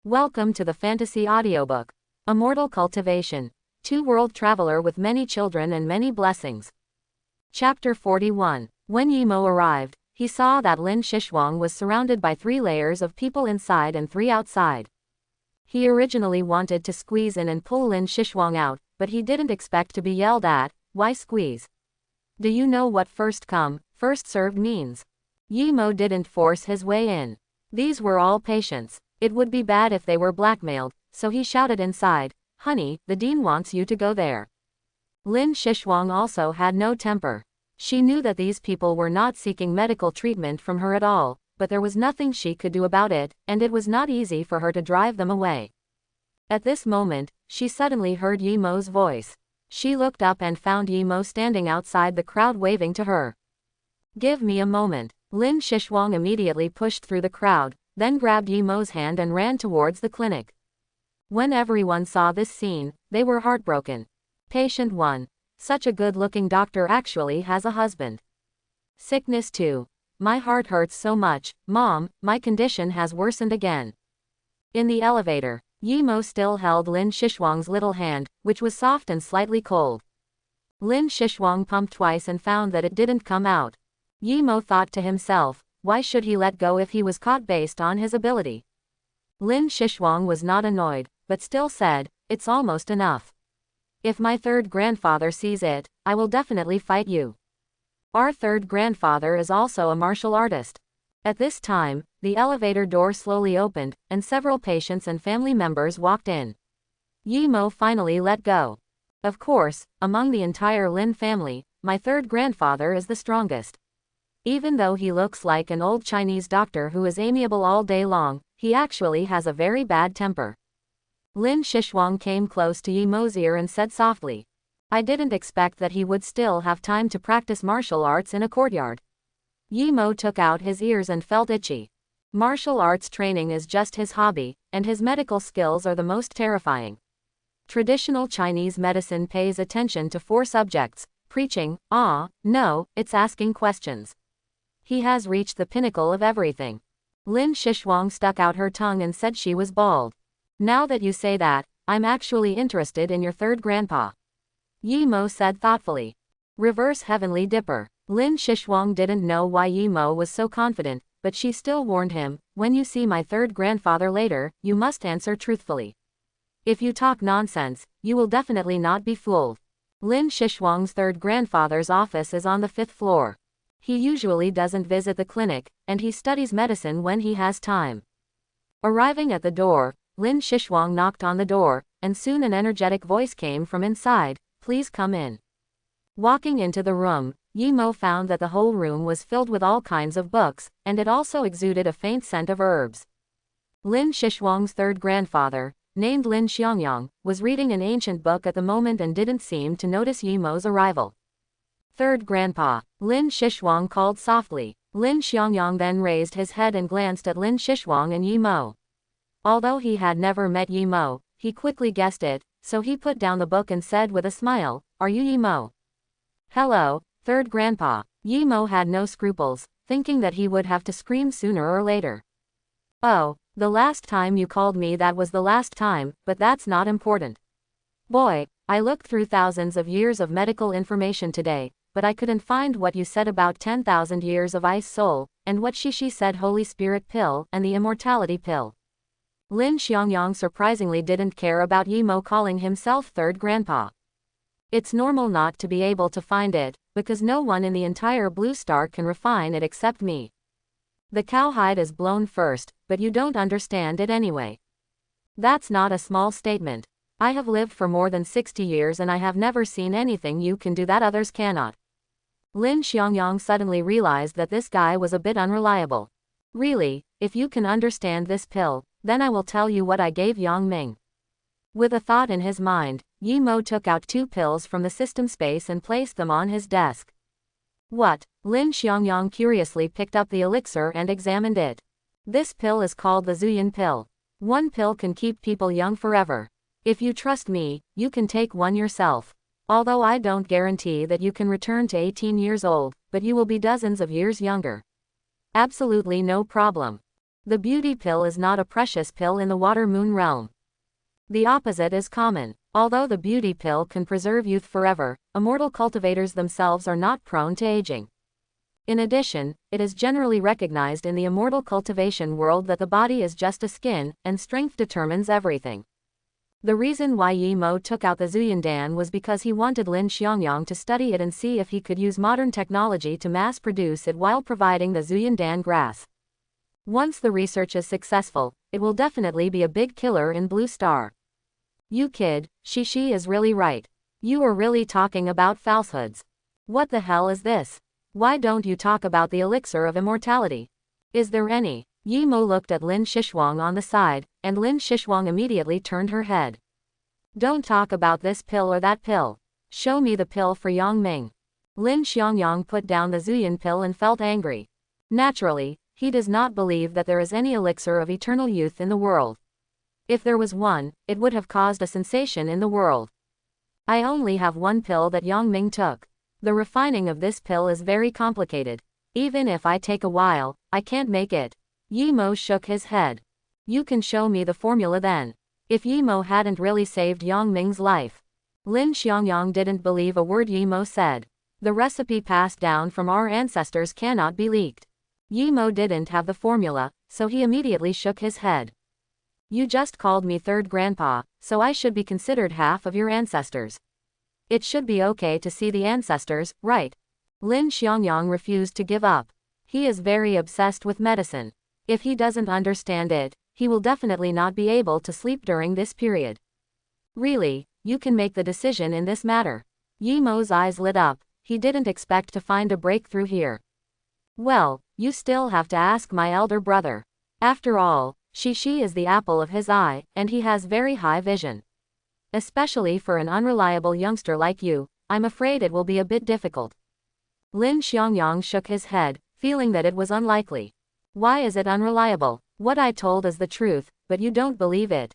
Welcome to the fantasy audiobook, Immortal Cultivation, Two-World Traveler with Many Children and Many Blessings. Chapter 41. When Yimo arrived, he saw that Lin Xishuang was surrounded by 3 layers of people inside and 3 outside. He originally wanted to squeeze in and pull Lin Xishuang out, but he didn't expect to be yelled at. Why squeeze? Do you know what first come, first served means? Yimo didn't force his way in. These were all patients. It would be bad if they were blackmailed, so he shouted inside, "Honey, the dean wants you to go there." Lin Xishuang also had no temper. She knew that these people were not seeking medical treatment from her at all, but there was nothing she could do about it, and it was not easy for her to drive them away. At this moment, she suddenly heard Yimo's voice. She looked up and found Yimo standing outside the crowd waving to her. "Give me a moment." Lin Xishuang immediately pushed through the crowd, then grabbed Yimo's hand and ran towards the clinic. When everyone saw this scene, they were heartbroken. Patient 1. Such a good-looking doctor actually has a husband. Sickness 2. My heart hurts so much, Mom, my condition has worsened again. In the elevator, Yimo still held Lin Xishuang's little hand, which was soft and slightly cold. Lin Xishuang pumped twice and found that it didn't come out. Yimo thought to himself, why should he let go if he was caught based on his ability? Lin Xishuang was not annoyed, but still said, "It's almost enough. If my third grandfather sees it, I will definitely fight you. Our third grandfather is also a martial artist." At this time, the elevator door slowly opened, and several patients and family members walked in. Yimo finally let go. "Of course, among the entire Lin family, my third grandfather is the strongest. Even though he looks like an old Chinese doctor who is amiable all day long, he actually has a very bad temper." Lin Xishuang came close to Yimo's ear and said softly, "I didn't expect that he would still have time to practice martial arts in a courtyard." Yimo took out his ears and felt itchy. Martial arts training is just his hobby, and his medical skills are the most terrifying. Traditional Chinese medicine pays attention to 4 subjects: preaching, no, it's asking questions. He has reached the pinnacle of everything. Lin Xishuang stuck out her tongue and said she was bald. "Now that you say that, I'm actually interested in your third grandpa," Yimo said thoughtfully. Reverse Heavenly Dipper. Lin Xishuang didn't know why Yimo was so confident, but she still warned him, "When you see my third grandfather later, you must answer truthfully. If you talk nonsense, you will definitely not be fooled." Lin Xishuang's third grandfather's office is on the 5th floor. He usually doesn't visit the clinic, and he studies medicine when he has time. Arriving at the door, Lin Xishuang knocked on the door, and soon an energetic voice came from inside, "Please come in." Walking into the room, Yimo found that the whole room was filled with all kinds of books, and it also exuded a faint scent of herbs. Lin Xishuang's third grandfather, named Lin Xiangyang, was reading an ancient book at the moment and didn't seem to notice Yimo's arrival. "Third grandpa," Lin Xishuang called softly. Lin Xiangyang then raised his head and glanced at Lin Xishuang and Yimo. Although he had never met Yimo, he quickly guessed it, so he put down the book and said with a smile, "Are you Yimo?" "Hello, third grandpa." Yimo had no scruples, thinking that he would have to scream sooner or later. "Oh, the last time you called me that was the last time, but that's not important. Boy, I looked through thousands of years of medical information today, but I couldn't find what you said about 10,000 years of ice soul, and what she said Holy Spirit pill and the immortality pill." Lin Xiangyang surprisingly didn't care about Yimo calling himself third grandpa. "It's normal not to be able to find it, because no one in the entire Blue Star can refine it except me. The cowhide is blown first, but you don't understand it anyway. That's not a small statement. I have lived for more than 60 years and I have never seen anything you can do that others cannot." Lin Xiangyang suddenly realized that this guy was a bit unreliable. "Really, if you can understand this pill, then I will tell you what I gave Yang Ming." With a thought in his mind, Yimo took out 2 pills from the system space and placed them on his desk. "What?" Lin Xiangyang curiously picked up the elixir and examined it. "This pill is called the Zuyan pill. 1 pill can keep people young forever. If you trust me, you can take one yourself. Although I don't guarantee that you can return to 18 years old, but you will be dozens of years younger. Absolutely no problem." The beauty pill is not a precious pill in the water moon realm. The opposite is common. Although the beauty pill can preserve youth forever, immortal cultivators themselves are not prone to aging. In addition, it is generally recognized in the immortal cultivation world that the body is just a skin, and strength determines everything. The reason why Yi Mo took out the Zuyuan was because he wanted Lin Xiangyang to study it and see if he could use modern technology to mass produce it while providing the Zuyuan grass. Once the research is successful, it will definitely be a big killer in Blue Star. You kid, Shishi is really right. You are really talking about falsehoods. What the hell is this? Why don't you talk about the elixir of immortality? Is there any? Yi Mo looked at Lin Xishuang on the side, and Lin Xishuang immediately turned her head. Don't talk about this pill or that pill. Show me the pill for Yang Ming. Lin Xiangyang put down the Zuyuan pill and felt angry. Naturally, he does not believe that there is any elixir of eternal youth in the world. If there was one, it would have caused a sensation in the world. I only have one pill that Yang Ming took. The refining of this pill is very complicated. Even if I take a while, I can't make it. Yi Mo shook his head. You can show me the formula then. If Yi Mo hadn't really saved Yang Ming's life. Lin Xiangyang didn't believe a word Yi Mo said. The recipe passed down from our ancestors cannot be leaked. Yi Mo didn't have the formula, so he immediately shook his head. You just called me third grandpa, so I should be considered half of your ancestors. It should be okay to see the ancestors, right? Lin Xiangyang refused to give up. He is very obsessed with medicine. If he doesn't understand it, he will definitely not be able to sleep during this period. Really, you can make the decision in this matter. Yi Mo's eyes lit up. He didn't expect to find a breakthrough here. Well, you still have to ask my elder brother. After all, Shishi is the apple of his eye, and he has very high vision. Especially for an unreliable youngster like you, I'm afraid it will be a bit difficult. Lin Xiangyang shook his head, feeling that it was unlikely. Why is it unreliable? What I told is the truth, but you don't believe it.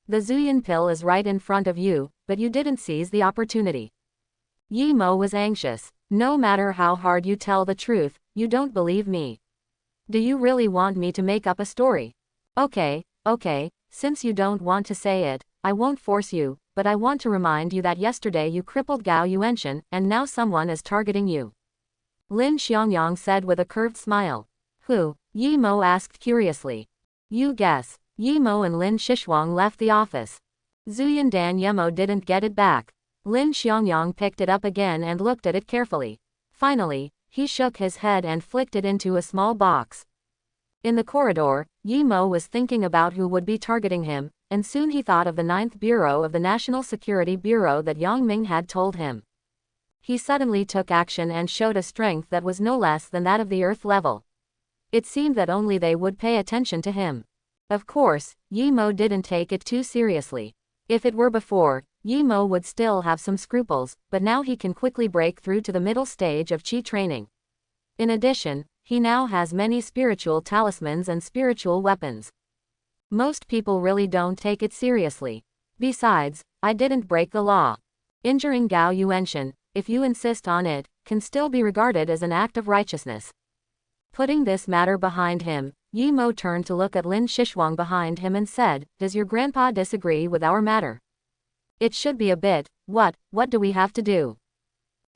The Zuyuan pill is right in front of you, but you didn't seize the opportunity. Yi Mo was anxious. No matter how hard you tell the truth, you don't believe me. Do you really want me to make up a story? Okay, since you don't want to say it, I won't force you, but I want to remind you that yesterday you crippled Gao Yuanshan, and now someone is targeting you. Lin Xiangyang said with a curved smile. Who? Yi Mo asked curiously. You guess. Yi Mo and Lin Xishuang left the office. Zuyuan Yemo didn't get it back. Lin Xiangyang picked it up again and looked at it carefully. Finally, he shook his head and flicked it into a small box. In the corridor, Yi Mo was thinking about who would be targeting him, and soon he thought of the 9th Bureau of the National Security Bureau that Yang Ming had told him. He suddenly took action and showed a strength that was no less than that of the Earth level. It seemed that only they would pay attention to him. Of course, Yi Mo didn't take it too seriously. If it were before, Yi Mo would still have some scruples, but now he can quickly break through to the middle stage of Qi training. In addition, he now has many spiritual talismans and spiritual weapons. Most people really don't take it seriously. Besides, I didn't break the law. Injuring Gao Yuanshan, if you insist on it, can still be regarded as an act of righteousness. Putting this matter behind him, Yi Mo turned to look at Lin Xishuang behind him and said, Does your grandpa disagree with our matter? It should be a bit. What do we have to do?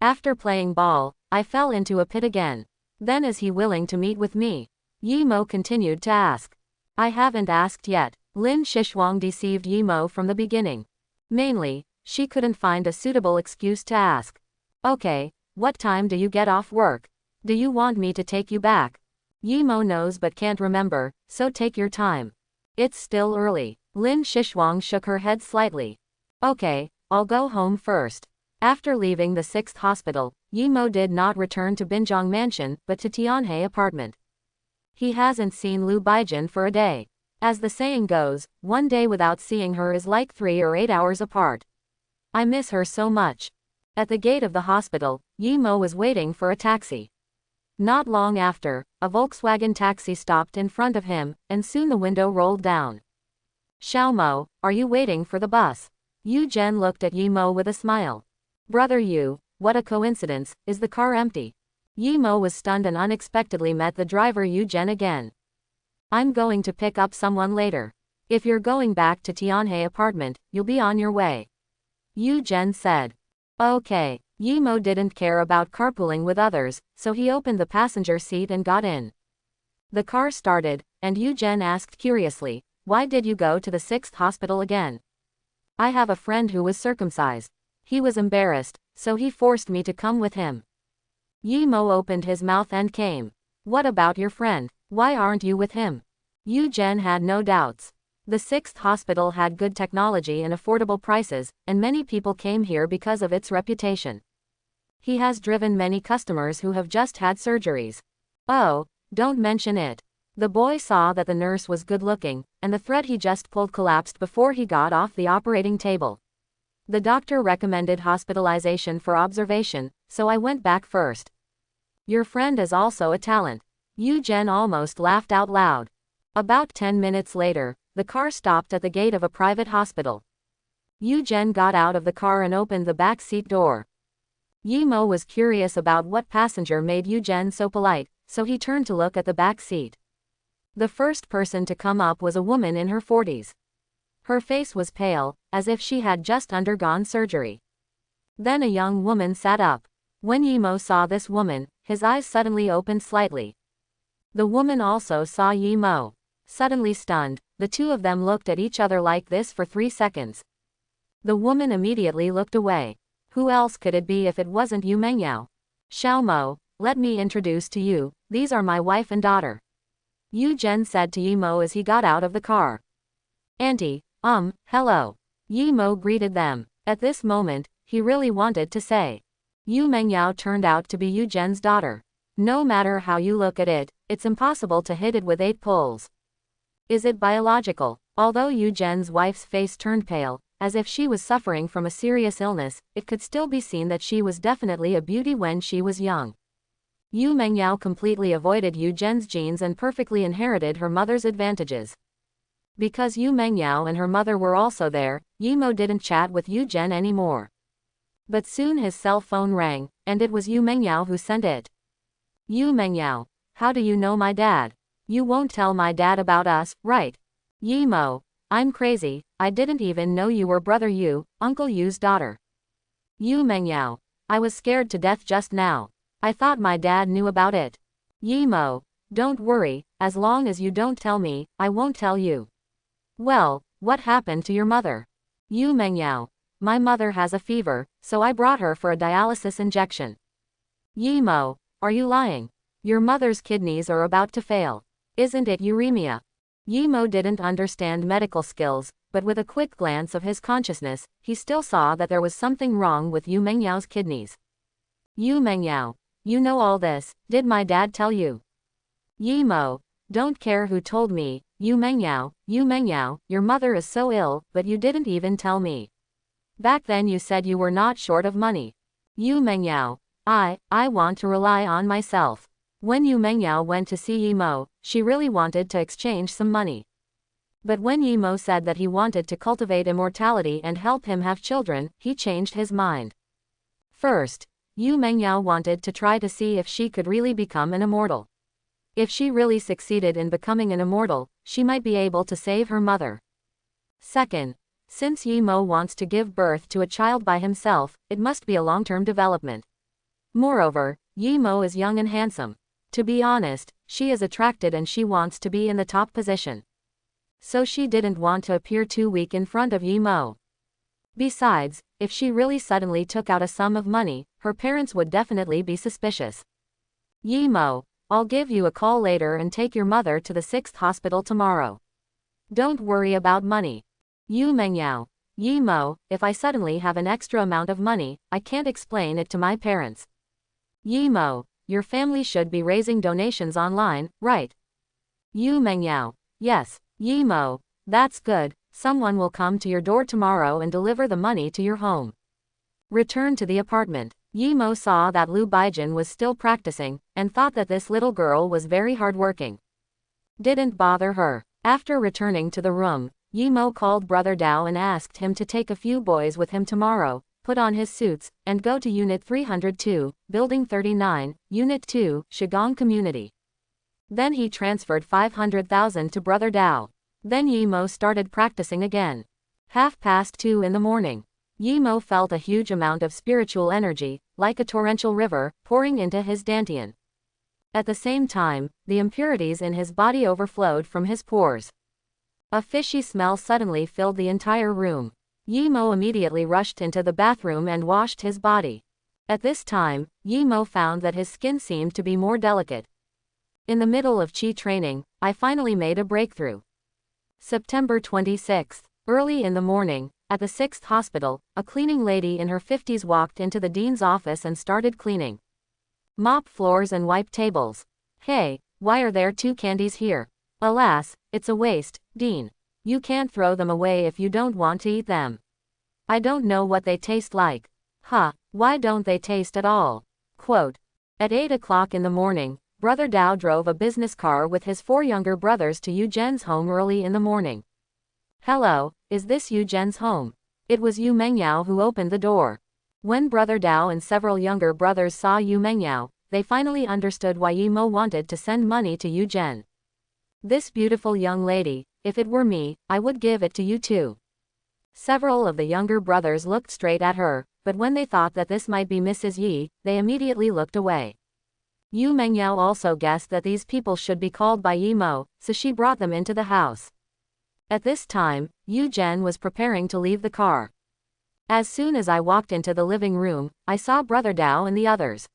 After playing ball, I fell into a pit again. Then is he willing to meet with me? Yi Mo continued to ask. I haven't asked yet. Lin Xishuang deceived Yi Mo from the beginning. Mainly, she couldn't find a suitable excuse to ask. Okay, what time do you get off work? Do you want me to take you back? Yi Mo knows but can't remember, so take your time. It's still early. Lin Xishuang shook her head slightly. Okay, I'll go home first. After leaving the 6th hospital, Yi Mo did not return to Binjiang Mansion but to Tianhe apartment. He hasn't seen Liu Baijin for a day. As the saying goes, one day without seeing her is like 3 or 8 hours apart. I miss her so much. At the gate of the hospital, Yi Mo was waiting for a taxi. Not long after, a Volkswagen taxi stopped in front of him, and soon the window rolled down. Xiao Mo, are you waiting for the bus? Yu Zhen looked at Yi Mo with a smile. Brother Yu, what a coincidence, is the car empty? Yi Mo was stunned and unexpectedly met the driver Yu Zhen again. I'm going to pick up someone later. If you're going back to Tianhe apartment, you'll be on your way. Yu Zhen said. Okay. Yimo didn't care about carpooling with others, so he opened the passenger seat and got in. The car started, and Yu Zhen asked curiously, why did you go to the 6th hospital again? I have a friend who was circumcised. He was embarrassed, so he forced me to come with him. Yimo opened his mouth and came. What about your friend? Why aren't you with him? Yu Zhen had no doubts. The 6th hospital had good technology and affordable prices, and many people came here because of its reputation. He has driven many customers who have just had surgeries. Oh, don't mention it. The boy saw that the nurse was good-looking, and the thread he just pulled collapsed before he got off the operating table. The doctor recommended hospitalization for observation, so I went back first. Your friend is also a talent. Yu Zhen almost laughed out loud. About 10 minutes later, the car stopped at the gate of a private hospital. Yu Zhen got out of the car and opened the back seat door. Yimo was curious about what passenger made Yu Zhen so polite, so he turned to look at the back seat. The first person to come up was a woman in her 40s. Her face was pale, as if she had just undergone surgery. Then a young woman sat up. When Yimo saw this woman, his eyes suddenly opened slightly. The woman also saw Yimo. Suddenly stunned, the two of them looked at each other like this for 3 seconds. The woman immediately looked away. Who else could it be if it wasn't Yu Mengyao? Xiaomo, let me introduce to you, these are my wife and daughter. Yu Zhen said to Yimo as he got out of the car. Auntie, hello. Yimo greeted them. At this moment, he really wanted to say. Yu Mengyao turned out to be Yu Zhen's daughter. No matter how you look at it, it's impossible to hit it with 8 poles. Is it biological? Although Yu Zhen's wife's face turned pale, as if she was suffering from a serious illness, it could still be seen that she was definitely a beauty when she was young. Yu Mengyao completely avoided Yu Zhen's genes and perfectly inherited her mother's advantages. Because Yu Mengyao and her mother were also there, Yimo didn't chat with Yu Zhen anymore. But soon his cell phone rang, and it was Yu Mengyao who sent it. Yu Mengyao, how do you know my dad? You won't tell my dad about us, right? Yimo, I'm crazy, I didn't even know you were brother Yu, Uncle Yu's daughter. Yu Mengyao, I was scared to death just now. I thought my dad knew about it. Yimo, don't worry, as long as you don't tell me, I won't tell you. Well, what happened to your mother? Yu Mengyao, my mother has a fever, so I brought her for a dialysis injection. Yimo, are you lying? Your mother's kidneys are about to fail. Isn't it uremia? Yimo didn't understand medical skills, but with a quick glance of his consciousness, he still saw that there was something wrong with Yu Mengyao's kidneys. Yu Mengyao, you know all this, did my dad tell you? Yimo, don't care who told me, Yu Mengyao, your mother is so ill, but you didn't even tell me. Back then you said you were not short of money. Yu Mengyao, I want to rely on myself. When Yu Mengyao went to see Yimo, she really wanted to exchange some money. But when Yimo said that he wanted to cultivate immortality and help him have children, he changed his mind. First, Yu Mengyao wanted to try to see if she could really become an immortal. If she really succeeded in becoming an immortal, she might be able to save her mother. Second, since Yimo wants to give birth to a child by himself, it must be a long-term development. Moreover, Yimo is young and handsome. To be honest, she is attracted and she wants to be in the top position. So she didn't want to appear too weak in front of Yimo. Besides, if she really suddenly took out a sum of money, her parents would definitely be suspicious. Yimo, I'll give you a call later and take your mother to the 6th hospital tomorrow. Don't worry about money. Yu Mengyao, Yimo, if I suddenly have an extra amount of money, I can't explain it to my parents. Yimo, your family should be raising donations online, right? Yu Mengyao, yes. Yimo, that's good, someone will come to your door tomorrow and deliver the money to your home. Return to the apartment. Yimo saw that Liu Baijin was still practicing, and thought that this little girl was very hardworking. Didn't bother her. After returning to the room, Yimo called Brother Dao and asked him to take a few boys with him tomorrow, put on his suits, and go to Unit 302, Building 39, Unit 2, Shigong Community. Then he transferred 500,000 to Brother Dao. Then Yimo started practicing again. 2:30 in the morning. Yimo felt a huge amount of spiritual energy, like a torrential river, pouring into his dantian. At the same time, the impurities in his body overflowed from his pores. A fishy smell suddenly filled the entire room. Yimo immediately rushed into the bathroom and washed his body. At this time, Yimo found that his skin seemed to be more delicate. In the middle of Qi training, I finally made a breakthrough. September 26. Early in the morning, at the 6th hospital, a cleaning lady in her 50s walked into the dean's office and started cleaning. Mop floors and wipe tables. Hey, why are there 2 candies here? Alas, it's a waste, Dean. You can't throw them away if you don't want to eat them. I don't know what they taste like. Huh, why don't they taste at all? Quote. At 8 o'clock in the morning, Brother Dao drove a business car with his 4 younger brothers to Yu Zhen's home early in the morning. Hello, is this Yu Zhen's home? It was Yu Mengyao who opened the door. When Brother Dao and several younger brothers saw Yu Mengyao, they finally understood why Yimo wanted to send money to Yu Zhen. This beautiful young lady, if it were me, I would give it to you too. Several of the younger brothers looked straight at her, but when they thought that this might be Mrs. Yi, they immediately looked away. Yu Mengyao also guessed that these people should be called by Yimo, so she brought them into the house. At this time, Yu Zhen was preparing to leave the car. As soon as I walked into the living room, I saw Brother Dao and the others.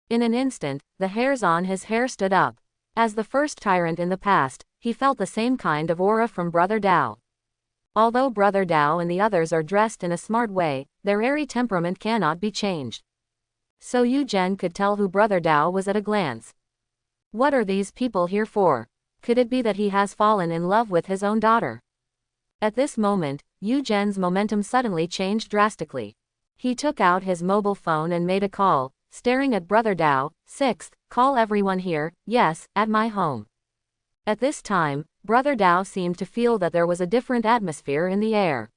In an instant, the hairs on his hair stood up. As the first tyrant in the past, he felt the same kind of aura from Brother Dao. Although Brother Dao and the others are dressed in a smart way, their airy temperament cannot be changed. So Yu Zhen could tell who Brother Dao was at a glance. What are these people here for? Could it be that he has fallen in love with his own daughter? At this moment, Yu Zhen's momentum suddenly changed drastically. He took out his mobile phone and made a call, staring at Brother Dao. 6th, call everyone here, yes, at my home. At this time, Brother Dao seemed to feel that there was a different atmosphere in the air.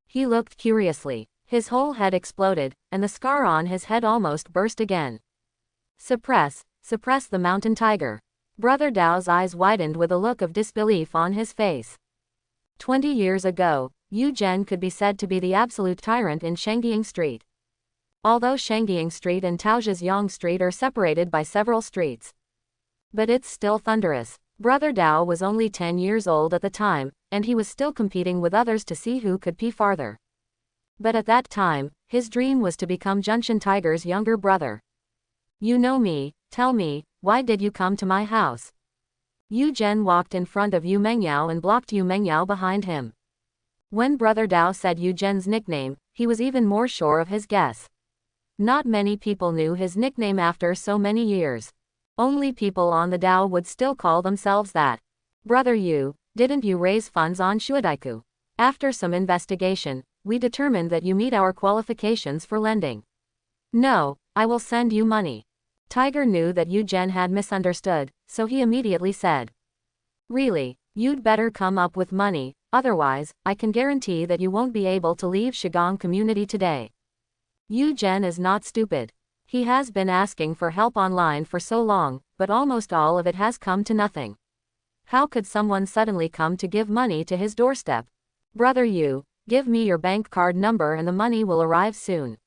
He looked curiously. His whole head exploded, and the scar on his head almost burst again. Suppress the mountain tiger. Brother Dao's eyes widened with a look of disbelief on his face. 20 years ago, Yu Zhen could be said to be the absolute tyrant in Shangying Street. Although Shangying Street and Taojiazyang Street are separated by several streets. But it's still thunderous. Brother Dao was only 10 years old at the time, and he was still competing with others to see who could pee farther. But at that time, his dream was to become Junshan Tiger's younger brother. You know me, tell me, why did you come to my house? Yu Zhen walked in front of Yu Mengyao and blocked Yu Mengyao behind him. When Brother Dao said Yu Zhen's nickname, he was even more sure of his guess. Not many people knew his nickname after so many years. Only people on the Dao would still call themselves that. Brother Yu, didn't you raise funds on Shuadaiku? After some investigation, we determined that you meet our qualifications for lending. No, I will send you money. Tiger knew that Yu Zhen had misunderstood, so he immediately said. Really, you'd better come up with money, otherwise, I can guarantee that you won't be able to leave Shigong community today. Yu Zhen is not stupid. He has been asking for help online for so long, but almost all of it has come to nothing. How could someone suddenly come to give money to his doorstep? Brother Yu, give me your bank card number and the money will arrive soon.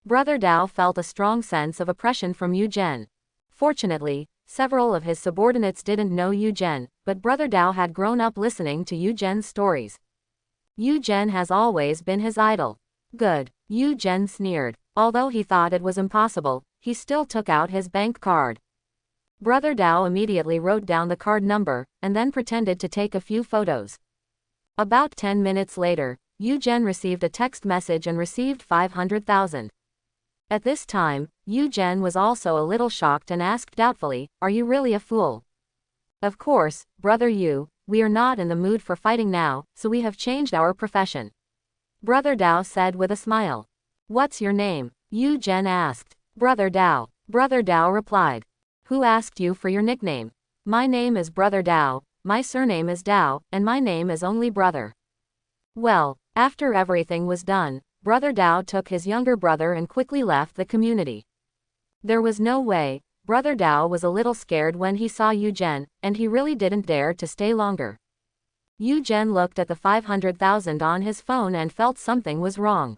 Brother Dao felt a strong sense of oppression from Yu Zhen. Fortunately, several of his subordinates didn't know Yu Zhen, but Brother Dao had grown up listening to Yu Zhen's stories. Yu Zhen has always been his idol. Good, Yu Zhen sneered. Although he thought it was impossible, he still took out his bank card. Brother Dao immediately wrote down the card number, and then pretended to take a few photos. About 10 minutes later, Yu Zhen received a text message and received 500,000. At this time, Yu Zhen was also a little shocked and asked doubtfully, "Are you really a fool?" Of course, Brother Yu, we are not in the mood for fighting now, so we have changed our profession. Brother Dao said with a smile. What's your name? Yu Zhen asked. Brother Dao. Brother Dao replied. Who asked you for your nickname? My name is Brother Dao, my surname is Dao, and my name is only Brother. Well, after everything was done, Brother Dao took his younger brother and quickly left the community. There was no way Brother Dao was a little scared when he saw Yu Zhen, and he really didn't dare to stay longer. Yu Zhen looked at the 500,000 on his phone and felt something was wrong.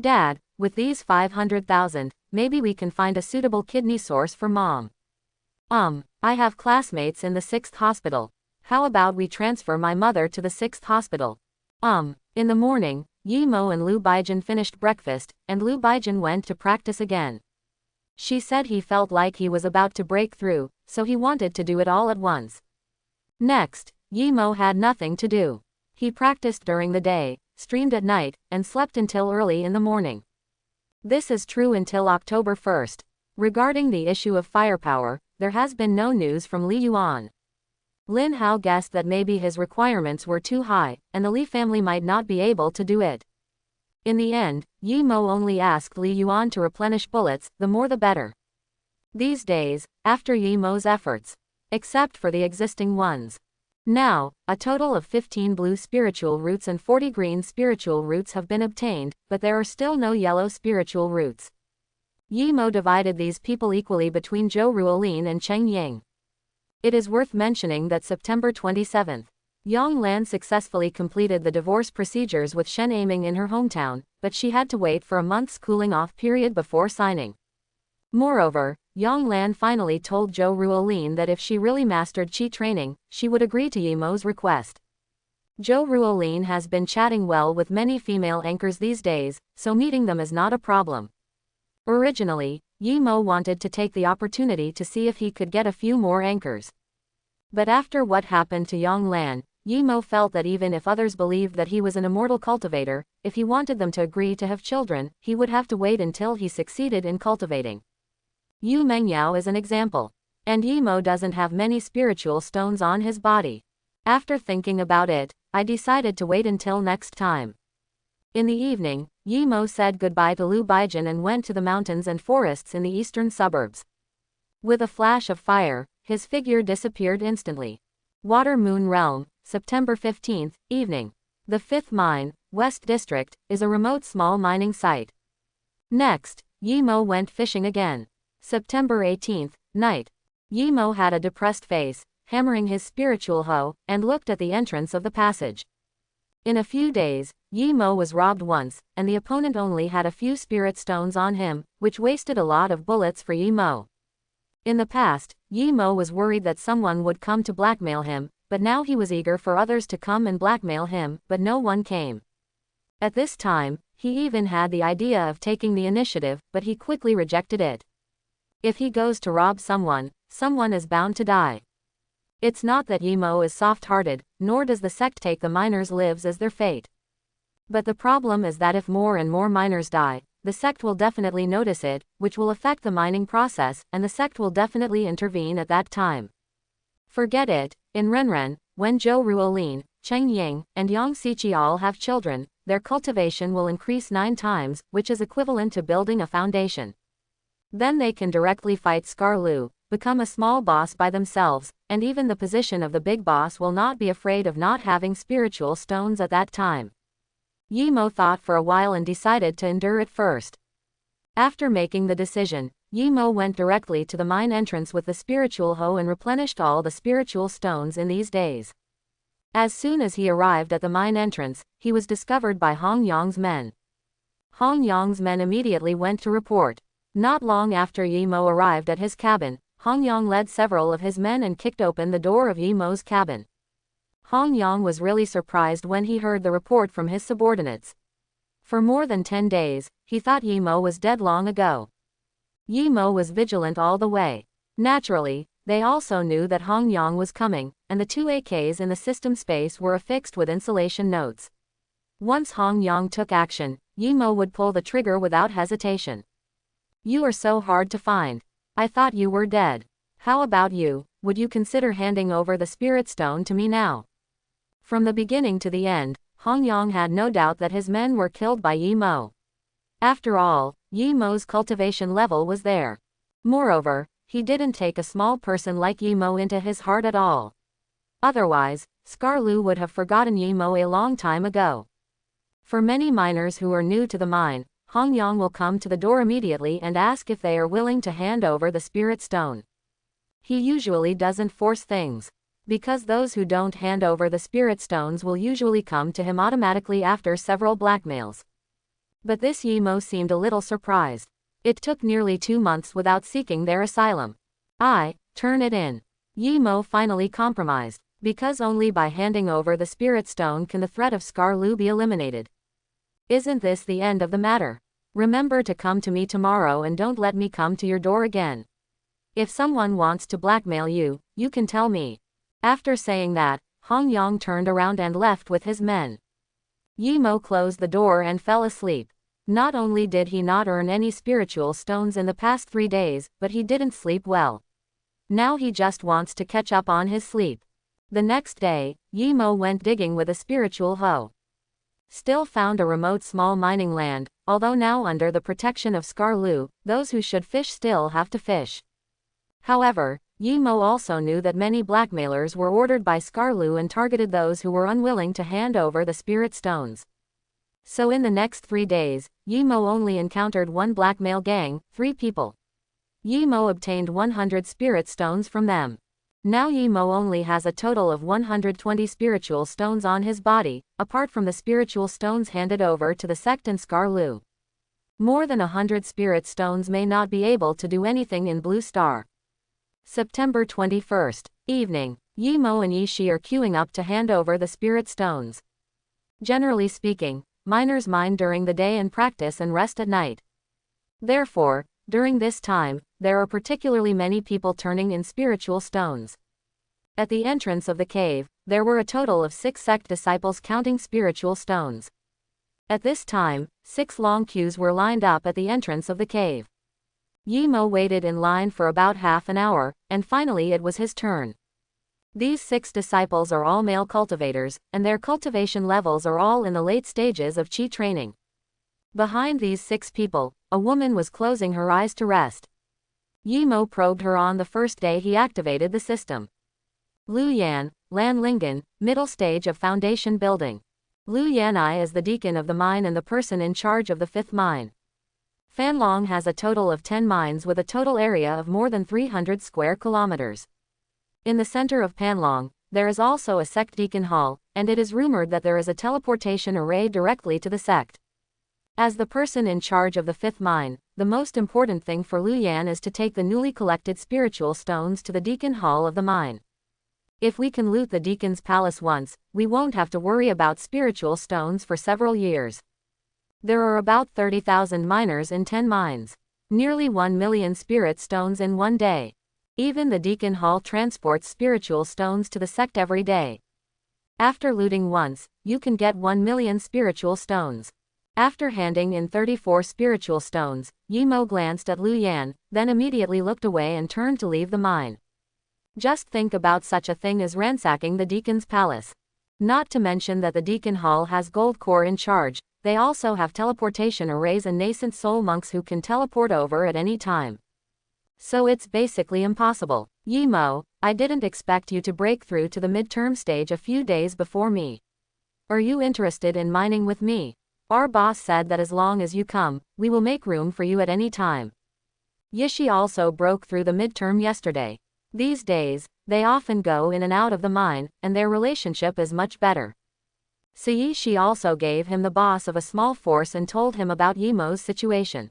Dad, with these 500,000, maybe we can find a suitable kidney source for Mom. I have classmates in the 6th hospital. How about we transfer my mother to the 6th hospital? In the morning, Yi Mo and Liu Baijin finished breakfast, and Liu Baijin went to practice again. She said he felt like he was about to break through, so he wanted to do it all at once. Next, Yi Mo had nothing to do. He practiced during the day, streamed at night, and slept until early in the morning. This is true until October 1st. Regarding the issue of firepower, there has been no news from Li Yuan. Lin Hao guessed that maybe his requirements were too high, and the Li family might not be able to do it. In the end, Yi Mo only asked Li Yuan to replenish bullets, the more the better. These days, after Yi Mo's efforts, except for the existing ones. Now, a total of 15 blue spiritual roots and 40 green spiritual roots have been obtained, but there are still no yellow spiritual roots. Yi Mo divided these people equally between Zhou Ruolin and Cheng Ying. It is worth mentioning that September 27th, Yang Lan successfully completed the divorce procedures with Shen Aiming in her hometown, but she had to wait for a month's cooling-off period before signing. Moreover, Yang Lan finally told Zhou Ruolin that if she really mastered Qi training, she would agree to Yi Mo's request. Zhou Ruolin has been chatting well with many female anchors these days, so meeting them is not a problem. Originally, Yi Mo wanted to take the opportunity to see if he could get a few more anchors. But after what happened to Yang Lan, Yi Mo felt that even if others believed that he was an immortal cultivator, if he wanted them to agree to have children, he would have to wait until he succeeded in cultivating. Yu Mengyao is an example. And Yi Mo doesn't have many spiritual stones on his body. After thinking about it, I decided to wait until next time. In the evening, Yi Mo said goodbye to Liu Baijin and went to the mountains and forests in the eastern suburbs. With a flash of fire, his figure disappeared instantly. Water Moon Realm, September 15th, evening. The 5th Mine, West District, is a remote small mining site. Next, Yi Mo went fishing again. September 18th, night. Yi Mo had a depressed face, hammering his spiritual hoe, and looked at the entrance of the passage. In a few days, Yi Mo was robbed once, and the opponent only had a few spirit stones on him, which wasted a lot of bullets for Yi Mo. In the past, Yi Mo was worried that someone would come to blackmail him, but now he was eager for others to come and blackmail him, but no one came. At this time, he even had the idea of taking the initiative, but he quickly rejected it. If he goes to rob someone, someone is bound to die. It's not that Yi Mo is soft-hearted, nor does the sect take the miners' lives as their fate. But the problem is that if more and more miners die, the sect will definitely notice it, which will affect the mining process, and the sect will definitely intervene at that time. Forget it, in Renren, when Zhou Ruolin, Cheng Ying, and Yang Xiqi all have children, their cultivation will increase 9 times, which is equivalent to building a foundation. Then they can directly fight Scar Lu, become a small boss by themselves, and even the position of the big boss will not be afraid of not having spiritual stones at that time. Yi Mo thought for a while and decided to endure it first. After making the decision, Yi Mo went directly to the mine entrance with the spiritual hoe and replenished all the spiritual stones in these days. As soon as he arrived at the mine entrance, he was discovered by Hong Yong's men. Hong Yong's men immediately went to report. Not long after Yi Mo arrived at his cabin, Hong Yong led several of his men and kicked open the door of Yi Mo's cabin. Hong Yong was really surprised when he heard the report from his subordinates. For more than 10 days, he thought Yi Mo was dead long ago. Yi Mo was vigilant all the way. Naturally, they also knew that Hong Yong was coming, and the 2 AKs in the system space were affixed with insulation notes. Once Hong Yong took action, Yi Mo would pull the trigger without hesitation. You are so hard to find. I thought you were dead. How about you, would you consider handing over the spirit stone to me now? From the beginning to the end, Hong Yong had no doubt that his men were killed by Yi Mo. After all, Yi Mo's cultivation level was there. Moreover, he didn't take a small person like Yi Mo into his heart at all. Otherwise, Scar Lu would have forgotten Yi Mo a long time ago. For many miners who are new to the mine, Hong Yang will come to the door immediately and ask if they are willing to hand over the spirit stone. He usually doesn't force things, because those who don't hand over the spirit stones will usually come to him automatically after several blackmails. But this Yimo seemed a little surprised. It took nearly 2 months without seeking their asylum. Turn it in. Yimo finally compromised, because only by handing over the spirit stone can the threat of Scar Lu be eliminated. Isn't this the end of the matter? Remember to come to me tomorrow and don't let me come to your door again. If someone wants to blackmail you, you can tell me. After saying that, Hong Yang turned around and left with his men. Yimo closed the door and fell asleep. Not only did he not earn any spiritual stones in the past 3 days, but he didn't sleep well. Now he just wants to catch up on his sleep. The next day, Yimo went digging with a spiritual hoe. Still found a remote small mining land, although now under the protection of Scar Lu, those who should fish still have to fish. However, Yimo also knew that many blackmailers were ordered by Scar Lu and targeted those who were unwilling to hand over the spirit stones. So in the next 3 days, Yimo only encountered one blackmail gang, 3 people. Yimo obtained 100 spirit stones from them. Now Yimo only has a total of 120 spiritual stones on his body, apart from the spiritual stones handed over to the sect and Scar Lu. More than 100 spirit stones may not be able to do anything in Blue Star. September 21st, evening. Yimo and Yishi are queuing up to hand over the spirit stones. Generally speaking, miners mine during the day and practice and rest at night. Therefore, during this time, there are particularly many people turning in spiritual stones. At the entrance of the cave, there were a total of 6 sect disciples counting spiritual stones. At this time, 6 long queues were lined up at the entrance of the cave. Yimo waited in line for about half an hour, and finally it was his turn. These 6 disciples are all male cultivators, and their cultivation levels are all in the late stages of Qi training. Behind these 6 people, a woman was closing her eyes to rest. Yimo probed her on the first day he activated the system. Lu Yan, Lan Lingen, middle stage of foundation building. Lu Yanai is the deacon of the mine and the person in charge of the 5th mine. Fanlong has a total of 10 mines with a total area of more than 300 square kilometers. In the center of Panlong, there is also a sect deacon hall, and it is rumored that there is a teleportation array directly to the sect. As the person in charge of the 5th mine, the most important thing for Lu Yan is to take the newly collected spiritual stones to the deacon hall of the mine. If we can loot the deacon's palace once, we won't have to worry about spiritual stones for several years. There are about 30,000 miners in 10 mines. Nearly 1 million spirit stones in one day. Even the deacon hall transports spiritual stones to the sect every day. After looting once, you can get 1 million spiritual stones. After handing in 34 spiritual stones, Yimo glanced at Lu Yan, then immediately looked away and turned to leave the mine. Just think about such a thing as ransacking the deacon's palace. Not to mention that the deacon hall has gold core in charge, they also have teleportation arrays and nascent soul monks who can teleport over at any time. So it's basically impossible. Yimo, I didn't expect you to break through to the midterm stage a few days before me. Are you interested in mining with me? Our boss said that as long as you come, we will make room for you at any time. Yishi also broke through the midterm yesterday. These days, they often go in and out of the mine, and their relationship is much better. Yishi also gave him the boss of a small force and told him about Yimo's situation.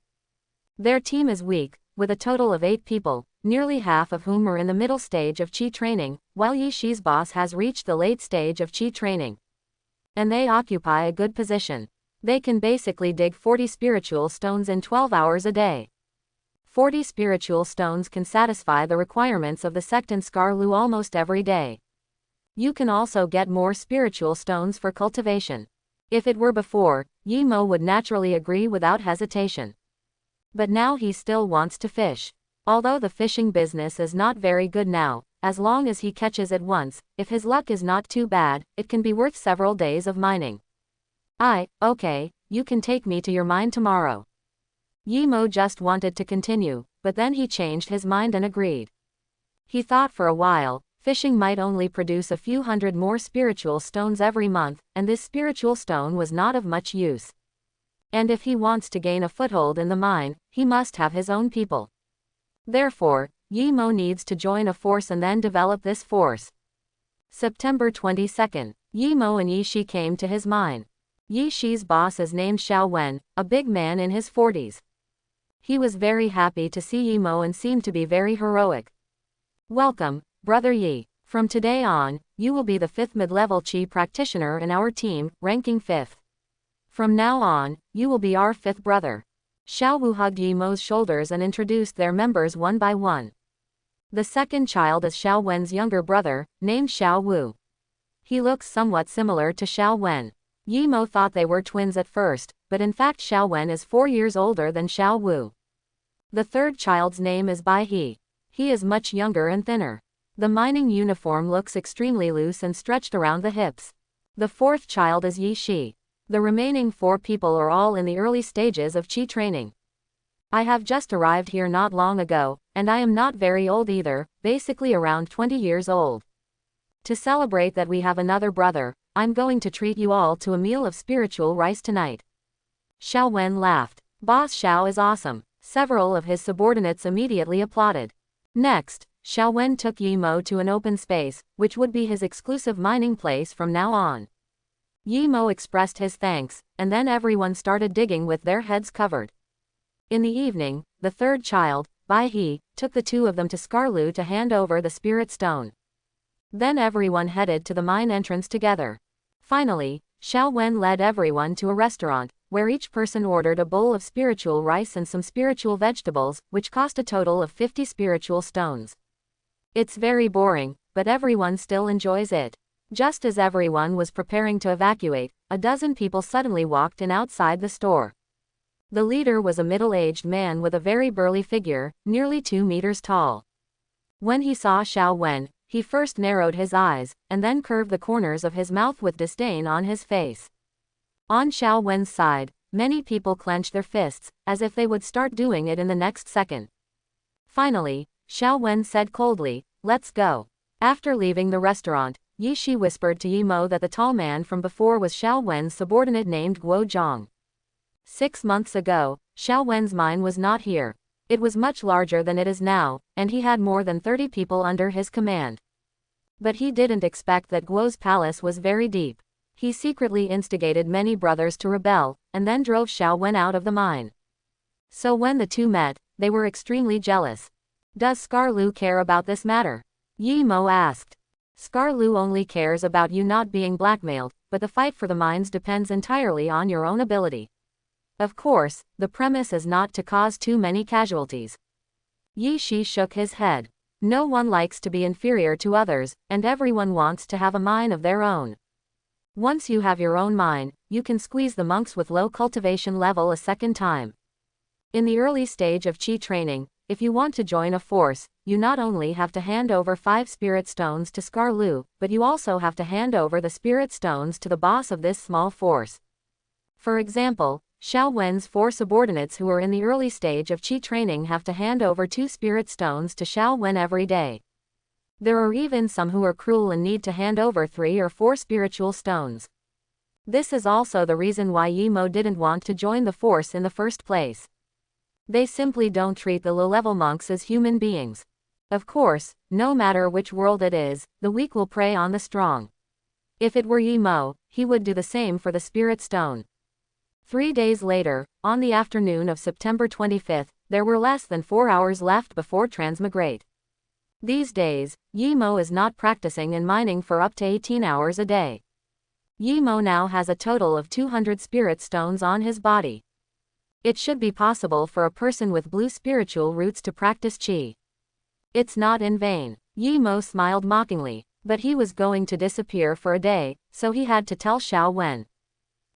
Their team is weak, with a total of 8 people, nearly half of whom are in the middle stage of Qi training, while Yishi's boss has reached the late stage of Qi training. And they occupy a good position. They can basically dig 40 spiritual stones in 12 hours a day. 40 spiritual stones can satisfy the requirements of the sect in Scar Lu almost every day. You can also get more spiritual stones for cultivation. If it were before, Yimo would naturally agree without hesitation. But now he still wants to fish. Although the fishing business is not very good now, as long as he catches it once, if his luck is not too bad, it can be worth several days of mining. Okay, you can take me to your mine tomorrow. Yimo just wanted to continue, but then he changed his mind and agreed. He thought for a while, fishing might only produce a few hundred more spiritual stones every month, and this spiritual stone was not of much use. And if he wants to gain a foothold in the mine, he must have his own people. Therefore, Yi Mo needs to join a force and then develop this force. September 22nd. Yi Mo and Yi Shi came to his mine. Yi Shi's boss is named Xiao Wen, a big man in his 40s. He was very happy to see Yi Mo and seemed to be very heroic. Welcome, Brother Yi. From today on, you will be the 5th mid-level Qi practitioner in our team, ranking 5th. From now on, you will be our 5th brother. Xiao Wu hugged Yi Mo's shoulders and introduced their members one by one. The second child is Xiao Wen's younger brother, named Xiao Wu. He looks somewhat similar to Xiao Wen. Yi Mo thought they were twins at first, but in fact Xiao Wen is 4 years older than Xiao Wu. The third child's name is Bai He. He is much younger and thinner. The mining uniform looks extremely loose and stretched around the hips. The fourth child is Yi Shi. The remaining 4 people are all in the early stages of Qi training. I have just arrived here not long ago, and I am not very old either, basically around 20 years old. To celebrate that we have another brother, I'm going to treat you all to a meal of spiritual rice tonight. Xiao Wen laughed. Boss Xiao is awesome. Several of his subordinates immediately applauded. Next, Xiao Wen took Yi Mo to an open space, which would be his exclusive mining place from now on. Yi Mo expressed his thanks, and then everyone started digging with their heads covered. In the evening, the third child, Bai He, took the 2 of them to Scarlu to hand over the spirit stone. Then everyone headed to the mine entrance together. Finally, Xiao Wen led everyone to a restaurant, where each person ordered a bowl of spiritual rice and some spiritual vegetables, which cost a total of 50 spiritual stones. It's very boring, but everyone still enjoys it. Just as everyone was preparing to evacuate, a dozen people suddenly walked in outside the store. The leader was a middle-aged man with a very burly figure, nearly 2 meters tall. When he saw Xiao Wen, he first narrowed his eyes, and then curved the corners of his mouth with disdain on his face. On Xiao Wen's side, many people clenched their fists, as if they would start doing it in the next second. Finally, Xiao Wen said coldly, "Let's go." After leaving the restaurant, Yi Shi whispered to Yi Mo that the tall man from before was Xiao Wen's subordinate named Guo Zhang. 6 months ago, Xiao Wen's mine was not here. It was much larger than it is now, and he had more than 30 people under his command. But he didn't expect that Guo's palace was very deep. He secretly instigated many brothers to rebel, and then drove Xiao Wen out of the mine. So when the 2 met, they were extremely jealous. Does Scarlu care about this matter? Yi Mo asked. Scarlu only cares about you not being blackmailed, but the fight for the mines depends entirely on your own ability. Of course, the premise is not to cause too many casualties. Yi Shi shook his head. No one likes to be inferior to others, and everyone wants to have a mine of their own. Once you have your own mine, you can squeeze the monks with low cultivation level a second time. In the early stage of Qi training, if you want to join a force, you not only have to hand over 5 spirit stones to Scarlu, but you also have to hand over the spirit stones to the boss of this small force. For example, Xiao Wen's 4 subordinates who are in the early stage of Qi training have to hand over 2 spirit stones to Xiao Wen every day. There are even some who are cruel and need to hand over 3 or 4 spiritual stones. This is also the reason why Yi Mo didn't want to join the force in the first place. They simply don't treat the low-level monks as human beings. Of course, no matter which world it is, the weak will prey on the strong. If it were Yi Mo, he would do the same for the spirit stone. 3 days later, on the afternoon of September 25th, there were less than 4 hours left before transmigrate. These days, Yi Mo is not practicing in mining for up to 18 hours a day. Yi Mo now has a total of 200 spirit stones on his body. It should be possible for a person with blue spiritual roots to practice Qi. It's not in vain. Yi Mo smiled mockingly, but he was going to disappear for a day, so he had to tell Xiao Wen.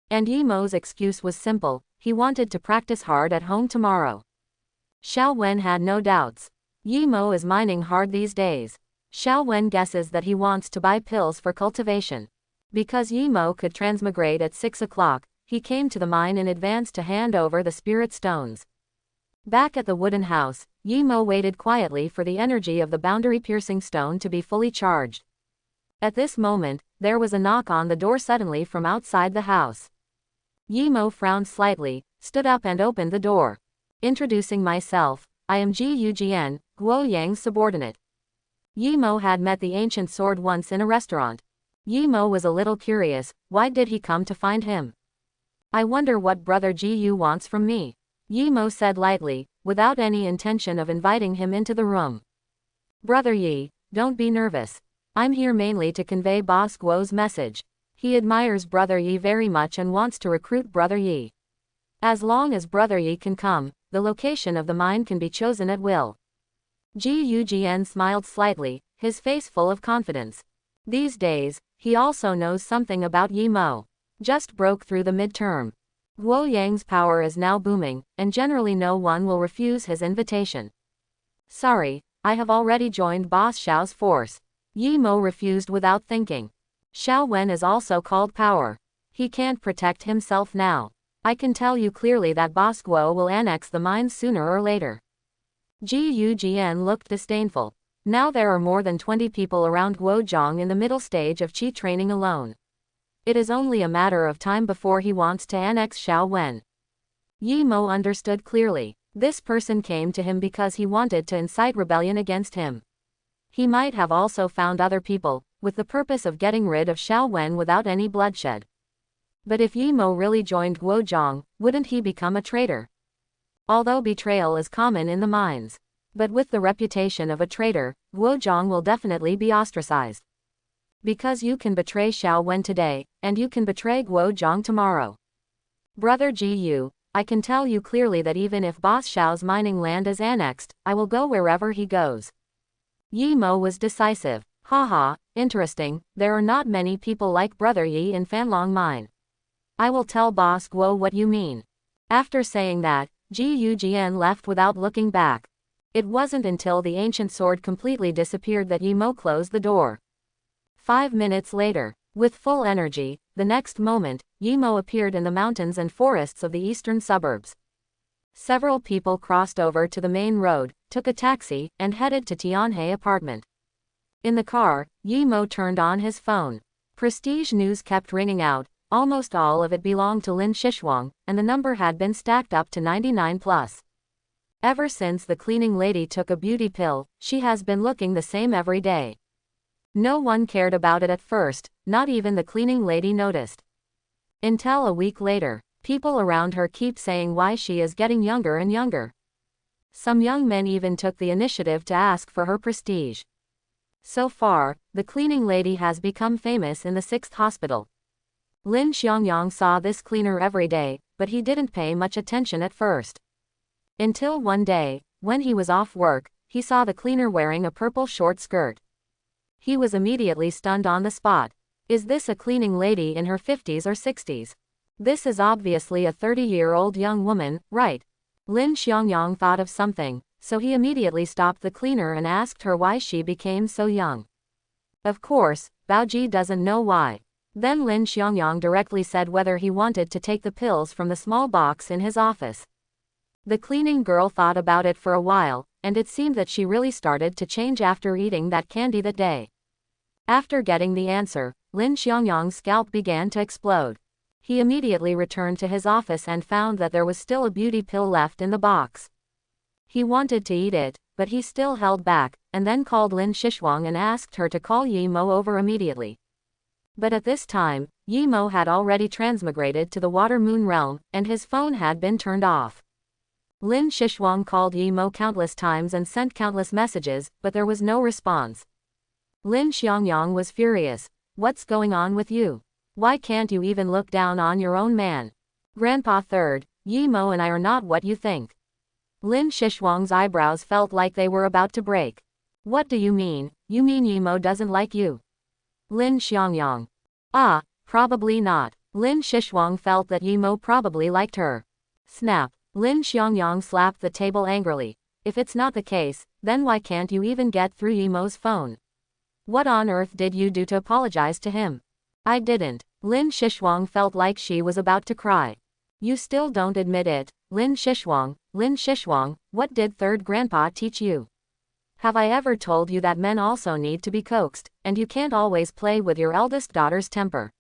And Yi Mo's excuse was simple, he wanted to practice hard at home tomorrow. Xiao Wen had no doubts. Yi Mo is mining hard these days. Xiao Wen guesses that he wants to buy pills for cultivation. Because Yi Mo could transmigrate at 6 o'clock, he came to the mine in advance to hand over the spirit stones. Back at the wooden house, Yi Mo waited quietly for the energy of the boundary-piercing stone to be fully charged. At this moment, there was a knock on the door suddenly from outside the house. Yimo frowned slightly, stood up and opened the door. Introducing myself, I am Gugn, Guo Yang's subordinate. Yimo had met the ancient sword once in a restaurant. Yimo was a little curious, why did he come to find him? I wonder what Brother Gu wants from me. Yimo said lightly, without any intention of inviting him into the room. Brother Yi, don't be nervous. I'm here mainly to convey Boss Guo's message. He admires Brother Yi very much and wants to recruit Brother Yi. As long as Brother Yi can come, the location of the mine can be chosen at will. Gugn smiled slightly, his face full of confidence. These days, he also knows something about Yimo. Just broke through the midterm. Guo Yang's power is now booming, and generally no one will refuse his invitation. Sorry, I have already joined Boss Xiao's force. Yimo refused without thinking. Xiao Wen is also called power. He can't protect himself now. I can tell you clearly that Boss Guo will annex the mines sooner or later. Gugn looked disdainful. Now there are more than 20 people around Guozhong in the middle stage of Qi training alone. It is only a matter of time before he wants to annex Xiao Wen. Yimo understood clearly. This person came to him because he wanted to incite rebellion against him. He might have also found other people, with the purpose of getting rid of Xiao Wen without any bloodshed. But if Yimo really joined Guozhong, wouldn't he become a traitor? Although betrayal is common in the mines. But with the reputation of a traitor, Guozhong will definitely be ostracized. Because you can betray Xiao Wen today, and you can betray Guozhong tomorrow. Brother Gu, I can tell you clearly that even if Boss Xiao's mining land is annexed, I will go wherever he goes. Yimo was decisive. Haha, interesting, there are not many people like Brother Yi in Fanlong Mine. I will tell Boss Guo what you mean. After saying that, Gugn left without looking back. It wasn't until the ancient sword completely disappeared that Yimo closed the door. 5 minutes later, with full energy, the next moment, Yimo appeared in the mountains and forests of the eastern suburbs. Several people crossed over to the main road, took a taxi, and headed to Tianhe apartment. In the car, Yimo turned on his phone. Prestige news kept ringing out, almost all of it belonged to Lin Xishuang, and the number had been stacked up to 99 plus. Ever since the cleaning lady took a beauty pill, she has been looking the same every day. No one cared about it at first, not even the cleaning lady noticed. Until a week later, people around her keep saying why she is getting younger and younger. Some young men even took the initiative to ask for her prestige. So far, the cleaning lady has become famous in the 6th hospital. Lin Xiangyang saw this cleaner every day, but he didn't pay much attention at first. Until one day, when he was off work, he saw the cleaner wearing a purple short skirt. He was immediately stunned on the spot. Is this a cleaning lady in her 50s or 60s? This is obviously a 30-year-old young woman, right? Lin Xiangyang thought of something, so he immediately stopped the cleaner and asked her why she became so young. Of course, Baoji doesn't know why. Then Lin Xiangyang directly said whether he wanted to take the pills from the small box in his office. The cleaning girl thought about it for a while, and it seemed that she really started to change after eating that candy that day. After getting the answer, Lin Xiangyang's scalp began to explode. He immediately returned to his office and found that there was still a beauty pill left in the box. He wanted to eat it, but he still held back, and then called Lin Xishuang and asked her to call Yimo over immediately. But at this time, Yimo had already transmigrated to the Water Moon realm, and his phone had been turned off. Lin Xishuang called Yimo countless times and sent countless messages, but there was no response. Lin Xiangyang was furious. What's going on with you? Why can't you even look down on your own man? Grandpa Third, Yimo and I are not what you think. Lin Xishuang's eyebrows felt like they were about to break. What do you mean? You mean Yimo doesn't like you? Lin Xiangyang. Ah, probably not. Lin Xishuang felt that Yimo probably liked her. Snap. Lin Xiangyang slapped the table angrily. If it's not the case, then why can't you even get through Yimo's phone? What on earth did you do to apologize to him? I didn't. Lin Xishuang felt like she was about to cry. You still don't admit it, Lin Xishuang. Lin Xishuang, what did third grandpa teach you? Have I ever told you that men also need to be coaxed, and you can't always play with your eldest daughter's temper?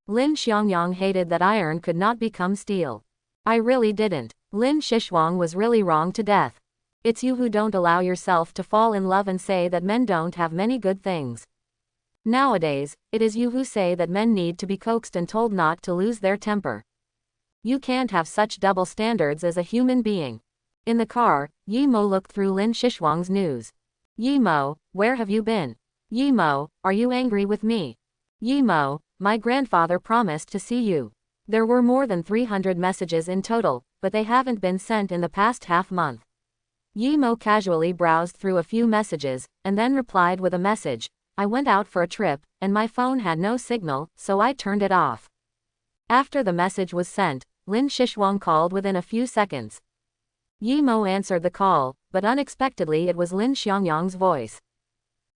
Lin Xiangyang hated that iron could not become steel. I really didn't. Lin Shishwang was really wrong to death. It's you who don't allow yourself to fall in love and say that men don't have many good things. Nowadays, it is you who say that men need to be coaxed and told not to lose their temper. You can't have such double standards as a human being. In the car, Yi Mo looked through Lin Shishwang's news. Yi Mo, where have you been? Yi Mo, are you angry with me? Yi Mo, my grandfather promised to see you. There were more than 300 messages in total, but they haven't been sent in the past half month. Yi Mo casually browsed through a few messages, and then replied with a message. I went out for a trip, and my phone had no signal, so I turned it off. After the message was sent, Lin Shishwang called within a few seconds. Yi Mo answered the call, but unexpectedly it was Lin Xiangyang's voice.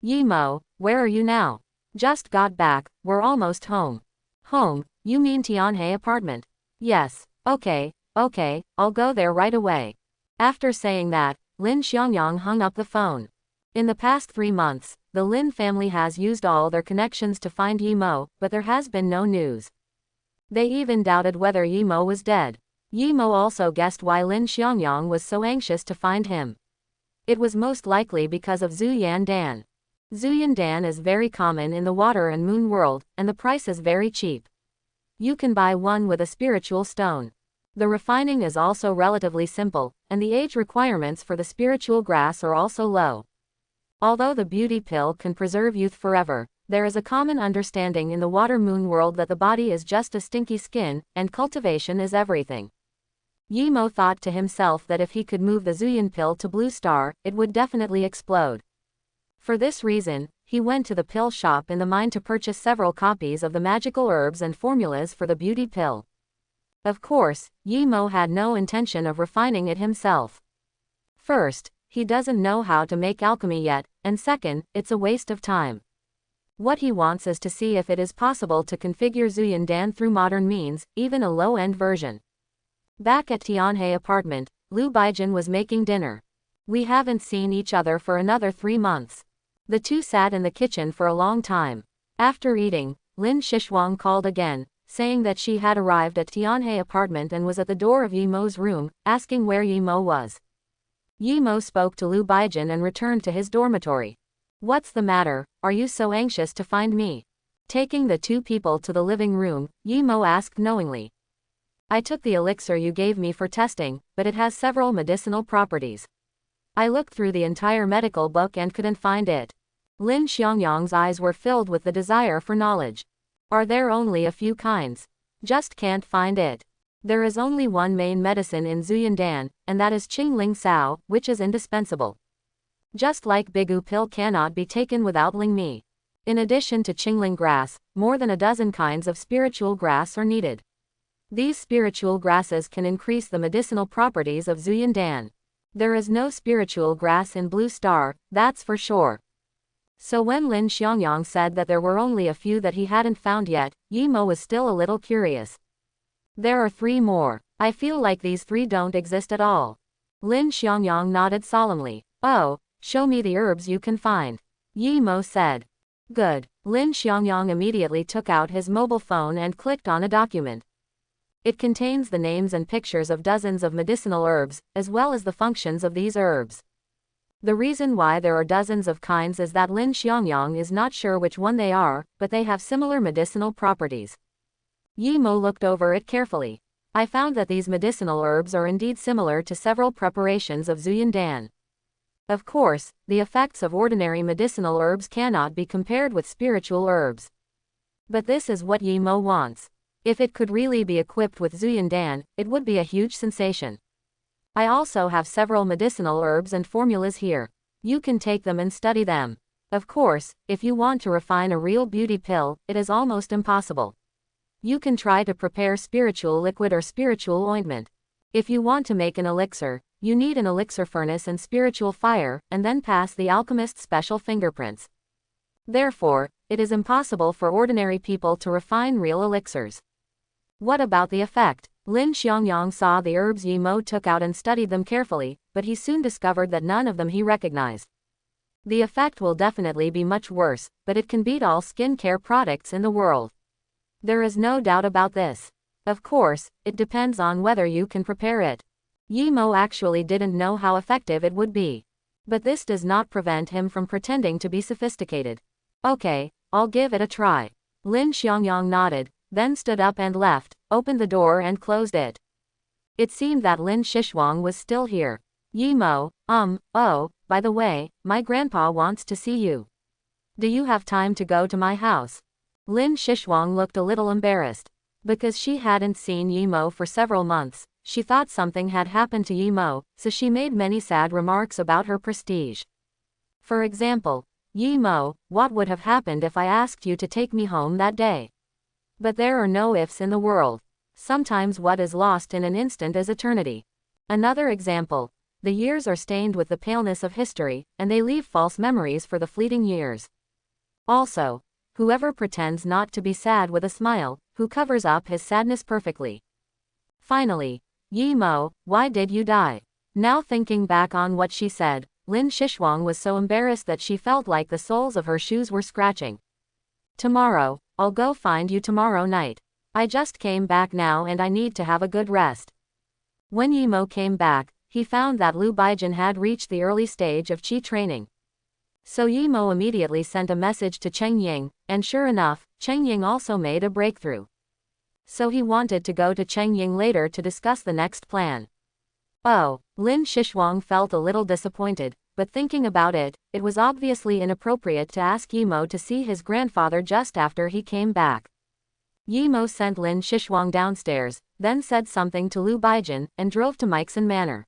Yi Mo, where are you now? Just got back, we're almost home. Home, you mean Tianhe apartment? Yes, okay, I'll go there right away. After saying that, Lin Xiangyang hung up the phone. In the past 3 months, the Lin family has used all their connections to find Yi Mo, but there has been no news. They even doubted whether Yi Mo was dead. Yi Mo also guessed why Lin Xiangyang was so anxious to find him. It was most likely because of Zuyan Dan. Zuyan Dan is very common in the water and moon world, and the price is very cheap. You can buy one with a spiritual stone. The refining is also relatively simple, and the age requirements for the spiritual grass are also low. Although the beauty pill can preserve youth forever, there is a common understanding in the water-moon world that the body is just a stinky skin, and cultivation is everything. Yi Mo thought to himself that if he could move the Zuyan pill to Blue Star, it would definitely explode. For this reason, he went to the pill shop in the mine to purchase several copies of the magical herbs and formulas for the beauty pill. Of course, Yi Mo had no intention of refining it himself. First, he doesn't know how to make alchemy yet, and second, it's a waste of time. What he wants is to see if it is possible to configure Zuyan Dan through modern means, even a low-end version. Back at Tianhe apartment, Liu Baijin was making dinner. We haven't seen each other for another 3 months. The two sat in the kitchen for a long time. After eating, Lin Shishwang called again, saying that she had arrived at Tianhe apartment and was at the door of Yi Mo's room, asking where Yi Mo was. Yi Mo spoke to Liu Baijin and returned to his dormitory. What's the matter, are you so anxious to find me? Taking the two people to the living room, Yi Mo asked knowingly. I took the elixir you gave me for testing, but it has several medicinal properties. I looked through the entire medical book and couldn't find it. Lin Xiangyang's eyes were filled with the desire for knowledge. Are there only a few kinds? Just can't find it. There is only one main medicine in Zuyan Dan, and that is Qingling Sao, which is indispensable. Just like Bigu pill cannot be taken without Ling Mi. In addition to Qingling grass, more than a dozen kinds of spiritual grass are needed. These spiritual grasses can increase the medicinal properties of Zuyan Dan. There is no spiritual grass in Blue Star, that's for sure. So when Lin Xiangyang said that there were only a few that he hadn't found yet, Yi Mo was still a little curious. There are 3 more. I feel like these 3 don't exist at all. Lin Xiangyang nodded solemnly. Oh, show me the herbs you can find. Yi Mo said. Good. Lin Xiangyang immediately took out his mobile phone and clicked on a document. It contains the names and pictures of dozens of medicinal herbs, as well as the functions of these herbs. The reason why there are dozens of kinds is that Lin Xiangyang is not sure which one they are, but they have similar medicinal properties. Yi Mo looked over it carefully. I found that these medicinal herbs are indeed similar to several preparations of Zuyan Dan. Of course, the effects of ordinary medicinal herbs cannot be compared with spiritual herbs. But this is what Yi Mo wants. If it could really be equipped with Zuyan Dan, it would be a huge sensation. I also have several medicinal herbs and formulas here. You can take them and study them. Of course, if you want to refine a real beauty pill, it is almost impossible. You can try to prepare spiritual liquid or spiritual ointment. If you want to make an elixir, you need an elixir furnace and spiritual fire, and then pass the alchemist's special fingerprints. Therefore, it is impossible for ordinary people to refine real elixirs. What about the effect? Lin Xiangyang saw the herbs Yi Mo took out and studied them carefully, but he soon discovered that none of them he recognized. The effect will definitely be much worse, but it can beat all skincare products in the world. There is no doubt about this. Of course, it depends on whether you can prepare it. Yimo actually didn't know how effective it would be. But this does not prevent him from pretending to be sophisticated. Okay, I'll give it a try. Lin Xiangyang nodded, then stood up and left, opened the door and closed it. It seemed that Lin Xishuang was still here. Yimo, oh, by the way, my grandpa wants to see you. Do you have time to go to my house? Lin Xishuang looked a little embarrassed. Because she hadn't seen Yimo for several months, she thought something had happened to Yimo, so she made many sad remarks about her prestige. For example, Yimo, what would have happened if I asked you to take me home that day? But there are no ifs in the world. Sometimes what is lost in an instant is eternity. Another example, the years are stained with the paleness of history, and they leave false memories for the fleeting years. Also, whoever pretends not to be sad with a smile, who covers up his sadness perfectly. Finally, Yimo, why did you die? Now thinking back on what she said, Lin Xishuang was so embarrassed that she felt like the soles of her shoes were scratching. Tomorrow, I'll go find you tomorrow night. I just came back now and I need to have a good rest. When Yimo came back, he found that Lu Baijin had reached the early stage of qi training. So Yimo immediately sent a message to Cheng Ying, and sure enough, Cheng Ying also made a breakthrough. So he wanted to go to Cheng Ying later to discuss the next plan. Oh, Lin Xishuang felt a little disappointed, but thinking about it, it was obviously inappropriate to ask Yimo to see his grandfather just after he came back. Yimo sent Lin Xishuang downstairs, then said something to Lu Baijin, and drove to Meixin Manor.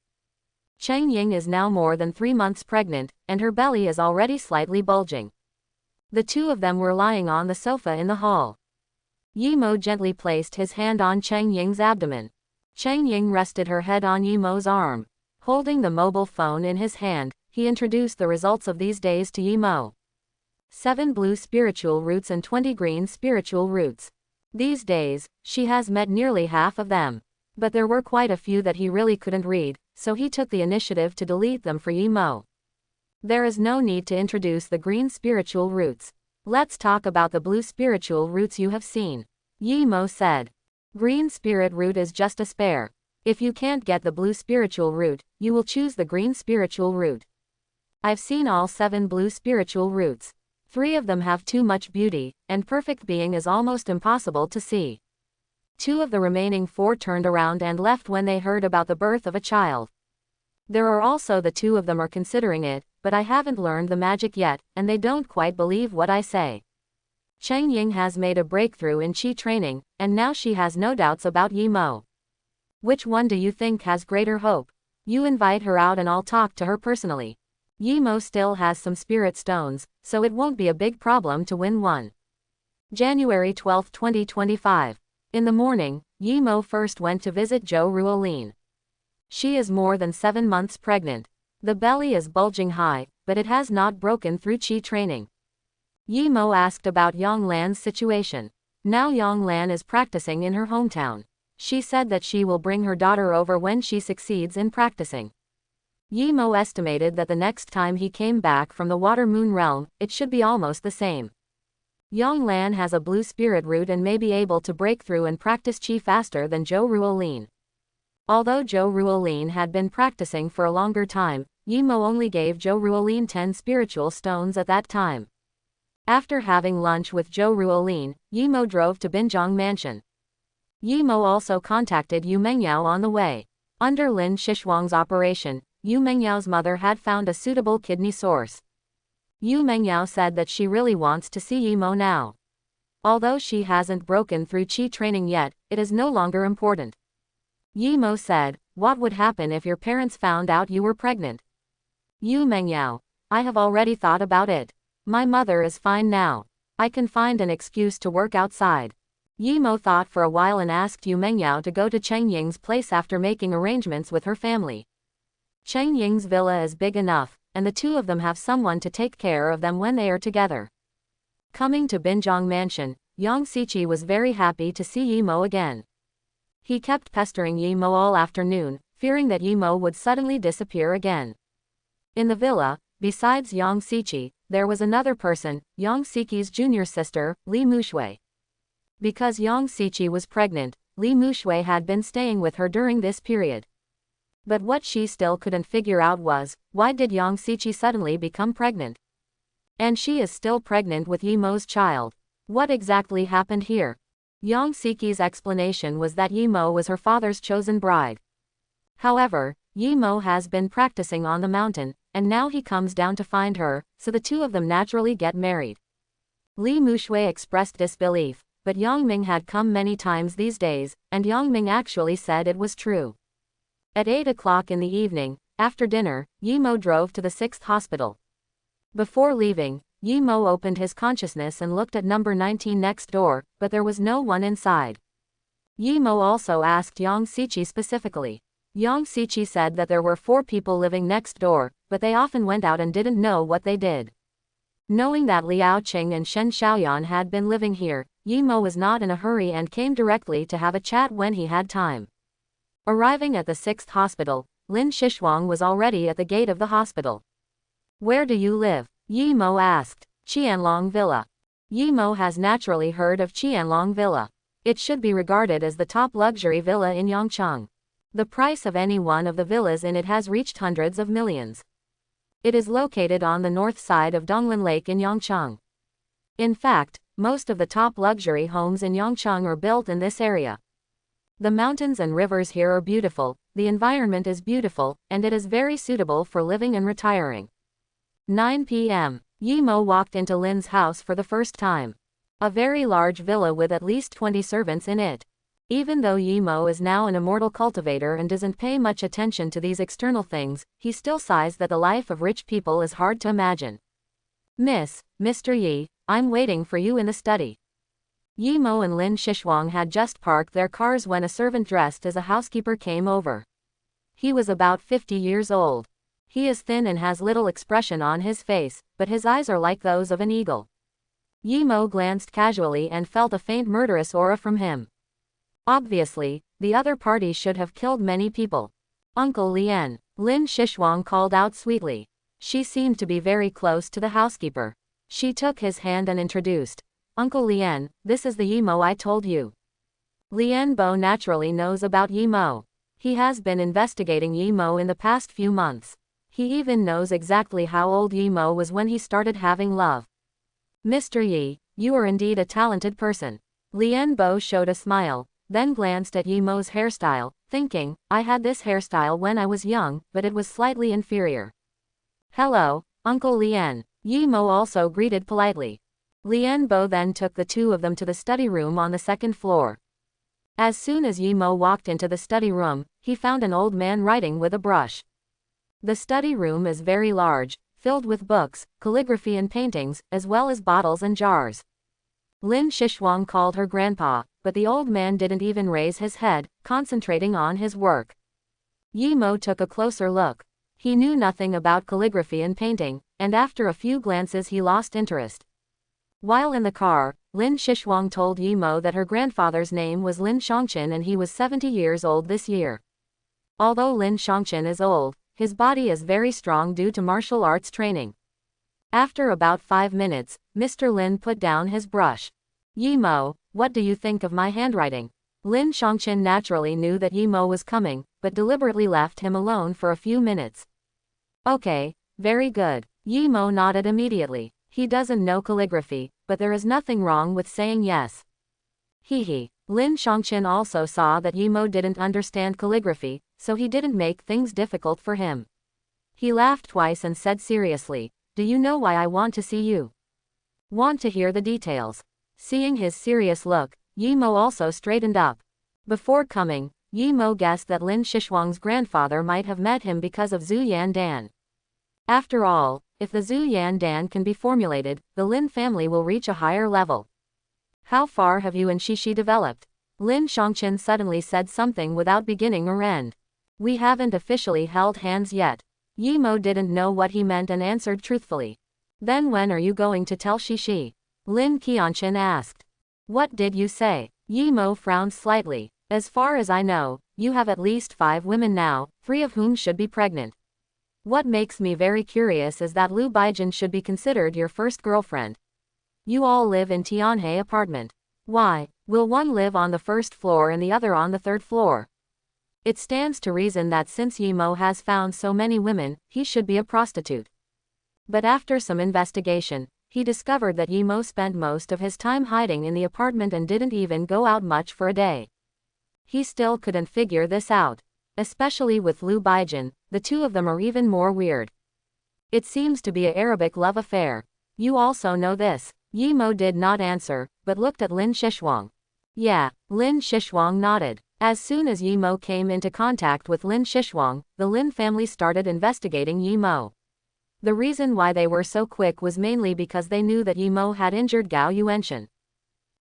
Cheng Ying is now more than 3 months pregnant, and her belly is already slightly bulging. The two of them were lying on the sofa in the hall. Yimo gently placed his hand on Cheng Ying's abdomen. Cheng Ying rested her head on Yimo's arm. Holding the mobile phone in his hand, he introduced the results of these days to Yimo. 7 blue spiritual roots and 20 green spiritual roots. These days, she has met nearly half of them. But there were quite a few that he really couldn't read, so he took the initiative to delete them for Yimo. There is no need to introduce the green spiritual roots. Let's talk about the blue spiritual roots you have seen. Yimo said. Green spirit root is just a spare. If you can't get the blue spiritual root, you will choose the green spiritual root. I've seen all 7 blue spiritual roots. 3 of them have too much beauty, and perfect being is almost impossible to see. 2 of the remaining 4 turned around and left when they heard about the birth of a child. There are also the 2 of them are considering it, but I haven't learned the magic yet, and they don't quite believe what I say. Cheng Ying has made a breakthrough in qi training, and now she has no doubts about Yimo. Which one do you think has greater hope? You invite her out and I'll talk to her personally. Yimo still has some spirit stones, so it won't be a big problem to win one. January 12, 2025. In the morning, Yimo first went to visit Zhou Ruolin. She is more than 7 months pregnant. The belly is bulging high, but it has not broken through qi training. Yimo asked about Yang Lan's situation. Now Yang Lan is practicing in her hometown. She said that she will bring her daughter over when she succeeds in practicing. Yimo estimated that the next time he came back from the Water Moon realm, it should be almost the same. Yang Lan has a blue spirit root and may be able to break through and practice qi faster than Zhou Ruolin. Although Zhou Ruolin had been practicing for a longer time, Yimo only gave Zhou Ruolin 10 spiritual stones at that time. After having lunch with Zhou Ruolin, Yimo drove to Binjiang Mansion. Yimo also contacted Yu Mengyao on the way. Under Lin Xishuang's operation, Yu Mengyao mother had found a suitable kidney source. Yu Mengyao said that she really wants to see Yimo now. Although she hasn't broken through qi training yet, it is no longer important. Yimo said, what would happen if your parents found out you were pregnant? Yu Mengyao, I have already thought about it. My mother is fine now. I can find an excuse to work outside. Yimo thought for a while and asked Yu Mengyao to go to Cheng Ying's place after making arrangements with her family. Cheng Ying's villa is big enough, and the 2 of them have someone to take care of them when they are together. Coming to Binjiang Mansion, Yang Siqi was very happy to see Yimo again. He kept pestering Yimo all afternoon, fearing that Yimo would suddenly disappear again. In the villa, besides Yang Siqi, there was another person, Yang Siqi's junior sister, Li Mushui. Because Yang Siqi was pregnant, Li Mushui had been staying with her during this period. But what she still couldn't figure out was, why did Yang Siqi suddenly become pregnant? And she is still pregnant with Yimo's child. What exactly happened here? Yang Siqi's explanation was that Yimo was her father's chosen bride. However, Yimo has been practicing on the mountain, and now he comes down to find her, so the two of them naturally get married. Li Mushui expressed disbelief, but Yang Ming had come many times these days, and Yang Ming actually said it was true. At 8 o'clock in the evening, after dinner, Yimo drove to the 6th hospital. Before leaving, Yimo opened his consciousness and looked at number 19 next door, but there was no one inside. Yimo also asked Yang Siqi specifically. Yang Siqi said that there were 4 people living next door, but they often went out and didn't know what they did. Knowing that Liao Qing and Shen Xiaoyan had been living here, Yimo was not in a hurry and came directly to have a chat when he had time. Arriving at the 6th hospital, Lin Xishuang was already at the gate of the hospital. "Where do you live?" Yimo asked. "Qianlong Villa." Yimo has naturally heard of Qianlong Villa. It should be regarded as the top luxury villa in Yangcheng. The price of any one of the villas in it has reached hundreds of millions. It is located on the north side of Donglin Lake in Yangcheng. In fact, most of the top luxury homes in Yangcheng are built in this area. The mountains and rivers here are beautiful, the environment is beautiful, and it is very suitable for living and retiring. 9 p.m. Yimo walked into Lin's house for the first time. A very large villa with at least 20 servants in it. Even though Yimo is now an immortal cultivator and doesn't pay much attention to these external things, he still sighs that the life of rich people is hard to imagine. Mr. Yi, I'm waiting for you in the study." Yimo and Lin Xishuang had just parked their cars when a servant dressed as a housekeeper came over. He was about 50 years old. He is thin and has little expression on his face, but his eyes are like those of an eagle. Yimo glanced casually and felt a faint murderous aura from him. Obviously, the other party should have killed many people. "Uncle Lien," Lin Xishuang called out sweetly. She seemed to be very close to the housekeeper. She took his hand and introduced, "Uncle Lien, this is the Yimo I told you." Lien Bo naturally knows about Yimo. He has been investigating Yimo in the past few months. He even knows exactly how old Yimo was when he started having love. "Mr. Yi, you are indeed a talented person." Lien Bo showed a smile, then glanced at Yimo's hairstyle, thinking, "I had this hairstyle when I was young, but it was slightly inferior." "Hello, Uncle Lien." Yimo also greeted politely. Lien Bo then took the two of them to the study room on the 2nd floor. As soon as Yimo walked into the study room, he found an old man writing with a brush. The study room is very large, filled with books, calligraphy and paintings, as well as bottles and jars. Lin Xishuang called her grandpa, but the old man didn't even raise his head, concentrating on his work. Yimo took a closer look. He knew nothing about calligraphy and painting, and after a few glances he lost interest. While in the car, Lin Xishuang told Yimo that her grandfather's name was Lin Shangchen and he was 70 years old this year. Although Lin Shangchen is old, his body is very strong due to martial arts training. After about 5 minutes, Mr. Lin put down his brush. "Yimo, what do you think of my handwriting?" Lin Shangchen naturally knew that Yimo was coming, but deliberately left him alone for a few minutes. "Okay, very good." Yimo nodded immediately. He doesn't know calligraphy, but there is nothing wrong with saying yes. Hee. Lin Shangchen also saw that Yimo didn't understand calligraphy, so he didn't make things difficult for him. He laughed twice and said seriously, "Do you know why I want to see you?" "Want to hear the details." Seeing his serious look, Yimo also straightened up. Before coming, Yimo guessed that Lin Xishuang's grandfather might have met him because of Zhu Yan Dan. After all, if the Zhu Yan Dan can be formulated, the Lin family will reach a higher level. "How far have you and Shishi developed?" Lin Shangchen suddenly said something without beginning or end. "We haven't officially held hands yet." Yimo didn't know what he meant and answered truthfully. "Then when are you going to tell Shishi?" Lin Qianchen asked. "What did you say?" Yimo frowned slightly. "As far as I know, you have at least 5 women now, 3 of whom should be pregnant. What makes me very curious is that Lu Baijin should be considered your first girlfriend. You all live in Tianhe apartment. Why will one live on the first floor and the other on the third floor? It stands to reason that since Yimo has found so many women, he should be a prostitute. But after some investigation, he discovered that Yimo spent most of his time hiding in the apartment and didn't even go out much for a day. He still couldn't figure this out. Especially with Liu Baijin, the two of them are even more weird. It seems to be an Arabic love affair. You also know this. Yimo did not answer, but looked at Lin Shishuang. Yeah, Lin Shishuang nodded. As soon as Yimo came into contact with Lin Shishuang, the Lin family started investigating Yimo. The reason why they were so quick was mainly because they knew that Yimo had injured Gao Yuanshan.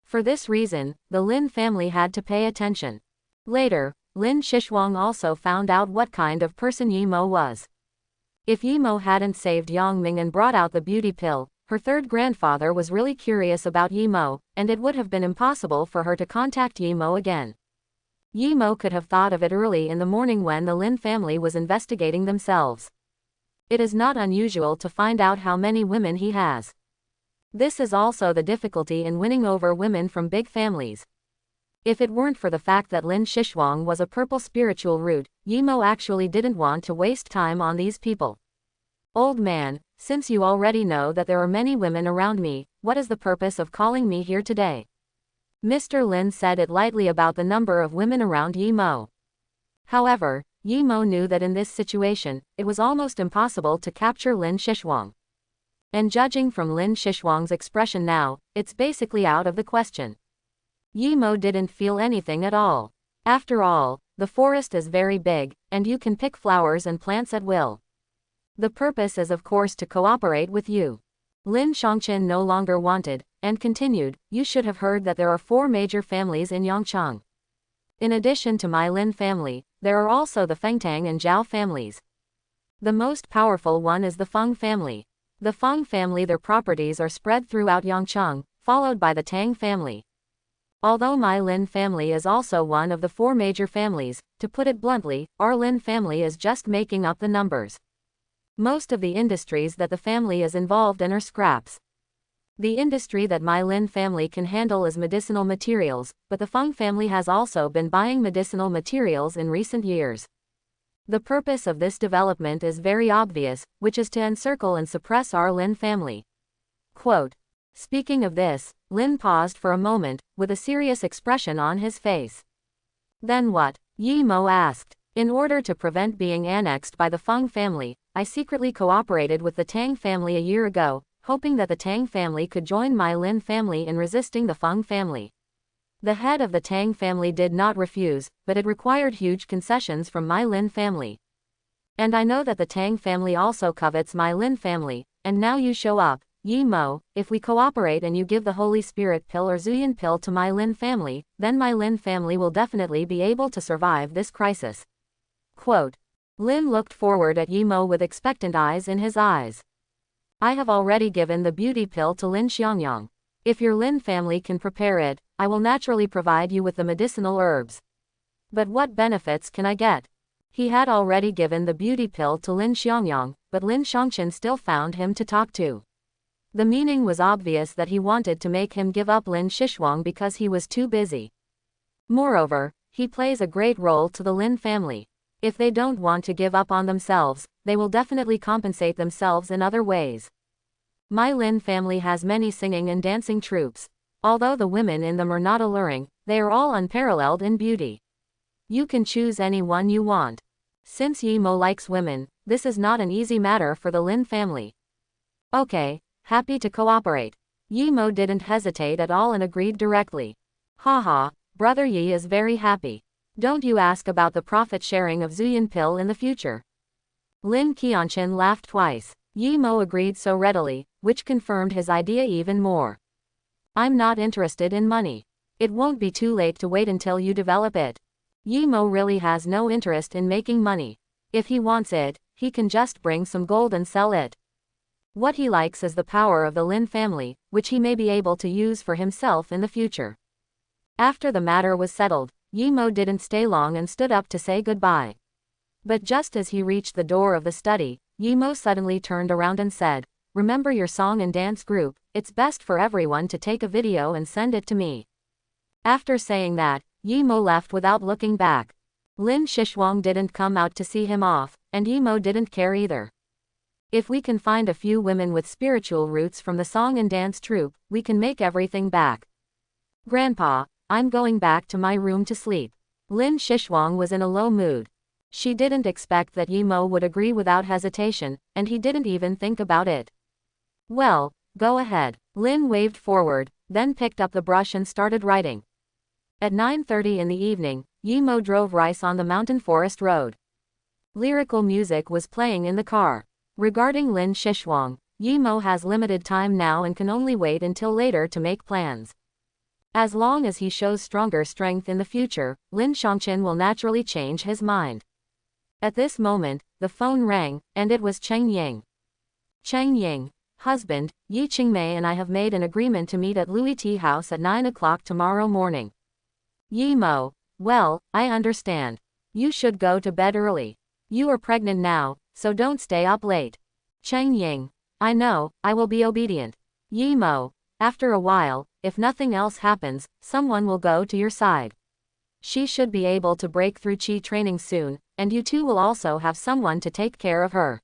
For this reason, the Lin family had to pay attention. Later, Lin Shishuang also found out what kind of person Yimo was. If Yimo hadn't saved Yangming and brought out the beauty pill, her third grandfather was really curious about Yimo, and it would have been impossible for her to contact Yimo again. Yimo could have thought of it early in the morning when the Lin family was investigating themselves. It is not unusual to find out how many women he has. This is also the difficulty in winning over women from big families. If it weren't for the fact that Lin Shishuang was a purple spiritual root, Yimo actually didn't want to waste time on these people. Old man, since you already know that there are many women around me, what is the purpose of calling me here today? Mr. Lin said it lightly about the number of women around Yimo. However, Yimo knew that in this situation, it was almost impossible to capture Lin Shishuang. And judging from Lin Shishuang's expression now, it's basically out of the question. Yimo didn't feel anything at all. After all, the forest is very big, and you can pick flowers and plants at will. The purpose is of course to cooperate with you. Lin Shangchen no longer wanted, and continued, you should have heard that there are 4 major families in Yangchang. In addition to my Lin family, there are also the Fengtang and Zhao families. The most powerful one is the Feng family. The Feng family, their properties are spread throughout Yangchang, followed by the Tang family. Although my Lin family is also one of the 4 major families, to put it bluntly, our Lin family is just making up the numbers. Most of the industries that the family is involved in are scraps. The industry that my Lin family can handle is medicinal materials, but the Feng family has also been buying medicinal materials in recent years. The purpose of this development is very obvious, which is to encircle and suppress our Lin family. Quote. Speaking of this, Lin paused for a moment, with a serious expression on his face. Then what? Yimo asked. In order to prevent being annexed by the Feng family, I secretly cooperated with the Tang family a year ago, hoping that the Tang family could join my Lin family in resisting the Feng family. The head of the Tang family did not refuse, but it required huge concessions from my Lin family. And I know that the Tang family also covets my Lin family, and now you show up, Yimo. If we cooperate and you give the Holy Spirit pill or Zuyan pill to my Lin family, then my Lin family will definitely be able to survive this crisis. Quote. Lin looked forward at Yimo with expectant eyes in his eyes. I have already given the beauty pill to Lin Xiangyang. If your Lin family can prepare it, I will naturally provide you with the medicinal herbs. But what benefits can I get? He had already given the beauty pill to Lin Xiangyang, but Lin Shangchen still found him to talk to. The meaning was obvious that he wanted to make him give up Lin Shishuang because he was too busy. Moreover, he plays a great role to the Lin family. If they don't want to give up on themselves, they will definitely compensate themselves in other ways. My Lin family has many singing and dancing troupes. Although the women in them are not alluring, they are all unparalleled in beauty. You can choose any one you want. Since Yimo likes women, this is not an easy matter for the Lin family. Okay, happy to cooperate. Yimo didn't hesitate at all and agreed directly. Haha, Brother Yi is very happy. Don't you ask about the profit sharing of Zuyan pill in the future. Lin Qianchen laughed twice. Yimo agreed so readily, which confirmed his idea even more. I'm not interested in money. It won't be too late to wait until you develop it. Yimo really has no interest in making money. If he wants it, he can just bring some gold and sell it. What he likes is the power of the Lin family, which he may be able to use for himself in the future. After the matter was settled, Yimo didn't stay long and stood up to say goodbye. But just as he reached the door of the study, Yimo suddenly turned around and said, remember your song and dance group, it's best for everyone to take a video and send it to me. After saying that, Yimo left without looking back. Lin Shishwang didn't come out to see him off, and Yimo didn't care either. If we can find a few women with spiritual roots from the song and dance troupe, we can make everything back. Grandpa, I'm going back to my room to sleep. Lin Shishwang was in a low mood. She didn't expect that Yimo would agree without hesitation, and he didn't even think about it. Well, go ahead. Lin waved forward, then picked up the brush and started writing. At 9:30 in the evening, Yimo drove Rice on the mountain forest road. Lyrical music was playing in the car. Regarding Lin Shishwang, Yimo has limited time now and can only wait until later to make plans. As long as he shows stronger strength in the future, Lin Shangqin will naturally change his mind. At this moment, the phone rang, and it was Cheng Ying. Cheng Ying, husband, Yi Qingmei and I have made an agreement to meet at Louis Tea House at 9 o'clock tomorrow morning. Yimo, well, I understand. You should go to bed early. You are pregnant now, so don't stay up late. Cheng Ying, I know, I will be obedient. Yimo, after a while, if nothing else happens, someone will go to your side. She should be able to break through Qi training soon, and you two will also have someone to take care of her.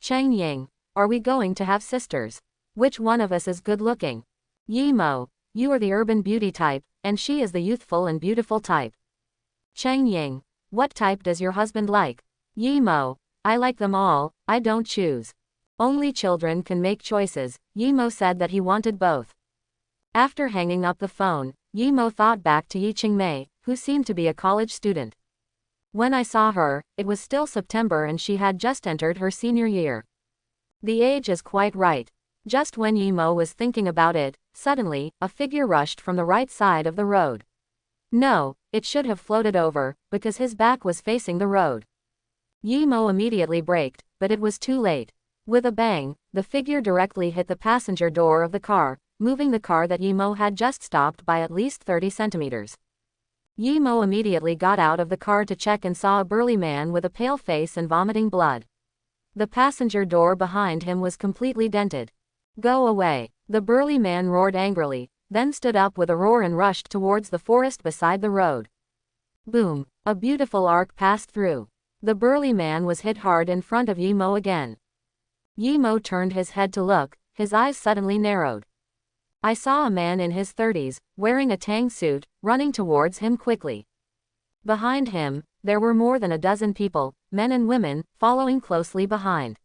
Cheng Ying, are we going to have sisters? Which one of us is good looking? Yimo, you are the urban beauty type, and she is the youthful and beautiful type. Cheng Ying, what type does your husband like? Yimo, I like them all, I don't choose. Only children can make choices. Yimo said that he wanted both. After hanging up the phone, Yimo thought back to Yi Qingmei, who seemed to be a college student. When I saw her, it was still September and she had just entered her senior year. The age is quite right. Just when Yimo was thinking about it, suddenly, a figure rushed from the right side of the road. No, it should have floated over, because his back was facing the road. Yimo immediately braked, but it was too late. With a bang, the figure directly hit the passenger door of the car, moving the car that Yimo had just stopped by at least 30 centimeters. Yimo immediately got out of the car to check and saw a burly man with a pale face and vomiting blood. The passenger door behind him was completely dented. Go away. The burly man roared angrily, then stood up with a roar and rushed towards the forest beside the road. Boom! A beautiful arc passed through. The burly man was hit hard in front of Yimo again. Yimo turned his head to look, his eyes suddenly narrowed. I saw a man in his 30s, wearing a tang suit, running towards him quickly. Behind him, there were more than a dozen people, men and women, following closely behind.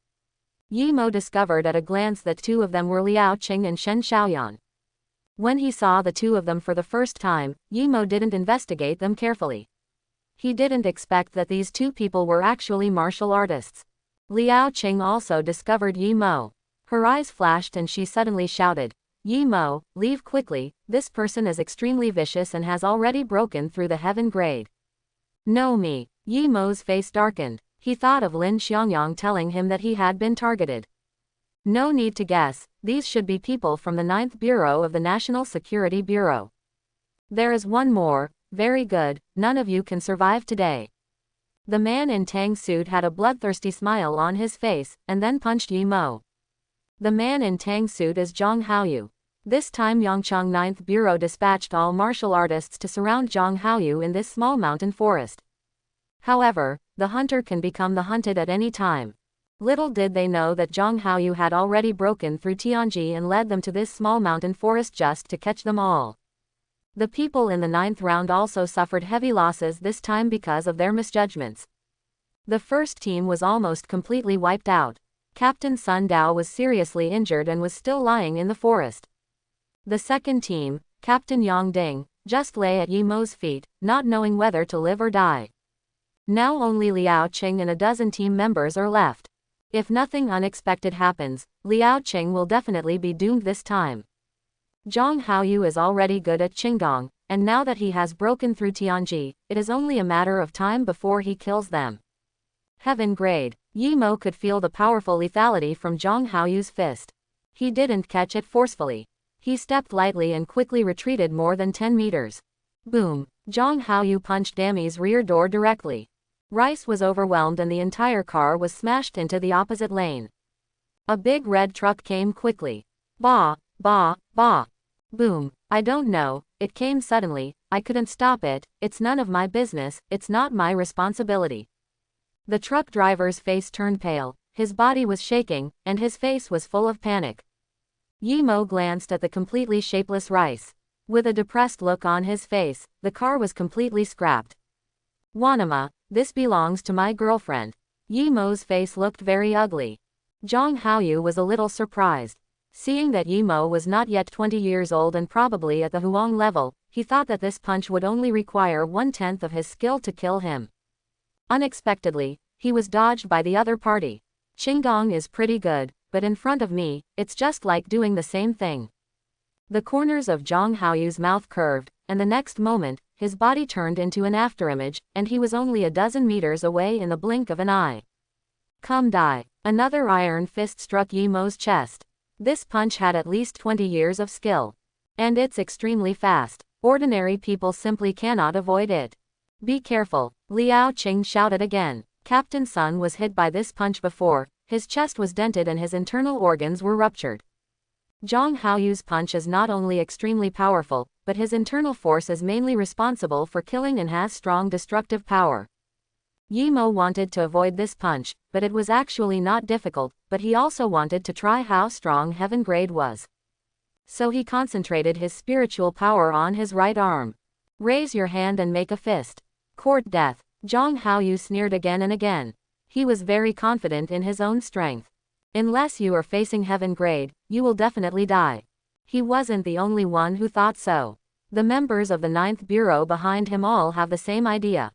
Yimo discovered at a glance that two of them were Liao Qing and Shen Xiaoyan. When he saw the two of them for the first time, Yimo didn't investigate them carefully. He didn't expect that these two people were actually martial artists. Liao Qing also discovered Yimo. Her eyes flashed and she suddenly shouted, Yimo, leave quickly, this person is extremely vicious and has already broken through the heaven grade. No me. Yimo's face darkened. He thought of Lin Xiangyang telling him that he had been targeted. No need to guess, these should be people from the 9th Bureau of the National Security Bureau. There is one more, very good, none of you can survive today. The man in tang suit had a bloodthirsty smile on his face, and then punched Yimo. The man in tang suit is Zhang Haoyu. This time Yangchang 9th Bureau dispatched all martial artists to surround Zhang Haoyu in this small mountain forest. However, the hunter can become the hunted at any time. Little did they know that Zhang Haoyu had already broken through Tianji and led them to this small mountain forest just to catch them all. The people in the 9th round also suffered heavy losses this time because of their misjudgments. The first team was almost completely wiped out. Captain Sun Dao was seriously injured and was still lying in the forest. The second team, Captain Yang Ding, just lay at Yimo's feet, not knowing whether to live or die. Now only Liao Qing and a dozen team members are left. If nothing unexpected happens, Liao Qing will definitely be doomed this time. Zhang Haoyu is already good at Qingdong, and now that he has broken through Tianji, it is only a matter of time before he kills them. Heaven grade. Yimo could feel the powerful lethality from Zhang Haoyu's fist. He didn't catch it forcefully. He stepped lightly and quickly retreated more than 10 meters. Boom! Zhang Haoyu punched Dami's rear door directly. Rice was overwhelmed and the entire car was smashed into the opposite lane. A big red truck came quickly. Bah, bah, bah. Boom. I don't know, it came suddenly, I couldn't stop it, it's none of my business, it's not my responsibility. The truck driver's face turned pale, his body was shaking, and his face was full of panic. Yimo glanced at the completely shapeless rice. With a depressed look on his face, the car was completely scrapped. Wanama, this belongs to my girlfriend. Yimo's face looked very ugly. Zhang Haoyu was a little surprised. Seeing that Yimo was not yet 20 years old and probably at the Huang level, he thought that this punch would only require 1/10 of his skill to kill him. Unexpectedly, he was dodged by the other party. Qingdong is pretty good, but in front of me, it's just like doing the same thing. The corners of Zhang Haoyu's mouth curved, and the next moment, his body turned into an afterimage, and he was only a dozen meters away in the blink of an eye. Come die. Another iron fist struck Yimo's chest. This punch had at least 20 years of skill. And it's extremely fast. Ordinary people simply cannot avoid it. Be careful, Liao Qing shouted again. Captain Sun was hit by this punch before, his chest was dented and his internal organs were ruptured. Zhang Haoyu's punch is not only extremely powerful, but his internal force is mainly responsible for killing and has strong destructive power. Yimo wanted to avoid this punch, but it was actually not difficult, but he also wanted to try how strong Heaven Grade was. So he concentrated his spiritual power on his right arm. Raise your hand and make a fist. Court death. Zhang Haoyu sneered again and again. He was very confident in his own strength. Unless you are facing Heaven Grade, you will definitely die. He wasn't the only one who thought so. The members of the 9th Bureau behind him all have the same idea.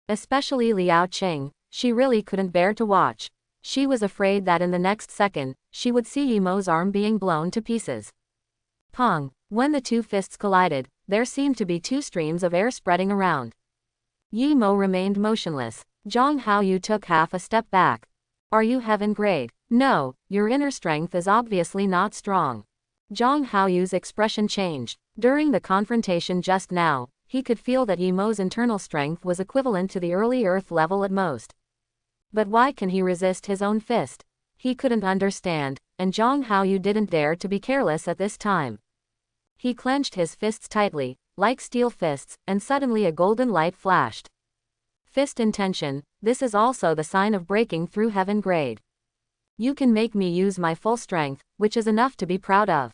Especially Liao Qing, she really couldn't bear to watch. She was afraid that in the next second, she would see Yimo's arm being blown to pieces. Pong! When the two fists collided, there seemed to be two streams of air spreading around. Yimo remained motionless. Zhang Haoyu took half a step back. Are you Heaven Grade? No, your inner strength is obviously not strong. Zhang Haoyu's expression changed. During the confrontation just now, he could feel that Yimo's internal strength was equivalent to the early Earth level at most. But why can he resist his own fist? He couldn't understand, and Zhang Haoyu didn't dare to be careless at this time. He clenched his fists tightly, like steel fists, and suddenly a golden light flashed. Fist intention, this is also the sign of breaking through Heaven Grade. You can make me use my full strength, which is enough to be proud of.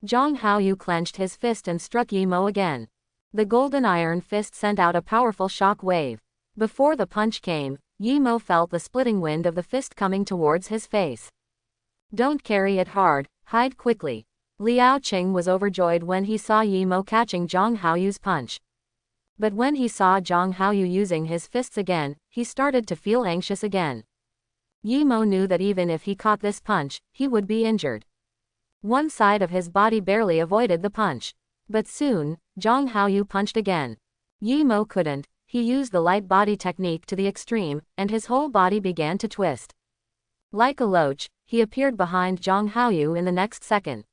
Zhang Haoyu clenched his fist and struck Yimo again. The golden iron fist sent out a powerful shock wave. Before the punch came, Yimo felt the splitting wind of the fist coming towards his face. Don't carry it hard, hide quickly. Liao Qing was overjoyed when he saw Yimo catching Zhang Haoyu's punch. But when he saw Zhang Haoyu using his fists again, he started to feel anxious again. Yimo knew that even if he caught this punch, he would be injured. One side of his body barely avoided the punch. But soon, Zhang Haoyu punched again. Yimo couldn't. He used the light body technique to the extreme, and his whole body began to twist. Like a loach, he appeared behind Zhang Haoyu in the next second.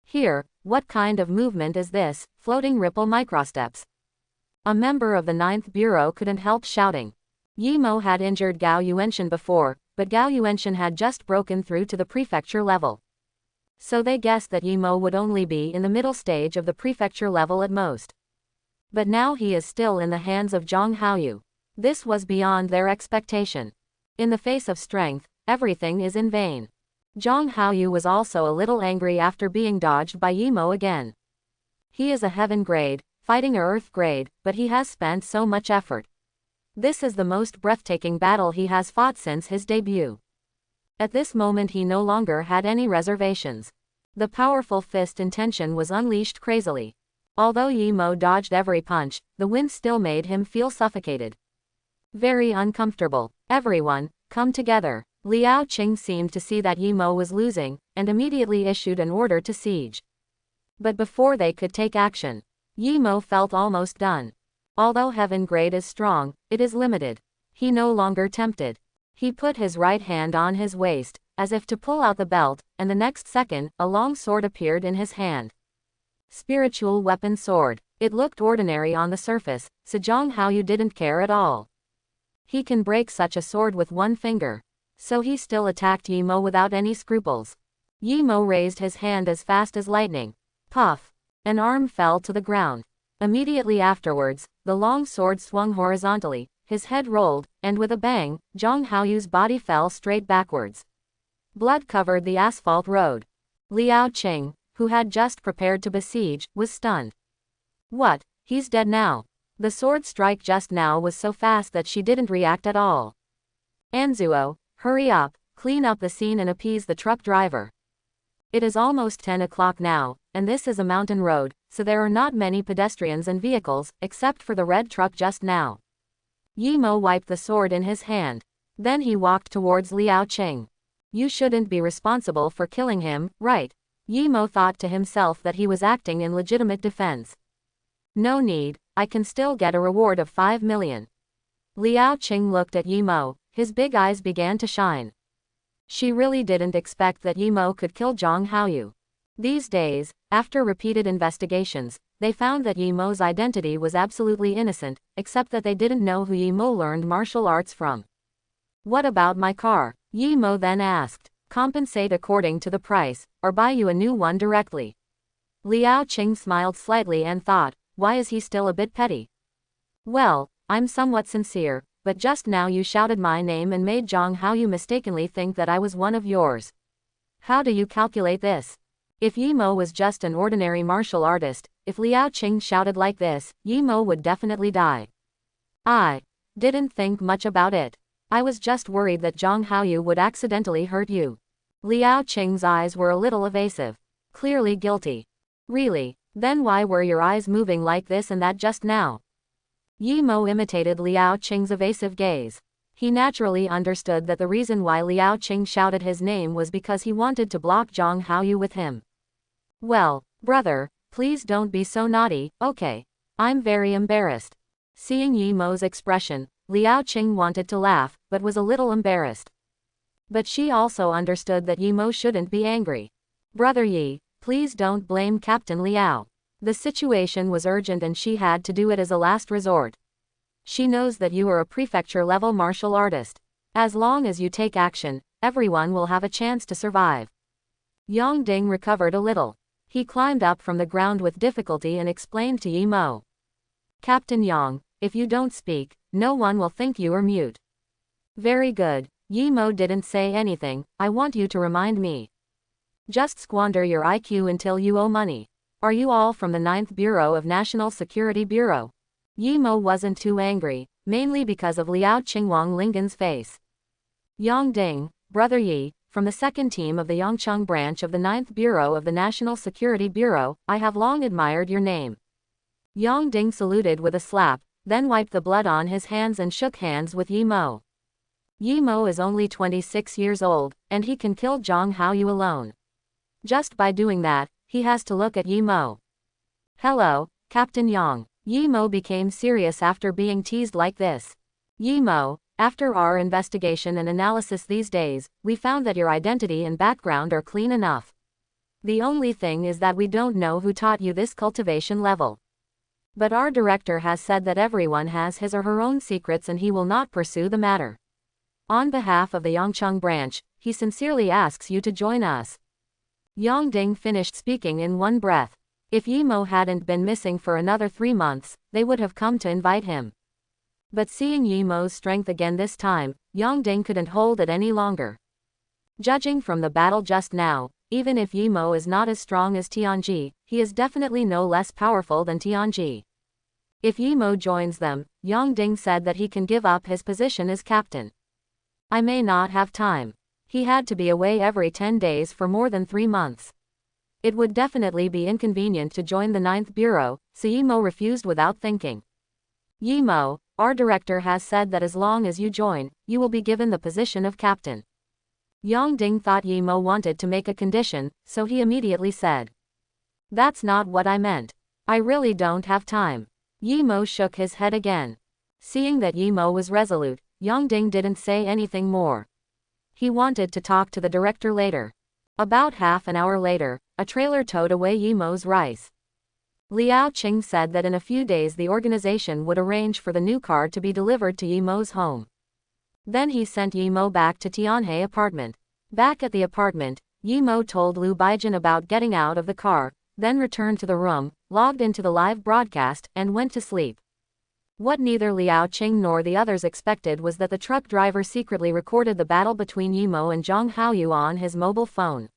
Here, what kind of movement is this? Floating ripple microsteps. A member of the 9th Bureau couldn't help shouting. Yimo had injured Gao Yuenshin before, but Gao Yuenshin had just broken through to the prefecture level. So they guessed that Yimo would only be in the middle stage of the prefecture level at most. But now he is still in the hands of Zhang Haoyu. This was beyond their expectation. In the face of strength, everything is in vain. Zhang Haoyu was also a little angry after being dodged by Yimo again. He is a Heaven Grade, fighting a Earth Grade, but he has spent so much effort. This is the most breathtaking battle he has fought since his debut. At this moment he no longer had any reservations. The powerful fist intention was unleashed crazily. Although Yimo dodged every punch, the wind still made him feel suffocated. Very uncomfortable. Everyone, come together. Liao Qing seemed to see that Yimo was losing, and immediately issued an order to siege. But before they could take action, Yimo felt almost done. Although Heaven Grade is strong, it is limited. He no longer tempted. He put his right hand on his waist, as if to pull out the belt, and the next second, a long sword appeared in his hand. Spiritual weapon sword. It looked ordinary on the surface, so Zhang Haoyu didn't care at all. He can break such a sword with one finger. So he still attacked Yimo without any scruples. Yimo raised his hand as fast as lightning. Puff! An arm fell to the ground. Immediately afterwards, the long sword swung horizontally, his head rolled, and with a bang, Zhang Haoyu's body fell straight backwards. Blood covered the asphalt road. Liao Qing, who had just prepared to besiege, was stunned. What? He's dead now. The sword strike just now was so fast that she didn't react at all. Anzuo, hurry up, clean up the scene and appease the truck driver. It is almost 10 o'clock now, and this is a mountain road, so there are not many pedestrians and vehicles, except for the red truck just now. Yi Mo wiped the sword in his hand. Then he walked towards Liao Qing. You shouldn't be responsible for killing him, right? Yi Mo thought to himself that he was acting in legitimate defense. No need, I can still get a reward of 5 million. Liao Qing looked at Yi Mo, his big eyes began to shine. She really didn't expect that Yi Mo could kill Zhang Haoyu. These days, after repeated investigations, they found that Yi Mo's identity was absolutely innocent, except that they didn't know who Yi Mo learned martial arts from. What about my car? Yi Mo then asked. Compensate according to the price, or buy you a new one directly. Liao Qing smiled slightly and thought, why is he still a bit petty? Well, I'm somewhat sincere, but just now you shouted my name and made Zhang Haoyu mistakenly think that I was one of yours. How do you calculate this? If Yi Mo was just an ordinary martial artist, if Liao Qing shouted like this, Yi Mo would definitely die. I didn't think much about it. I was just worried that Zhang Haoyu would accidentally hurt you. Liao Qing's eyes were a little evasive. Clearly guilty. Really? Then why were your eyes moving like this and that just now? Yi Mo imitated Liao Qing's evasive gaze. He naturally understood that the reason why Liao Qing shouted his name was because he wanted to block Zhang Haoyu with him. Well, brother, please don't be so naughty, okay? I'm very embarrassed. Seeing Yi Mo's expression, Liao Qing wanted to laugh, but was a little embarrassed. But she also understood that Yi Mo shouldn't be angry. Brother Yi, please don't blame Captain Liao. The situation was urgent and she had to do it as a last resort. She knows that you are a prefecture-level martial artist. As long as you take action, everyone will have a chance to survive. Yang Ding recovered a little. He climbed up from the ground with difficulty and explained to Yi Mo. Captain Yang, if you don't speak, no one will think you are mute. Very good. Yi Mo didn't say anything. I want you to remind me. Just squander your IQ until you owe money. Are you all from the 9th Bureau of National Security Bureau? Yi Mo wasn't too angry, mainly because of Liao Qingwang Lingan's face. Yang Ding, Brother Yi, from the 2nd team of the Yangcheng branch of the 9th Bureau of the National Security Bureau, I have long admired your name. Yang Ding saluted with a slap, then wiped the blood on his hands and shook hands with Yi Mo. Yi Mo is only 26 years old, and he can kill Zhang Haoyu alone. Just by doing that, he has to look at Yi Mo. Hello, Captain Yang. Yi Mo became serious after being teased like this. Yi Mo, after our investigation and analysis these days, we found that your identity and background are clean enough. The only thing is that we don't know who taught you this cultivation level. But our director has said that everyone has his or her own secrets and he will not pursue the matter. On behalf of the Yangcheng branch, he sincerely asks you to join us. Yang Ding finished speaking in one breath. If Yi Mo hadn't been missing for another 3 months, they would have come to invite him. But seeing Yi Mo's strength again this time, Yang Ding couldn't hold it any longer. Judging from the battle just now, even if Yi Mo is not as strong as Tianji, he is definitely no less powerful than Tianji. If Yi Mo joins them, Yang Ding said that he can give up his position as captain. I may not have time. He had to be away every 10 days for more than 3 months. It would definitely be inconvenient to join the 9th Bureau, so Yi Mo refused without thinking. Yi Mo, our director has said that as long as you join, you will be given the position of captain. Yang Ding thought Yi Mo wanted to make a condition, so he immediately said. That's not what I meant. I really don't have time. Yi Mo shook his head again. Seeing that Yi Mo was resolute, Yang Ding didn't say anything more. He wanted to talk to the director later. About half an hour later, a trailer towed away Yi Mo's rice. Liao Qing said that in a few days the organization would arrange for the new car to be delivered to Yi Mo's home. Then he sent Yi Mo back to Tianhe apartment. Back at the apartment, Yi Mo told Liu Baijin about getting out of the car, then returned to the room, logged into the live broadcast, and went to sleep. What neither Liao Qing nor the others expected was that the truck driver secretly recorded the battle between Yimo and Zhang Haoyu on his mobile phone.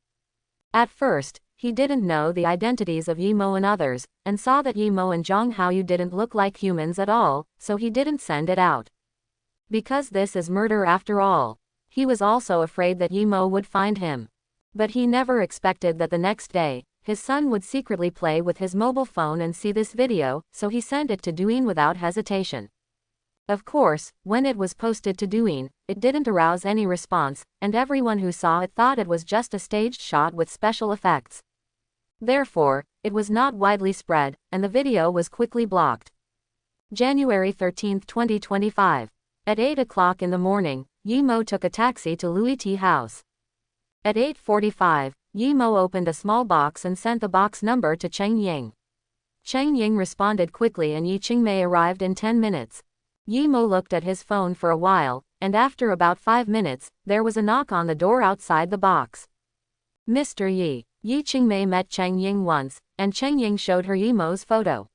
At first, he didn't know the identities of Yimo and others, and saw that Yimo and Zhang Haoyu didn't look like humans at all, so he didn't send it out. Because this is murder after all. He was also afraid that Yimo would find him. But he never expected that the next day, his son would secretly play with his mobile phone and see this video, so he sent it to Douyin without hesitation. Of course, when it was posted to Douyin, it didn't arouse any response, and everyone who saw it thought it was just a staged shot with special effects. Therefore, it was not widely spread, and the video was quickly blocked. January 13, 2025. At 8 o'clock in the morning, Yimo took a taxi to Louis T. House. At 8:45, Yimo opened a small box and sent the box number to Cheng Ying. Cheng Ying responded quickly and Yi Qingmei arrived in 10 minutes. Yimo looked at his phone for a while, and after about 5 minutes, there was a knock on the door outside the box. Mr. Yi. Yi Qingmei met Cheng Ying once, and Cheng Ying showed her Yimo's photo.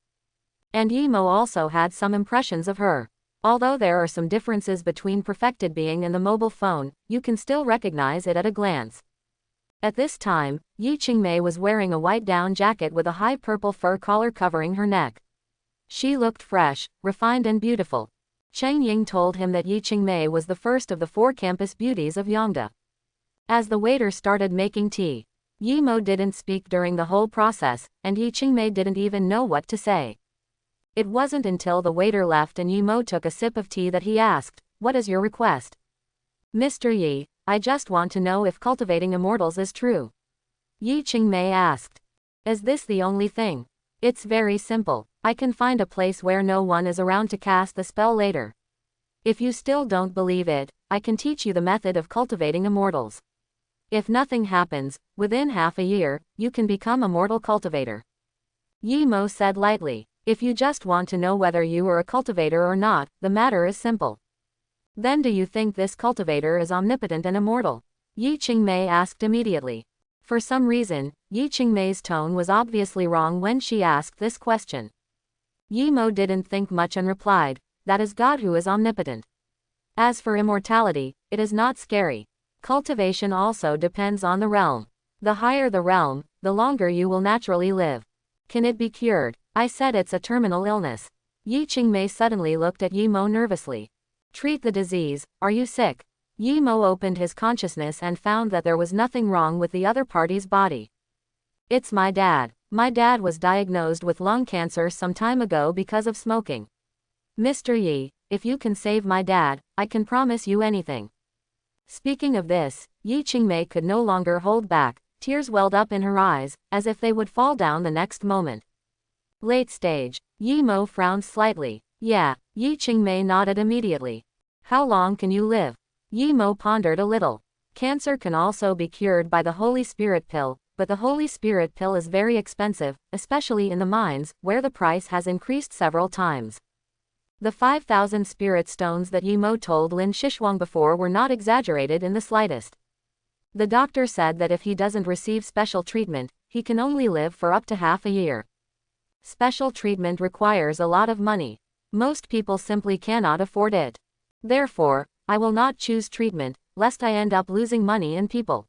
And Yimo also had some impressions of her. Although there are some differences between perfected being and the mobile phone, you can still recognize it at a glance. At this time, Yi Qingmei was wearing a white down jacket with a high purple fur collar covering her neck. She looked fresh, refined and beautiful. Cheng Ying told him that Yi Qingmei was the first of the 4 campus beauties of Yongda. As the waiter started making tea, Yimo didn't speak during the whole process, and Yi Qingmei didn't even know what to say. It wasn't until the waiter left and Yimo took a sip of tea that he asked, "What is your request?" "Mr. Yi, I just want to know if cultivating immortals is true." Yi Qingmei asked. "Is this the only thing?" "It's very simple. I can find a place where no one is around to cast the spell later. If you still don't believe it, I can teach you the method of cultivating immortals. If nothing happens, within half a year, you can become a mortal cultivator." Yimo said lightly, "If you just want to know whether you are a cultivator or not, the matter is simple." "Then do you think this cultivator is omnipotent and immortal?" Yi Qingmei asked immediately. For some reason, Yi Qingmei's tone was obviously wrong when she asked this question. Yimo didn't think much and replied, "That is God who is omnipotent. As for immortality, it is not scary. Cultivation also depends on the realm. The higher the realm, the longer you will naturally live." "Can it be cured?" I said. "It's a terminal illness." Yi Qingmei suddenly looked at Yimo nervously. "Treat the disease, are you sick?" Yimo opened his consciousness and found that there was nothing wrong with the other party's body. "It's my dad. My dad was diagnosed with lung cancer some time ago because of smoking. Mr. Yi, if you can save my dad, I can promise you anything." Speaking of this, Yi Qingmei could no longer hold back. Tears welled up in her eyes, as if they would fall down the next moment. Late stage. Yimo frowned slightly. "Yeah." Yi Qingmei nodded immediately. "How long can you live?" Yimo pondered a little. "Cancer can also be cured by the Holy Spirit pill, but the Holy Spirit pill is very expensive, especially in the mines, where the price has increased several times." The 5,000 spirit stones that Yimo told Lin Shishuang before were not exaggerated in the slightest. The doctor said that if he doesn't receive special treatment, he can only live for up to half a year. Special treatment requires a lot of money. Most people simply cannot afford it. Therefore, I will not choose treatment, lest I end up losing money and people.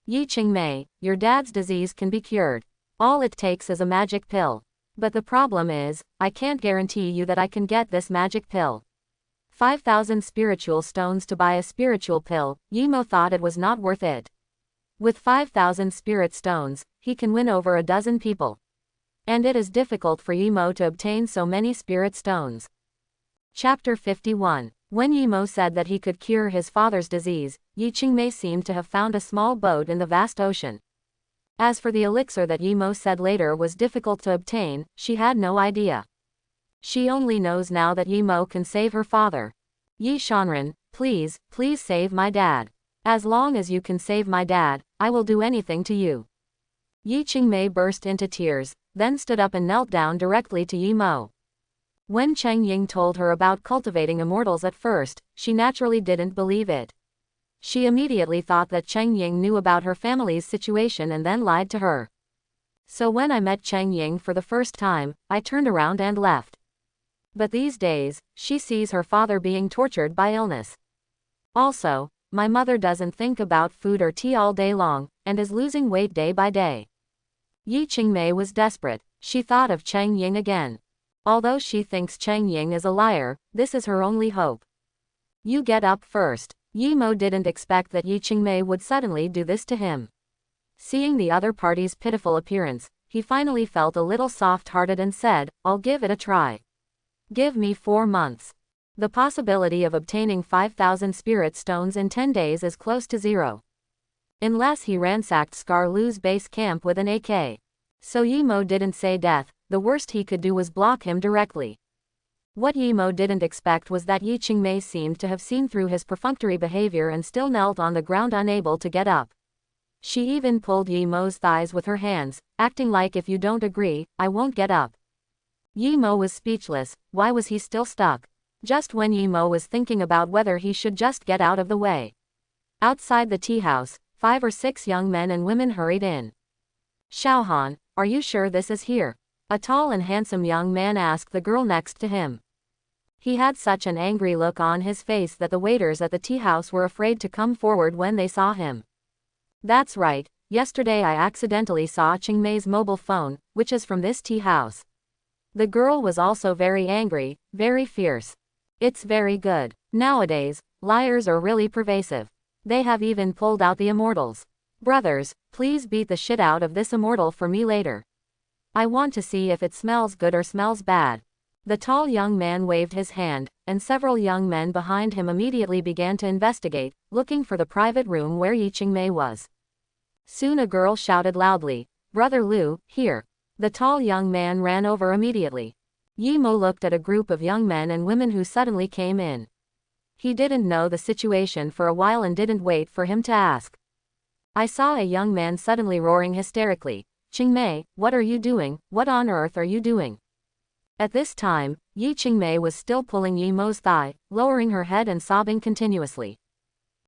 Yi Qingmei, your dad's disease can be cured. All it takes is a magic pill. But the problem is, I can't guarantee you that I can get this magic pill. 5,000 spiritual stones to buy a spiritual pill. Yimo thought it was not worth it. With 5,000 spirit stones, he can win over a dozen people. And it is difficult for Yimo to obtain so many spirit stones. Chapter 51. When Yimo said that he could cure his father's disease, Yi Qingmei seemed to have found a small boat in the vast ocean. As for the elixir that Yimo said later was difficult to obtain, she had no idea. She only knows now that Yimo can save her father. "Yi Shanren, please, please save my dad. As long as you can save my dad, I will do anything to you." Yi Qingmei burst into tears, then stood up and knelt down directly to Yimo. When Cheng Ying told her about cultivating immortals at first, she naturally didn't believe it. She immediately thought that Cheng Ying knew about her family's situation and then lied to her. So when I met Cheng Ying for the first time, I turned around and left. But these days, she sees her father being tortured by illness. Also, my mother doesn't think about food or tea all day long, and is losing weight day by day. Yi Qingmei was desperate. She thought of Cheng Ying again. Although she thinks Cheng Ying is a liar, this is her only hope. You get up first. Yi Mo didn't expect that Yi Qingmei would suddenly do this to him. Seeing the other party's pitiful appearance, he finally felt a little soft-hearted and said, I'll give it a try. Give me 4 months. The possibility of obtaining 5,000 spirit stones in 10 days is close to zero. Unless he ransacked Scar Lu's base camp with an AK. So Yi Mo didn't say death, the worst he could do was block him directly. What Yi Mo didn't expect was that Yi Qingmei seemed to have seen through his perfunctory behavior and still knelt on the ground unable to get up. She even pulled Yi Mo's thighs with her hands, acting like if you don't agree, I won't get up. Yi Mo was speechless. Why was he still stuck? Just when Yi Mo was thinking about whether he should just get out of the way. Outside the tea house, 5 or 6 young men and women hurried in. Xiaohan, are you sure this is here? A tall and handsome young man asked the girl next to him. He had such an angry look on his face that the waiters at the tea house were afraid to come forward when they saw him. That's right, yesterday I accidentally saw Qingmei's mobile phone, which is from this tea house. The girl was also very angry, very fierce. It's very good. Nowadays, liars are really pervasive. They have even pulled out the immortals. Brothers, please beat the shit out of this immortal for me later. I want to see if it smells good or smells bad. The tall young man waved his hand, and several young men behind him immediately began to investigate, looking for the private room where Yi Qingmei was. Soon a girl shouted loudly, Brother Lu, here. The tall young man ran over immediately. Yi Mo looked at a group of young men and women who suddenly came in. He didn't know the situation for a while and didn't wait for him to ask. I saw a young man suddenly roaring hysterically, Qingmei, what are you doing? What on earth are you doing? At this time, Yi Qingmei was still pulling Yi Mo's thigh, lowering her head and sobbing continuously.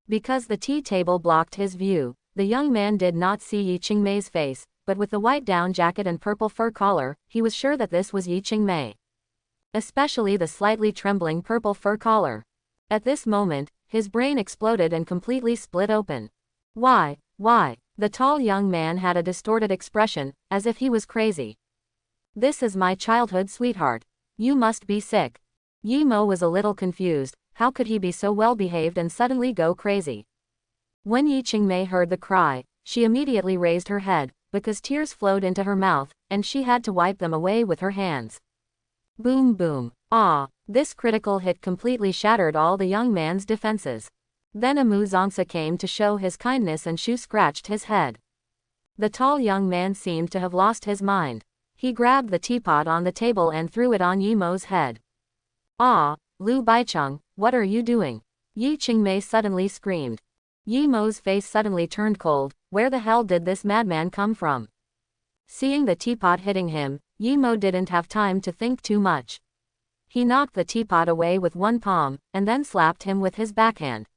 Because the tea table blocked his view, the young man did not see Yi Qingmei's face, but with the white down jacket and purple fur collar, he was sure that this was Yi Qingmei. Especially the slightly trembling purple fur collar. At this moment, his brain exploded and completely split open. Why? The tall young man had a distorted expression, as if he was crazy. This is my childhood sweetheart. You must be sick. Yi Mo was a little confused. How could he be so well behaved and suddenly go crazy? When Yi Qingmei heard the cry, she immediately raised her head, because tears flowed into her mouth, and she had to wipe them away with her hands. Boom boom. Ah, this critical hit completely shattered all the young man's defenses. Then Amu Zongsa came to show his kindness and Shu scratched his head. The tall young man seemed to have lost his mind. He grabbed the teapot on the table and threw it on Yi Mo's head. Ah, Lu Baicheng, what are you doing? Yi Qingmei suddenly screamed. Yi Mo's face suddenly turned cold. Where the hell did this madman come from? Seeing the teapot hitting him, Yi Mo didn't have time to think too much. He knocked the teapot away with one palm, and then slapped him with his backhand.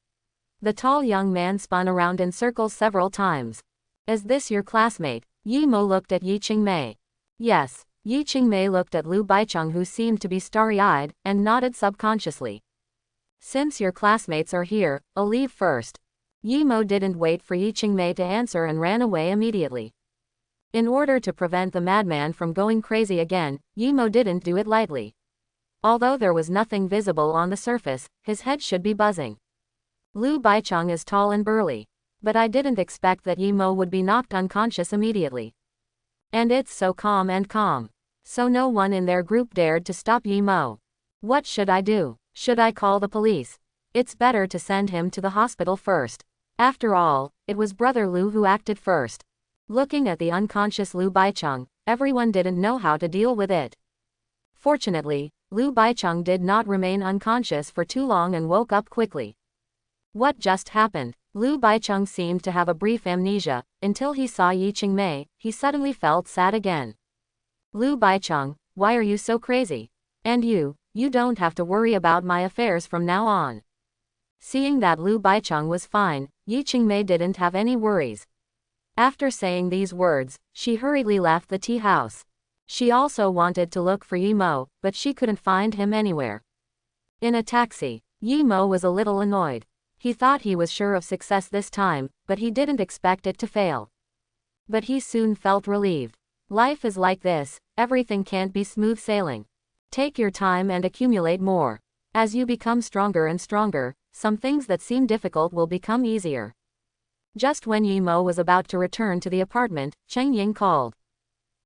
The tall young man spun around in circles several times. Is this your classmate? Yi Mo looked at Yi Qingmei. Yes. Yi Qingmei looked at Lu Baicheng, who seemed to be starry-eyed, and nodded subconsciously. Since your classmates are here, I'll leave first. Yi Mo didn't wait for Yi Qingmei to answer and ran away immediately. In order to prevent the madman from going crazy again, Yi Mo didn't do it lightly. Although there was nothing visible on the surface, his head should be buzzing. Lu Baicheng is tall and burly. But I didn't expect that Yi Mo would be knocked unconscious immediately. And it's so calm. So no one in their group dared to stop Yi Mo. What should I do? Should I call the police? It's better to send him to the hospital first. After all, it was Brother Lu who acted first. Looking at the unconscious Lu Baicheng, everyone didn't know how to deal with it. Fortunately, Lu Baicheng did not remain unconscious for too long and woke up quickly. What just happened? Lu Baicheng seemed to have a brief amnesia. Until he saw Yi Qingmei, he suddenly felt sad again. Lu Baicheng, why are you so crazy? And you don't have to worry about my affairs from now on. Seeing that Lu Baicheng was fine, Yi Qingmei didn't have any worries. After saying these words, she hurriedly left the tea house. She also wanted to look for Yimo, but she couldn't find him anywhere. In a taxi, Yimo was a little annoyed. He thought he was sure of success this time, but he didn't expect it to fail. But he soon felt relieved. Life is like this, everything can't be smooth sailing. Take your time and accumulate more. As you become stronger and stronger, some things that seem difficult will become easier. Just when Yimo was about to return to the apartment, Cheng Ying called.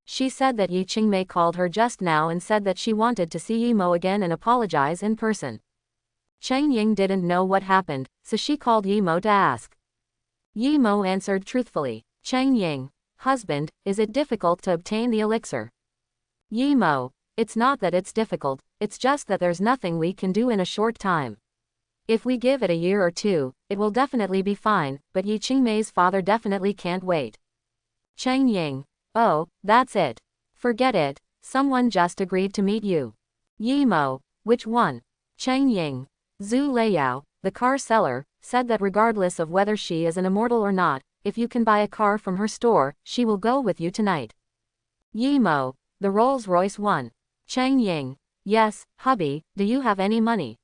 She said that Yi Qingmei called her just now and said that she wanted to see Yimo again and apologize in person. Cheng Ying didn't know what happened, so she called Yimo to ask. Yimo answered truthfully, Cheng Ying, husband, is it difficult to obtain the elixir? Yimo, it's not that it's difficult, it's just that there's nothing we can do in a short time. If we give it a year or two, it will definitely be fine, but Yi Qingmei's father definitely can't wait. Cheng Ying, oh, that's it. Forget it, someone just agreed to meet you. Yimo, which one? Cheng Ying, Zhu Leiyao, the car seller, said that regardless of whether she is an immortal or not, if you can buy a car from her store, she will go with you tonight. Yimo, the Rolls-Royce one. Cheng Ying, yes, hubby, do you have any money?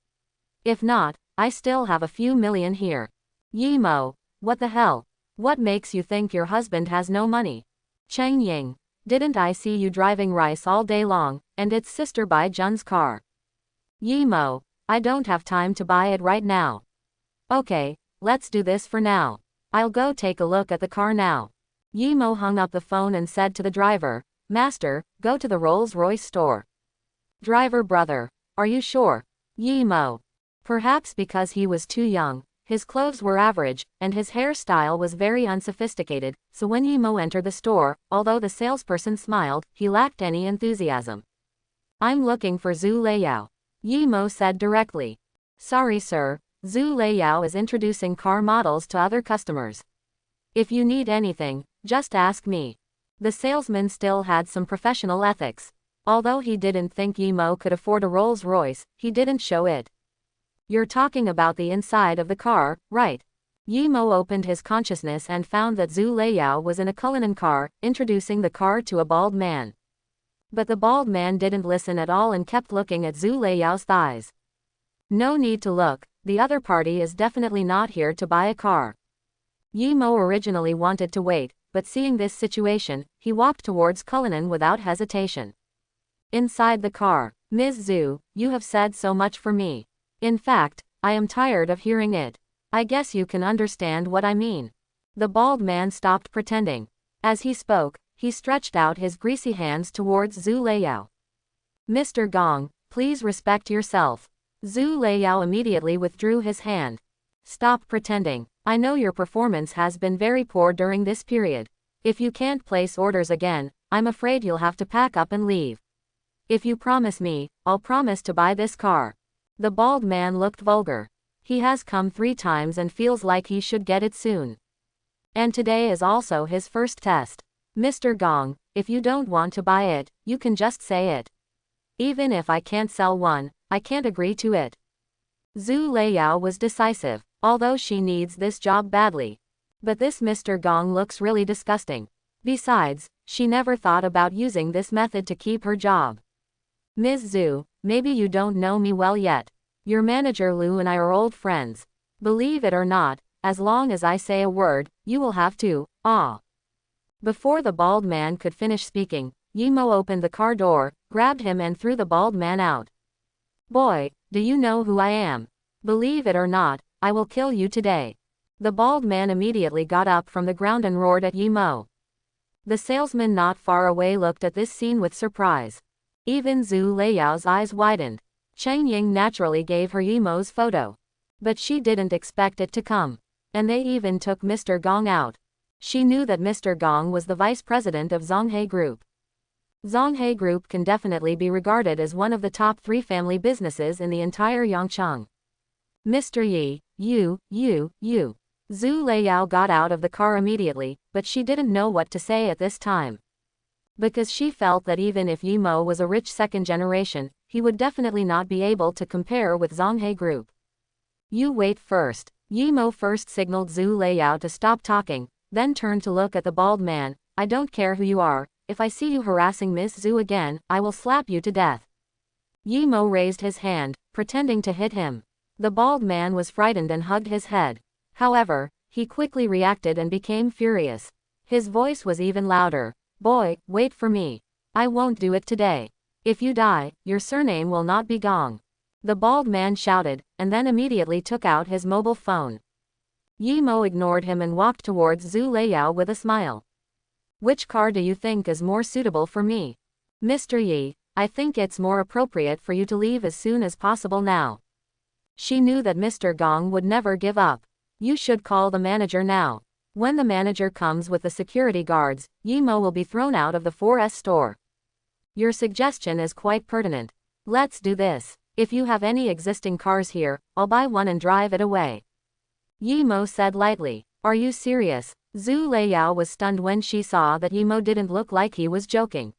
If not, I still have a few million here. Yimo, what the hell? What makes you think your husband has no money? Cheng Ying, didn't I see you driving rice all day long, and it's Sister Bai Jun's car? Yimo, I don't have time to buy it right now. Okay, let's do this for now. I'll go take a look at the car now. Yimo hung up the phone and said to the driver, Master, go to the Rolls-Royce store. Driver brother, are you sure? Yimo. Perhaps because he was too young, his clothes were average, and his hairstyle was very unsophisticated, so when Yimo entered the store, although the salesperson smiled, he lacked any enthusiasm. I'm looking for Zhu Leiyao. Yimo said directly. Sorry sir, Zhu Leiyao is introducing car models to other customers. If you need anything, just ask me. The salesman still had some professional ethics. Although he didn't think Yimo could afford a Rolls-Royce, he didn't show it. You're talking about the inside of the car, right? Yimo opened his consciousness and found that Zhu Leiyao was in a Cullinan car, introducing the car to a bald man. But the bald man didn't listen at all and kept looking at Zhu Leiyao's thighs. No need to look, the other party is definitely not here to buy a car. Yimo originally wanted to wait, but seeing this situation, he walked towards Cullinan without hesitation. Inside the car, Ms. Zhu, you have said so much for me. In fact, I am tired of hearing it. I guess you can understand what I mean. The bald man stopped pretending. As he spoke, he stretched out his greasy hands towards Zhu Leiyao. Mr. Gong, please respect yourself. Zhu Leiyao immediately withdrew his hand. Stop pretending. I know your performance has been very poor during this period. If you can't place orders again, I'm afraid you'll have to pack up and leave. If you promise me, I'll promise to buy this car. The bald man looked vulgar. He has come 3 times and feels like he should get it soon. And today is also his first test. Mr. Gong, if you don't want to buy it, you can just say it. Even if I can't sell one, I can't agree to it. Zhu Leiyao was decisive, although she needs this job badly. But this Mr. Gong looks really disgusting. Besides, she never thought about using this method to keep her job. Ms. Zhu, maybe you don't know me well yet. Your manager Lu and I are old friends. Believe it or not, as long as I say a word, you will have to, Before the bald man could finish speaking, Yimo opened the car door, grabbed him and threw the bald man out. Boy, do you know who I am? Believe it or not, I will kill you today. The bald man immediately got up from the ground and roared at Yimo. The salesman not far away looked at this scene with surprise. Even Zhu Leiyao's eyes widened. Cheng Ying naturally gave her Yimo's photo. But she didn't expect it to come. And they even took Mr. Gong out. She knew that Mr. Gong was the vice president of Zhonghe Group. Zhonghe Group can definitely be regarded as one of the top 3 family businesses in the entire Yangcheng. Mr. Yi, you. Zhu Leiyao got out of the car immediately, but she didn't know what to say at this time. Because she felt that even if Yimo was a rich second generation, he would definitely not be able to compare with Zhonghe Group. You wait first. Yimo first signaled Zhu Leiyao to stop talking, then turned to look at the bald man. I don't care who you are, if I see you harassing Miss Zhu again, I will slap you to death. Yi Mo raised his hand, pretending to hit him. The bald man was frightened and hugged his head. However, he quickly reacted and became furious. His voice was even louder. Boy, wait for me. I won't do it today. If you die, your surname will not be Gong. The bald man shouted, and then immediately took out his mobile phone. Yi Mo ignored him and walked towards Zhu Leiyao with a smile. Which car do you think is more suitable for me? Mr. Yi, I think it's more appropriate for you to leave as soon as possible now. She knew that Mr. Gong would never give up. You should call the manager now. When the manager comes with the security guards, Yi Mo will be thrown out of the 4S store. Your suggestion is quite pertinent. Let's do this. If you have any existing cars here, I'll buy one and drive it away. Yi Mo said lightly. Are you serious? Zhu Leiyao was stunned when she saw that Yi Mo didn't look like he was joking.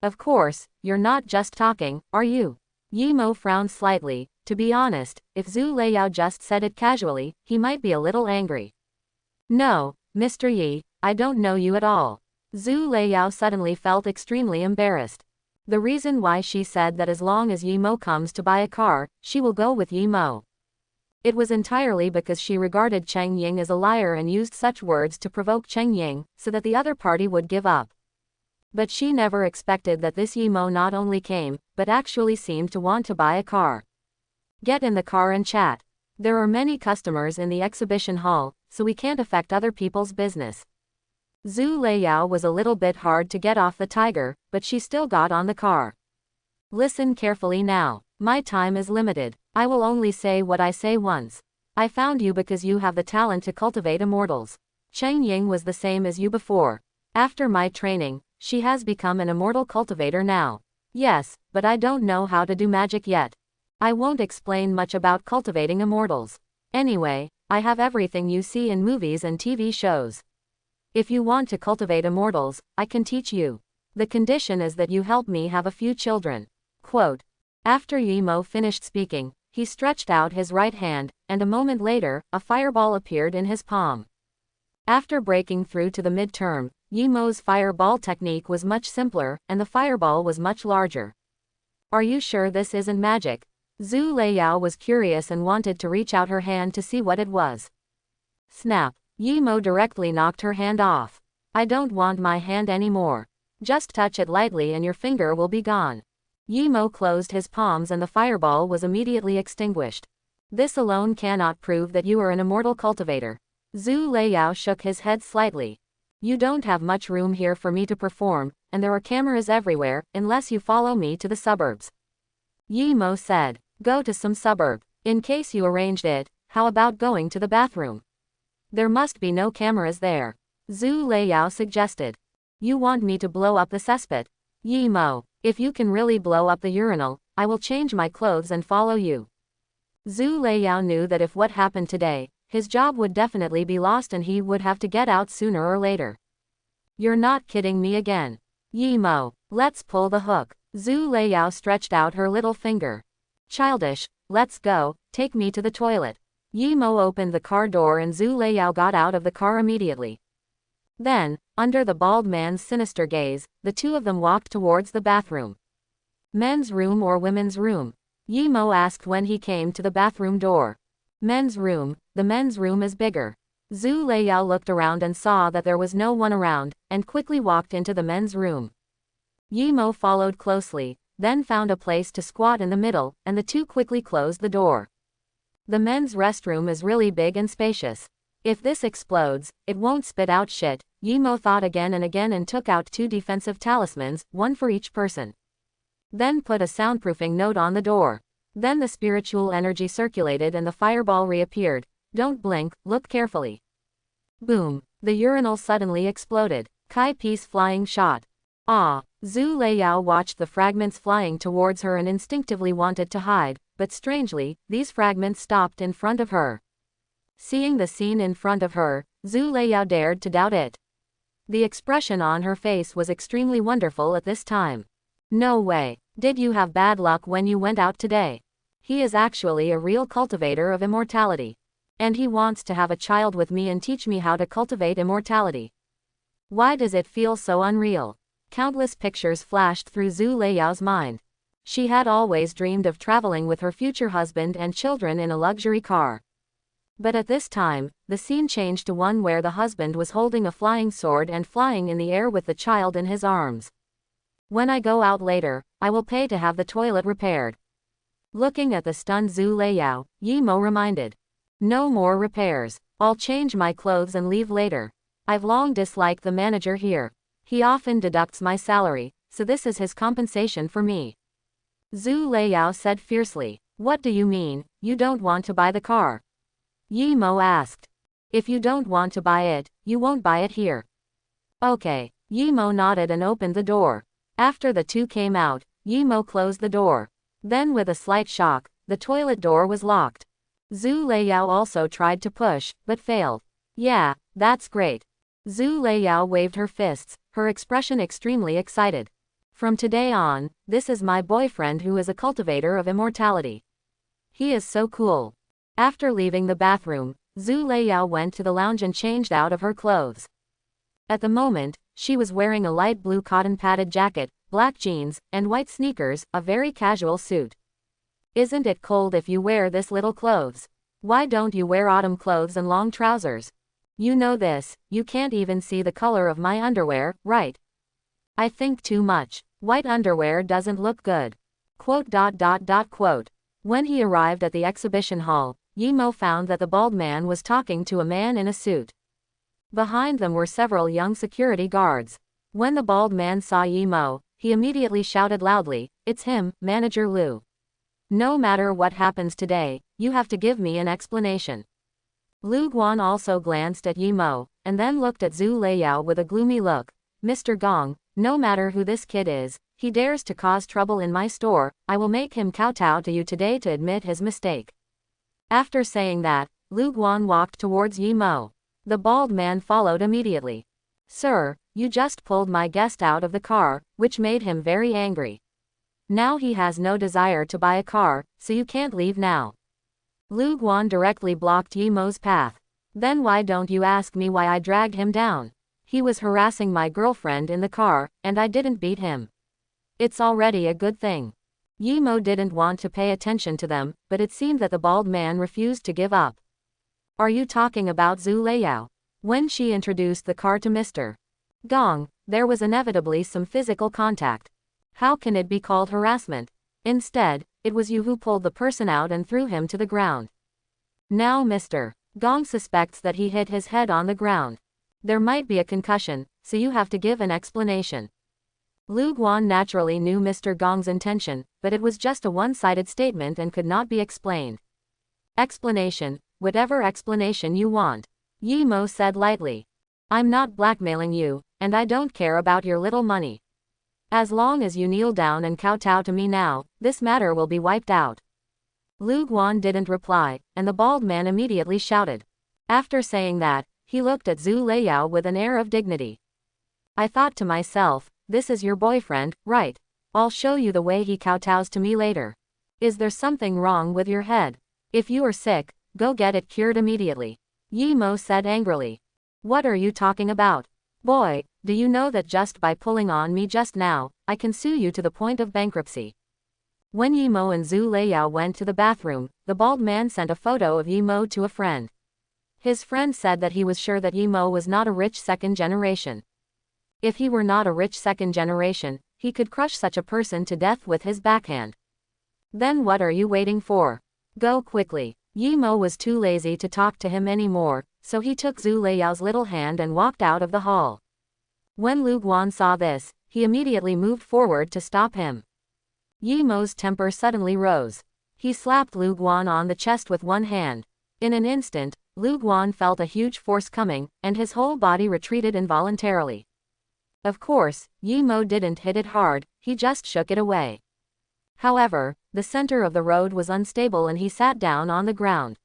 Of course, you're not just talking, are you? Yi Mo frowned slightly. To be honest, if Zhu Leiyao just said it casually, he might be a little angry. No, Mr. Yi, I don't know you at all. Zhu Leiyao suddenly felt extremely embarrassed. The reason why she said that as long as Yi Mo comes to buy a car, she will go with Yi Mo. It was entirely because she regarded Cheng Ying as a liar and used such words to provoke Cheng Ying, so that the other party would give up. But she never expected that this Yi Mo not only came, but actually seemed to want to buy a car. Get in the car and chat. There are many customers in the exhibition hall, so we can't affect other people's business. Zhu Leiyao was a little bit hard to get off the tiger, but she still got on the car. Listen carefully now. My time is limited. I will only say what I say once. I found you because you have the talent to cultivate immortals. Cheng Ying was the same as you before. After my training, she has become an immortal cultivator now. Yes, but I don't know how to do magic yet. I won't explain much about cultivating immortals. Anyway, I have everything you see in movies and TV shows. If you want to cultivate immortals, I can teach you. The condition is that you help me have a few children. Quote. After Yi Mo finished speaking, he stretched out his right hand, and a moment later, a fireball appeared in his palm. After breaking through to the mid-term, Yi Mo's fireball technique was much simpler, and the fireball was much larger. Are you sure this isn't magic? Zhu Leiyao was curious and wanted to reach out her hand to see what it was. Snap. Yi Mo directly knocked her hand off. I don't want my hand anymore. Just touch it lightly and your finger will be gone. Yi Mo closed his palms and the fireball was immediately extinguished. This alone cannot prove that you are an immortal cultivator. Zhu Leiyao shook his head slightly. You don't have much room here for me to perform, and there are cameras everywhere, unless you follow me to the suburbs. Yi Mo said. Go to some suburb. In case you arranged it, how about going to the bathroom? There must be no cameras there. Zhu Leiyao suggested. You want me to blow up the cesspit? Yi Mo, if you can really blow up the urinal, I will change my clothes and follow you. Zhu Leiyao knew that if what happened today, his job would definitely be lost and he would have to get out sooner or later. You're not kidding me again. Yi Mo, let's pull the hook. Zhu Leiyao stretched out her little finger. Childish, let's go, take me to the toilet. Yi Mo opened the car door and Zhu Leiyao got out of the car immediately. Then, under the bald man's sinister gaze, the two of them walked towards the bathroom. Men's room or women's room? Yi Mo asked when he came to the bathroom door. Men's room, the men's room is bigger. Zhu Leiyao looked around and saw that there was no one around, and quickly walked into the men's room. Yi Mo followed closely, then found a place to squat in the middle, and the two quickly closed the door. The men's restroom is really big and spacious. If this explodes, it won't spit out shit. Yi Mo thought again and took out 2 defensive talismans, one for each person. Then put a soundproofing note on the door. Then the spiritual energy circulated and the fireball reappeared. Don't blink, look carefully. Boom. The urinal suddenly exploded. Kai piece flying shot. Ah. Zhu Leiyao watched the fragments flying towards her and instinctively wanted to hide, but strangely, these fragments stopped in front of her. Seeing the scene in front of her, Zhu Leiyao dared to doubt it. The expression on her face was extremely wonderful at this time. No way. Did you have bad luck when you went out today? He is actually a real cultivator of immortality. And he wants to have a child with me and teach me how to cultivate immortality. Why does it feel so unreal? Countless pictures flashed through Zhu Leiyao's mind. She had always dreamed of traveling with her future husband and children in a luxury car. But at this time, the scene changed to one where the husband was holding a flying sword and flying in the air with the child in his arms. When I go out later, I will pay to have the toilet repaired. Looking at the stunned Zhu Leiyao, Yi Mo reminded. No more repairs. I'll change my clothes and leave later. I've long disliked the manager here. He often deducts my salary, so this is his compensation for me. Zhu Leiyao said fiercely. What do you mean, you don't want to buy the car? Yi Mo asked. If you don't want to buy it, you won't buy it here. Okay. Yi Mo nodded and opened the door. After the two came out, Yi Mo closed the door. Then with a slight shock, the toilet door was locked. Zhu Leiyao also tried to push, but failed. Yeah, that's great. Zhu Leiyao waved her fists, her expression extremely excited. From today on, this is my boyfriend who is a cultivator of immortality. He is so cool. After leaving the bathroom, Zhu Leiyao went to the lounge and changed out of her clothes. At the moment, she was wearing a light blue cotton padded jacket, black jeans, and white sneakers, a very casual suit. Isn't it cold if you wear this little clothes? Why don't you wear autumn clothes and long trousers? You know this, you can't even see the color of my underwear, right? I think too much. White underwear doesn't look good. Quote. When he arrived at the exhibition hall, Yi Mo found that the bald man was talking to a man in a suit. Behind them were several young security guards. When the bald man saw Yi Mo, he immediately shouted loudly, "It's him, Manager Liu. No matter what happens today, you have to give me an explanation." Lu Guan also glanced at Yi Mo, and then looked at Zhu Leiyao with a gloomy look. Mr. Gong, no matter who this kid is, he dares to cause trouble in my store, I will make him kowtow to you today to admit his mistake. After saying that, Lu Guan walked towards Yi Mo. The bald man followed immediately. Sir, you just pulled my guest out of the car, which made him very angry. Now he has no desire to buy a car, so you can't leave now. Lu Guan directly blocked Yi Mo's path. Then why don't you ask me why I dragged him down? He was harassing my girlfriend in the car, and I didn't beat him. It's already a good thing. Yi Mo didn't want to pay attention to them, but it seemed that the bald man refused to give up. Are you talking about Zhu Leiyao? When she introduced the car to Mr. Gong, there was inevitably some physical contact. How can it be called harassment? Instead, it was you who pulled the person out and threw him to the ground. Now Mr. Gong suspects that he hit his head on the ground. There might be a concussion, so you have to give an explanation. Lu Guan naturally knew Mr. Gong's intention, but it was just a one-sided statement and could not be explained. Explanation, whatever explanation you want. Yi Mo said lightly. I'm not blackmailing you, and I don't care about your little money. As long as you kneel down and kowtow to me now, this matter will be wiped out. Lu Guan didn't reply, and the bald man immediately shouted. After saying that, he looked at Zhu Leiyao with an air of dignity. I thought to myself, this is your boyfriend, right? I'll show you the way he kowtows to me later. Is there something wrong with your head? If you are sick, go get it cured immediately. Yi Mo said angrily. What are you talking about? Boy, do you know that just by pulling on me just now, I can sue you to the point of bankruptcy? When Yi Mo and Zhu Leiyao went to the bathroom, the bald man sent a photo of Yi Mo to a friend. His friend said that he was sure that Yi Mo was not a rich second generation. If he were not a rich second generation, he could crush such a person to death with his backhand. Then what are you waiting for? Go quickly. Yi Mo was too lazy to talk to him anymore, so he took Zhu Leiyao's little hand and walked out of the hall. When Lu Guan saw this, he immediately moved forward to stop him. Yi Mo's temper suddenly rose. He slapped Lu Guan on the chest with one hand. In an instant, Lu Guan felt a huge force coming, and his whole body retreated involuntarily. Of course, Yi Mo didn't hit it hard, he just shook it away. However, the center of the road was unstable and he sat down on the ground.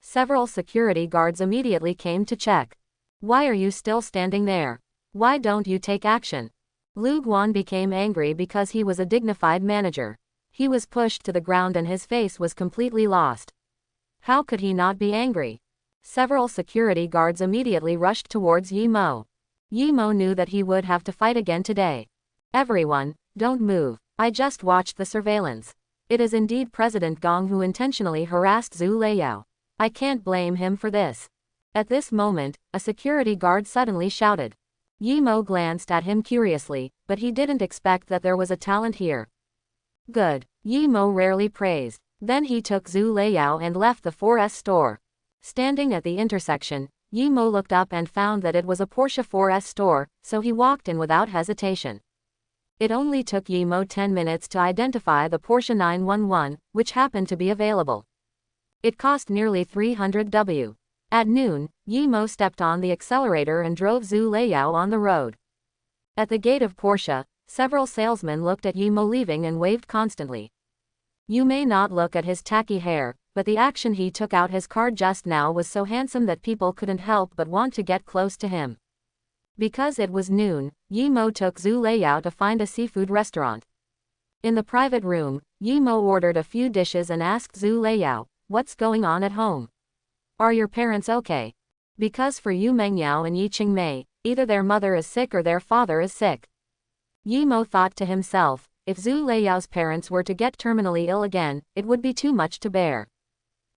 Several security guards immediately came to check. Why are you still standing there? Why don't you take action? Lu Guan became angry because he was a dignified manager. He was pushed to the ground and his face was completely lost. How could he not be angry? Several security guards immediately rushed towards Yi Mo. Yi Mo knew that he would have to fight again today. Everyone, don't move. I just watched the surveillance. It is indeed President Gong who intentionally harassed Zhu Leiyao. I can't blame him for this. At this moment, a security guard suddenly shouted. Yi Mo glanced at him curiously, but he didn't expect that there was a talent here. Good, Yi Mo rarely praised. Then he took Zhu Leiyao and left the 4S store. Standing at the intersection, Yi Mo looked up and found that it was a Porsche 4S store, so he walked in without hesitation. It only took Yi Mo 10 minutes to identify the Porsche 911, which happened to be available. It cost nearly 300 W. At noon, Yi Mo stepped on the accelerator and drove Zhu Leiyao on the road. At the gate of Porsche, several salesmen looked at Yi Mo leaving and waved constantly. You may not look at his tacky hair, but the action he took out his card just now was so handsome that people couldn't help but want to get close to him. Because it was noon, Yi Mo took Zhu Leiyao to find a seafood restaurant. In the private room, Yi Mo ordered a few dishes and asked Zhu Leiyao, "What's going on at home? Are your parents okay?" Because for Yu Mengyao and Yi Qingmei, either their mother is sick or their father is sick. Yi Mo thought to himself, if Zhu Leiyao's parents were to get terminally ill again, it would be too much to bear.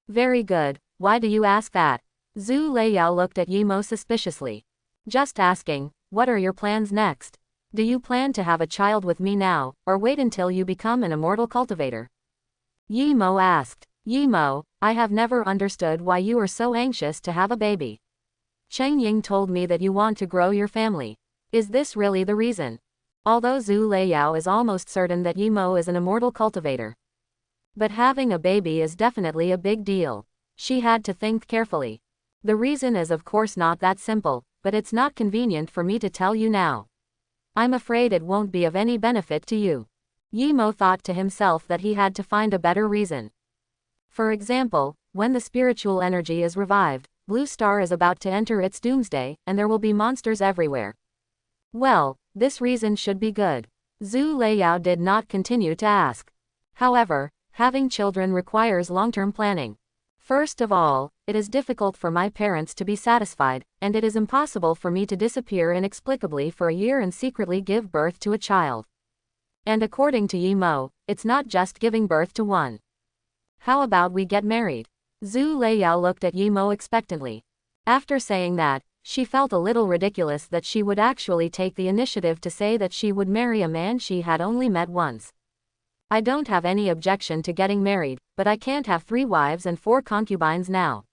Very good, why do you ask that? Zhu Leiyao looked at Yi Mo suspiciously. Just asking, what are your plans next? Do you plan to have a child with me now, or wait until you become an immortal cultivator? Yi Mo asked. Yi Mo, I have never understood why you are so anxious to have a baby. Cheng Ying told me that you want to grow your family. Is this really the reason? Although Zhu Leiyao is almost certain that Yi Mo is an immortal cultivator. But having a baby is definitely a big deal. She had to think carefully. The reason is of course not that simple, but it's not convenient for me to tell you now. I'm afraid it won't be of any benefit to you. Yi Mo thought to himself that he had to find a better reason. For example, when the spiritual energy is revived, Blue Star is about to enter its doomsday, and there will be monsters everywhere. Well, this reason should be good. Zhu Leiyao did not continue to ask. However, having children requires long-term planning. First of all, it is difficult for my parents to be satisfied, and it is impossible for me to disappear inexplicably for a year and secretly give birth to a child. And according to Yi Mo, it's not just giving birth to one. How about we get married? Zhu Leiyao looked at Yi Mo expectantly. After saying that, she felt a little ridiculous that she would actually take the initiative to say that she would marry a man she had only met once. I don't have any objection to getting married, but I can't have 3 wives and 4 concubines now.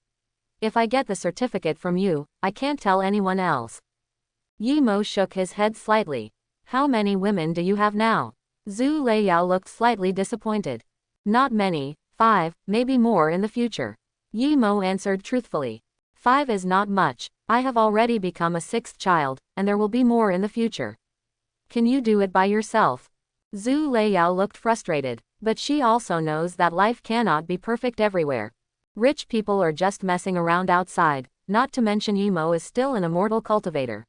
If I get the certificate from you, I can't tell anyone else. Yi Mo shook his head slightly. How many women do you have now? Zhu Leiyao looked slightly disappointed. Not many, 5, maybe more in the future. Yi Mo answered truthfully. 5 is not much. I have already become a 6th child, and there will be more in the future. Can you do it by yourself? Zhu Leiyao looked frustrated, but she also knows that life cannot be perfect everywhere. Rich people are just messing around outside, not to mention Yi Mo is still an immortal cultivator.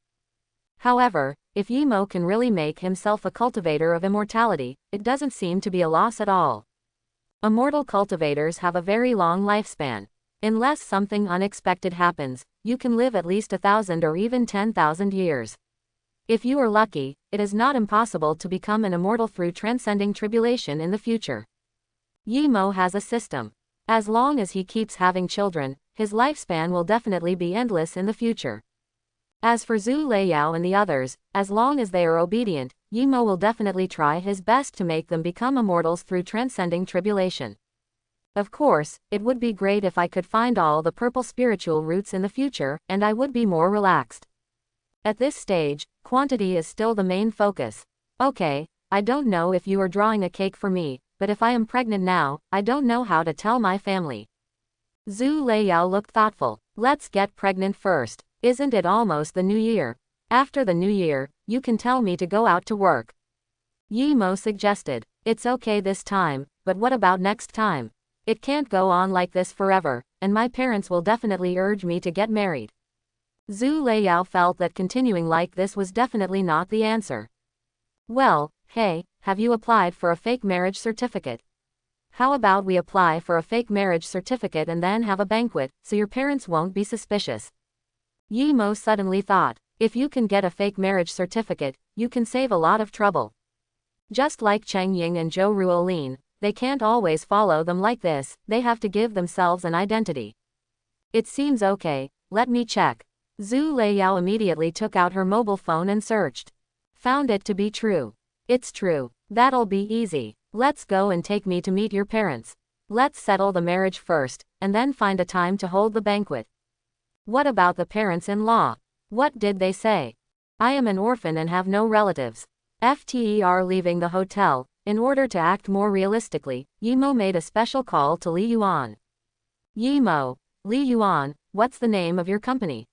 However, if Yi Mo can really make himself a cultivator of immortality, it doesn't seem to be a loss at all. Immortal cultivators have a very long lifespan. Unless something unexpected happens, you can live at least 1,000 or even 10,000 years. If you are lucky, it is not impossible to become an immortal through transcending tribulation in the future. Yi Mo has a system. As long as he keeps having children, his lifespan will definitely be endless in the future. As for Zhu Leiyao and the others, as long as they are obedient, Yi Mo will definitely try his best to make them become immortals through transcending tribulation. Of course, it would be great if I could find all the purple spiritual roots in the future, and I would be more relaxed. At this stage, quantity is still the main focus. Okay, I don't know if you are drawing a cake for me, but if I am pregnant now, I don't know how to tell my family. Zhu Leiyao looked thoughtful. Let's get pregnant first. Isn't it almost the new year? After the new year, you can tell me to go out to work. Yi Mo suggested. It's okay this time, but what about next time? It can't go on like this forever, and my parents will definitely urge me to get married. Zhu Leiyao felt that continuing like this was definitely not the answer. Well, hey, have you applied for a fake marriage certificate? How about we apply for a fake marriage certificate and then have a banquet, so your parents won't be suspicious? Yi Mo suddenly thought, if you can get a fake marriage certificate, you can save a lot of trouble. Just like Cheng Ying and Zhou Ruolin, they can't always follow them like this, they have to give themselves an identity. It seems okay, let me check. Zhu Leiyao immediately took out her mobile phone and searched. Found it to be true. It's true. That'll be easy. Let's go and take me to meet your parents. Let's settle the marriage first, and then find a time to hold the banquet. What about the parents-in-law? What did they say? I am an orphan and have no relatives. After leaving the hotel, in order to act more realistically, Yi Mo made a special call to Li Yuan. Yi Mo, Li Yuan, what's the name of your company?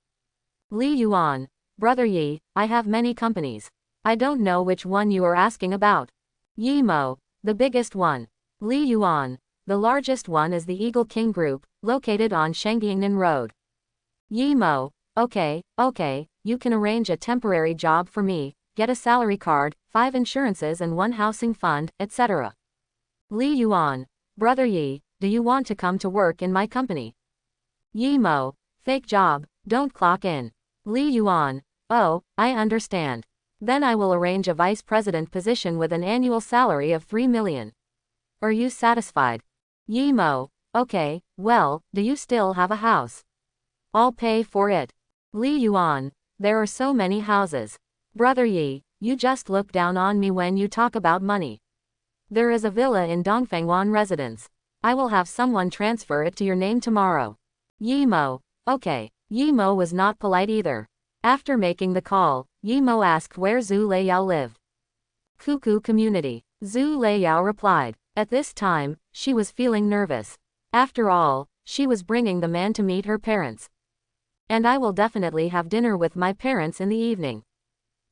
Li Yuan, Brother Yi, I have many companies. I don't know which one you are asking about. Yi Mo, the biggest one. Li Yuan, the largest one is the Eagle King Group, located on Shangyingnan Road. Yi Mo, okay, you can arrange a temporary job for me, get a salary card, 5 insurances and 1 housing fund, etc. Li Yuan, Brother Yi, do you want to come to work in my company? Yi Mo, fake job, don't clock in. Li Yuan, oh, I understand. Then I will arrange a vice president position with an annual salary of 3 million. Are you satisfied? Yi Mo, okay, well, do you still have a house? I'll pay for it. Li Yuan, there are so many houses. Brother Yi, you just look down on me when you talk about money. There is a villa in Dongfengwan residence. I will have someone transfer it to your name tomorrow. Yi Mo, okay. Yi Mo was not polite either. After making the call, Yi Mo asked where Zhu Leiyao lived. Cuckoo community. Zhu Leiyao replied. At this time, she was feeling nervous. After all, she was bringing the man to meet her parents. And I will definitely have dinner with my parents in the evening.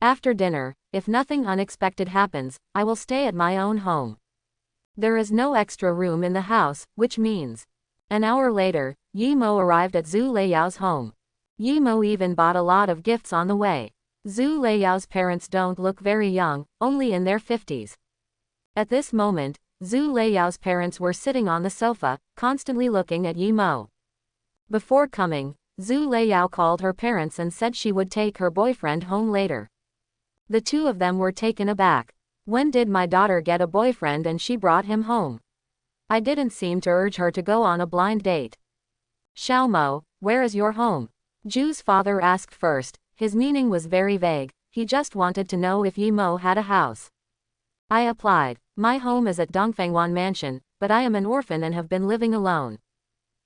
After dinner, if nothing unexpected happens, I will stay at my own home. There is no extra room in the house, which means. An hour later, Yi Mo arrived at Zhu Leiyao's home. Yi Mo even bought a lot of gifts on the way. Zhu Leiyao's parents don't look very young, only in their 50s. At this moment, Zhu Leiyao's parents were sitting on the sofa, constantly looking at Yi Mo. Before coming, Zhu Leiyao called her parents and said she would take her boyfriend home later. The two of them were taken aback. When did my daughter get a boyfriend and she brought him home? I didn't seem to urge her to go on a blind date. Xiao Mo, where is your home? Zhu's father asked first. His meaning was very vague, he just wanted to know if Yi Mo had a house. I applied. My home is at Dongfengwan Mansion, but I am an orphan and have been living alone.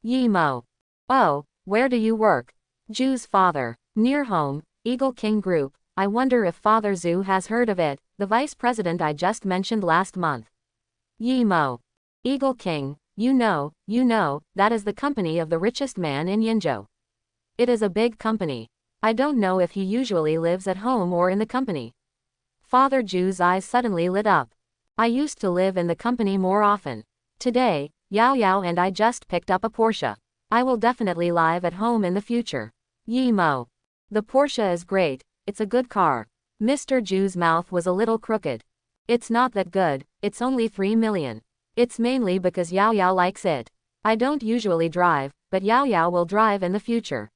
Yi Mo. Oh, where do you work? Zhu's father. Near home, Eagle King Group. I wonder if Father Zhu has heard of it, the vice president I just mentioned last month. Yi Mo. Eagle King, you know, that is the company of the richest man in Yinzhou. It is a big company. I don't know if he usually lives at home or in the company. Father Zhu's eyes suddenly lit up. I used to live in the company more often. Today, Yao Yao and I just picked up a Porsche. I will definitely live at home in the future. Yi Mo. The Porsche is great, it's a good car. Mr. Zhu's mouth was a little crooked. It's not that good, it's only 3 million. It's mainly because Yao Yao likes it. I don't usually drive, but Yao Yao will drive in the future.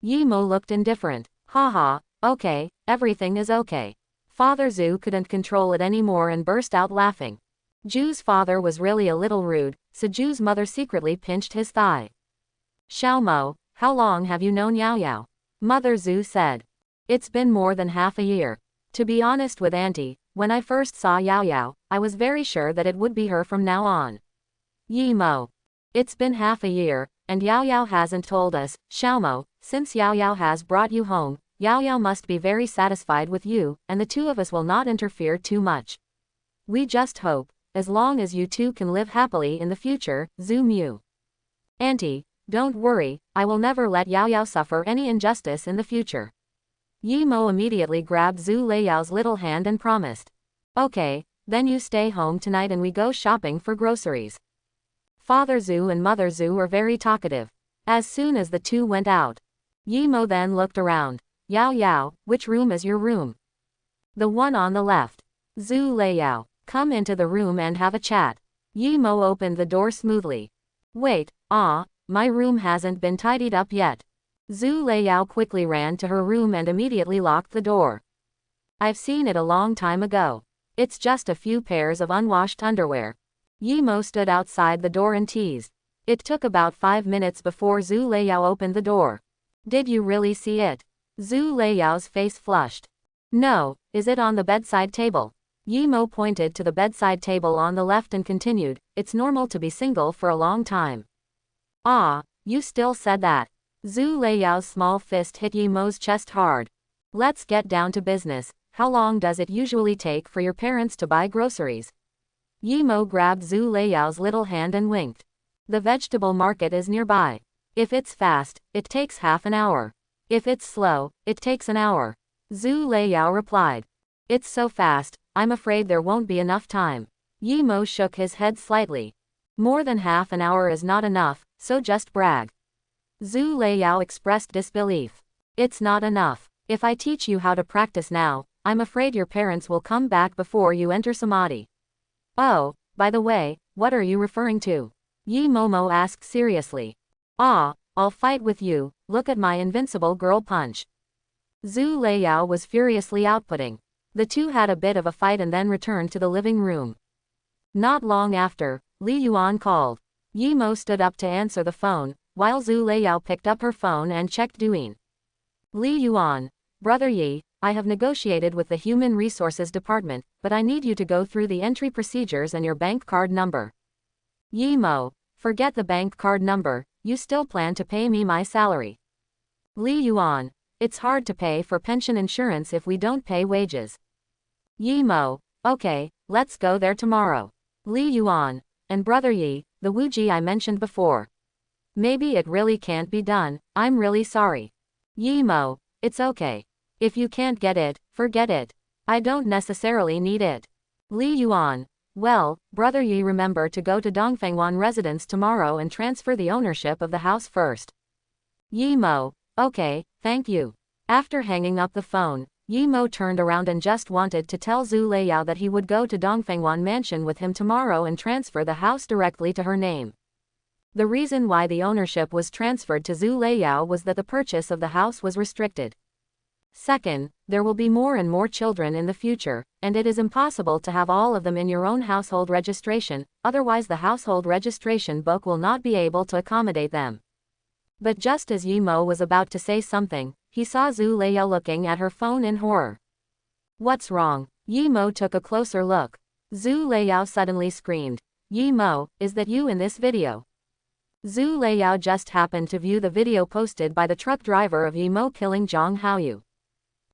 Yi Mo looked indifferent. Haha, okay, everything is okay. Father Zhu couldn't control it anymore and burst out laughing. Zhu's father was really a little rude, so Zhu's mother secretly pinched his thigh. Xiao Mo, how long have you known Yao Yao? Mother Zhu said. It's been more than half a year. To be honest with Auntie, when I first saw Yao Yao, I was very sure that it would be her from now on. Yi Mo. It's been half a year, and Yao Yao hasn't told us. Xiao Mo, since Yao Yao has brought you home, Yao Yao must be very satisfied with you, and the two of us will not interfere too much. We just hope, as long as you two can live happily in the future, Zhu Mu. Auntie, don't worry, I will never let Yao Yao suffer any injustice in the future. Yi Mo immediately grabbed Zhu Leiyao's little hand and promised. Okay, then you stay home tonight and we go shopping for groceries. Father Zhu and Mother Zhu were very talkative. As soon as the two went out, Yi Mo then looked around. Yao Yao, which room is your room? The one on the left. Zhu Leiyao, come into the room and have a chat. Yi Mo opened the door smoothly. Wait, my room hasn't been tidied up yet. Zhu Leiyao quickly ran to her room and immediately locked the door. I've seen it a long time ago. It's just a few pairs of unwashed underwear. Yi Mo stood outside the door and teased. It took about 5 minutes before Zhu Leiyao opened the door. Did you really see it? Zhu Leiyao's face flushed. No, is it on the bedside table? Yi Mo pointed to the bedside table on the left and continued, it's normal to be single for a long time. Ah, you still said that. Zhu Leiyao's small fist hit Yi Mo's chest hard. Let's get down to business. How long does it usually take for your parents to buy groceries? Yi Mo grabbed Zhu Leiyao's little hand and winked. The vegetable market is nearby. If it's fast, it takes half an hour. If it's slow, it takes an hour. Zhu Leiyao replied. It's so fast, I'm afraid there won't be enough time. Yi Mo shook his head slightly. More than half an hour is not enough, so just brag. Zhu Leiyao expressed disbelief. It's not enough. If I teach you how to practice now, I'm afraid your parents will come back before you enter Samadhi. Oh, by the way, what are you referring to? Yi Momo asked seriously. I'll fight with you, look at my invincible girl punch. Zhu Leiyao was furiously outputting. The two had a bit of a fight and then returned to the living room. Not long after, Li Yuan called. Yi Mo stood up to answer the phone, while Zhu Leiyao picked up her phone and checked Duin. Li Yuan, Brother Yi, I have negotiated with the Human Resources Department, but I need you to go through the entry procedures and your bank card number. Yi Mo, forget the bank card number, you still plan to pay me my salary. Li Yuan, it's hard to pay for pension insurance if we don't pay wages. Yi Mo, okay, let's go there tomorrow. Li Yuan, and Brother Yi, the Wuji I mentioned before. Maybe it really can't be done, I'm really sorry. Yi Mo, it's okay. If you can't get it, forget it. I don't necessarily need it. Li Yuan, well, Brother Yi, remember to go to Dongfengwan residence tomorrow and transfer the ownership of the house first. Yi Mo, okay, thank you. After hanging up the phone, Yi Mo turned around and just wanted to tell Zhu Leiyao that he would go to Dongfengwan mansion with him tomorrow and transfer the house directly to her name. The reason why the ownership was transferred to Zhu Leiyao was that the purchase of the house was restricted. Second, there will be more and more children in the future, and it is impossible to have all of them in your own household registration, otherwise the household registration book will not be able to accommodate them. But just as Yi Mo was about to say something, he saw Zhu Leiyao looking at her phone in horror. What's wrong? Yi Mo took a closer look. Zhu Leiyao suddenly screamed. Yi Mo, is that you in this video? Zhu Leiyao just happened to view the video posted by the truck driver of Yi Mo killing Zhang Haoyu.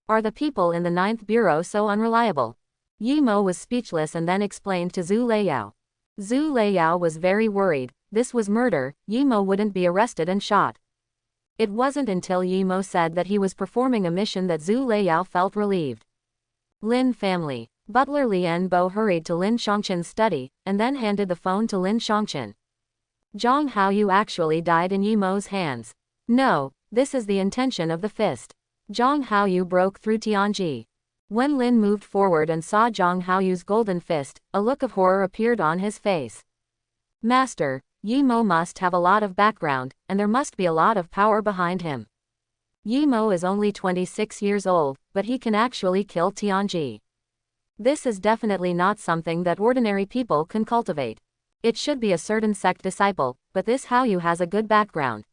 Are the people in the 9th Bureau so unreliable? Yi Mo was speechless and then explained to Zhu Leiyao. Zhu Leiyao was very worried. This was murder, Yi Mo wouldn't be arrested and shot. It wasn't until Yi Mo said that he was performing a mission that Zhu Leiyao felt relieved. Lin family. Butler Lian Bo hurried to Lin Shangchen's study, and then handed the phone to Lin Shangchen. Zhang Haoyu actually died in Yi Mo's hands. No, this is the intention of the fist. Zhang Haoyu broke through Tianji. When Lin moved forward and saw Zhang Haoyu's golden fist, a look of horror appeared on his face. Master, Yi Mo must have a lot of background, and there must be a lot of power behind him. Yi Mo is only 26 years old, but he can actually kill Tianji. This is definitely not something that ordinary people can cultivate. It should be a certain sect disciple, but this Haoyu has a good background.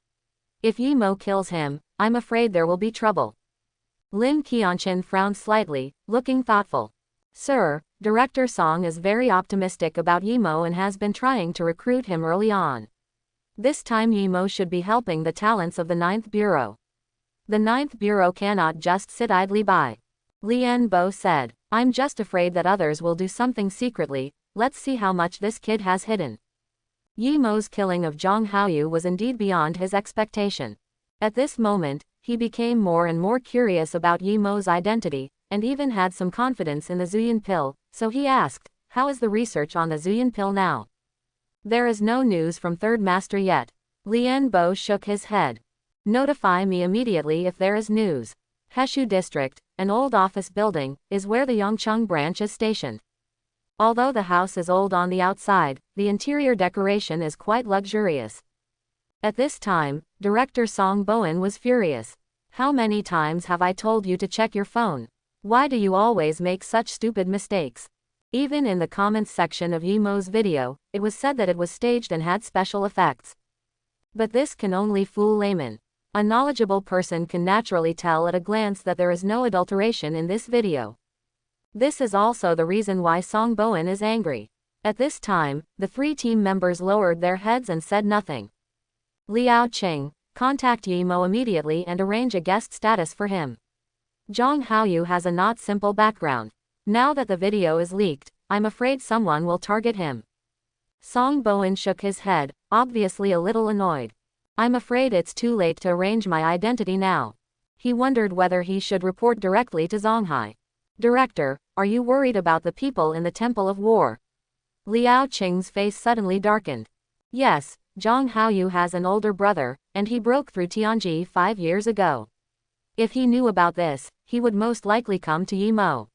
If Yi Mo kills him, I'm afraid there will be trouble. Lin Qianchen frowned slightly, looking thoughtful. Sir, Director Song is very optimistic about Yi Mo and has been trying to recruit him early on. This time Yi Mo should be helping the talents of the 9th Bureau. The 9th Bureau cannot just sit idly by. Lian Bo said, I'm just afraid that others will do something secretly, let's see how much this kid has hidden. Yi Mo's killing of Zhang Haoyu was indeed beyond his expectation. At this moment, he became more and more curious about Yi Mo's identity, and even had some confidence in the Zuyin pill, so he asked, how is the research on the Zuyin pill now? There is no news from Third Master yet. Lian Bo shook his head. Notify me immediately if there is news. Heshu District, an old office building, is where the Yongcheng branch is stationed. Although the house is old on the outside, the interior decoration is quite luxurious. At this time, director Song Boen was furious. How many times have I told you to check your phone? Why do you always make such stupid mistakes? Even in the comments section of Yimo's video, it was said that it was staged and had special effects. But this can only fool laymen. A knowledgeable person can naturally tell at a glance that there is no adulteration in this video. This is also the reason why Song Boen is angry. At this time, the three team members lowered their heads and said nothing. Liao Qing, contact Yimo immediately and arrange a guest status for him. Zhang Haoyu has a not simple background. Now that the video is leaked, I'm afraid someone will target him. Song Boen shook his head, obviously a little annoyed. I'm afraid it's too late to arrange my identity now. He wondered whether he should report directly to Zonghai. Director, are you worried about the people in the Temple of War? Liao Qing's face suddenly darkened. Yes, Zhang Haoyu has an older brother, and he broke through Tianji 5 years ago. If he knew about this, he would most likely come to Yimo.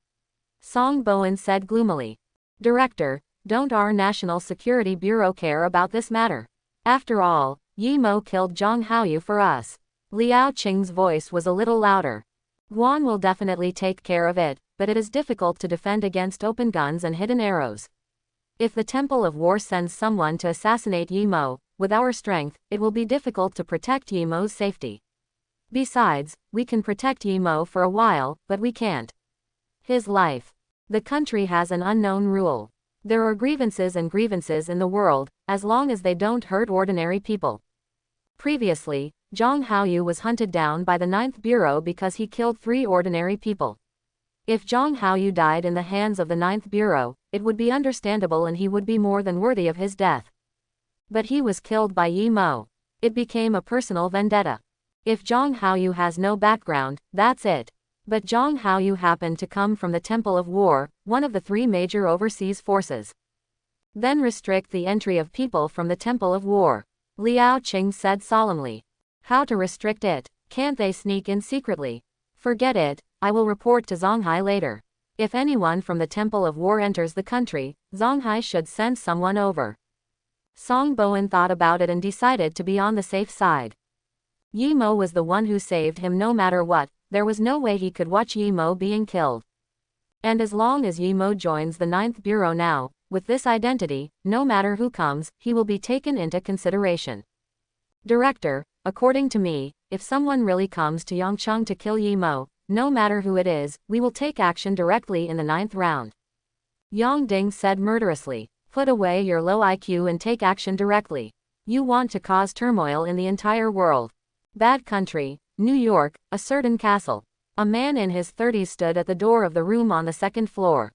Song Boen said gloomily. Director, don't our National Security Bureau care about this matter? After all, Yimo killed Zhang Haoyu for us. Liao Qing's voice was a little louder. Guan will definitely take care of it, but it is difficult to defend against open guns and hidden arrows. If the Temple of War sends someone to assassinate Yimo, with our strength, it will be difficult to protect Yimo's safety. Besides, we can protect Yimo for a while, but we can't. His life. The country has an unknown rule. There are grievances and grievances in the world, as long as they don't hurt ordinary people. Previously, Zhang Haoyu was hunted down by the 9th Bureau because he killed 3 ordinary people. If Zhang Haoyu died in the hands of the 9th Bureau, it would be understandable and he would be more than worthy of his death. But he was killed by Yimo. It became a personal vendetta. If Zhang Haoyu has no background, that's it. But Zhang Haoyu happened to come from the Temple of War, one of the 3 major overseas forces. Then restrict the entry of people from the Temple of War. Liao Qing said solemnly. How to restrict it? Can't they sneak in secretly? Forget it, I will report to Zonghai later. If anyone from the Temple of War enters the country, Zonghai should send someone over. Song Boen thought about it and decided to be on the safe side. Yimo was the one who saved him no matter what, there was no way he could watch Yimo being killed. And as long as Yimo joins the 9th Bureau now, with this identity, no matter who comes, he will be taken into consideration. Director, according to me, if someone really comes to Yangcheng to kill Yimo, no matter who it is, we will take action directly in the 9th round. Yang Ding said murderously. Put away your low IQ and take action directly. You want to cause turmoil in the entire world. Bad country, New York, a certain castle. A man in his 30s stood at the door of the room on the 2nd floor.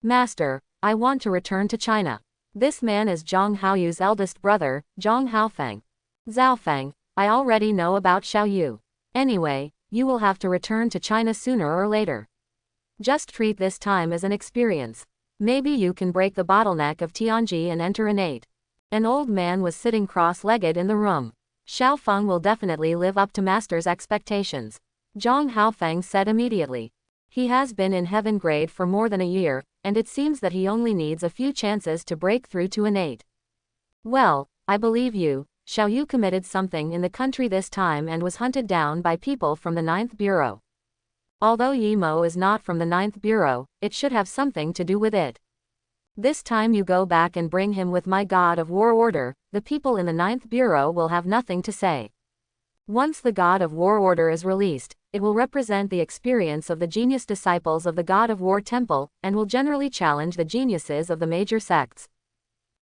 Master, I want to return to China. This man is Zhang Haoyu's eldest brother, Zhang Haofeng. Zhaofeng, I already know about Xiaoyu. Anyway, you will have to return to China sooner or later. Just treat this time as an experience. Maybe you can break the bottleneck of Tianji and enter innate. An old man was sitting cross-legged in the room. Xiao Feng will definitely live up to master's expectations. Zhang Haofeng said immediately. He has been in heaven grade for more than a year, and it seems that he only needs a few chances to break through to innate. Well, I believe you. Xiaoyu committed something in the country this time and was hunted down by people from the 9th Bureau. Although Yimo is not from the 9th Bureau, it should have something to do with it. This time you go back and bring him with my God of War order, the people in the 9th Bureau will have nothing to say. Once the God of War order is released, it will represent the experience of the genius disciples of the God of War temple, and will generally challenge the geniuses of the major sects.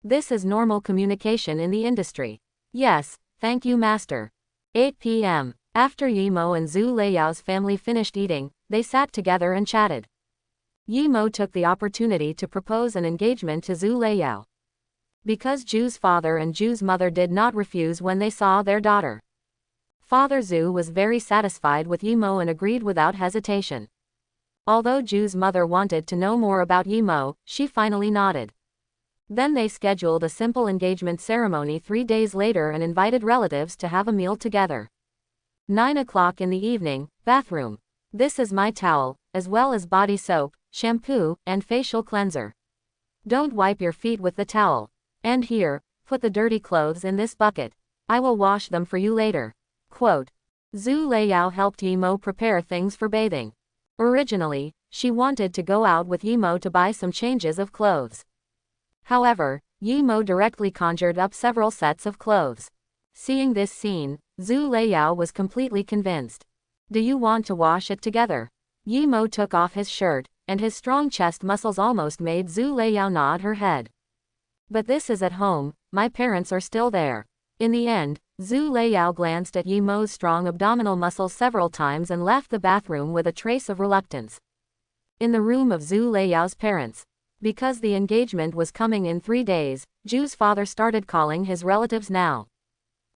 This is normal communication in the industry. Yes, thank you master. 8 p.m. After Yimo and Zhu Leiyao's family finished eating, they sat together and chatted. Yimo took the opportunity to propose an engagement to Zhu Leiyao. Because Zhu's father and Zhu's mother did not refuse when they saw their daughter. Father Zhu was very satisfied with Yimo and agreed without hesitation. Although Zhu's mother wanted to know more about Yimo, she finally nodded. Then they scheduled a simple engagement ceremony 3 days later and invited relatives to have a meal together. 9 o'clock in the evening, bathroom. This is my towel, as well as body soap, shampoo, and facial cleanser. Don't wipe your feet with the towel. And here, put the dirty clothes in this bucket. I will wash them for you later. Quote. Zhu Leiyao helped Yimo prepare things for bathing. Originally, she wanted to go out with Yimo to buy some changes of clothes. However, Yimo directly conjured up several sets of clothes. Seeing this scene, Zhu Leiyao was completely convinced. Do you want to wash it together? Yimo took off his shirt, and his strong chest muscles almost made Zhu Leiyao nod her head. But this is at home, my parents are still there. In the end, Zhu Leiyao glanced at Yimo's strong abdominal muscles several times and left the bathroom with a trace of reluctance. In the room of Zhu Leiyao's parents. Because the engagement was coming in 3 days, Zhu's father started calling his relatives now.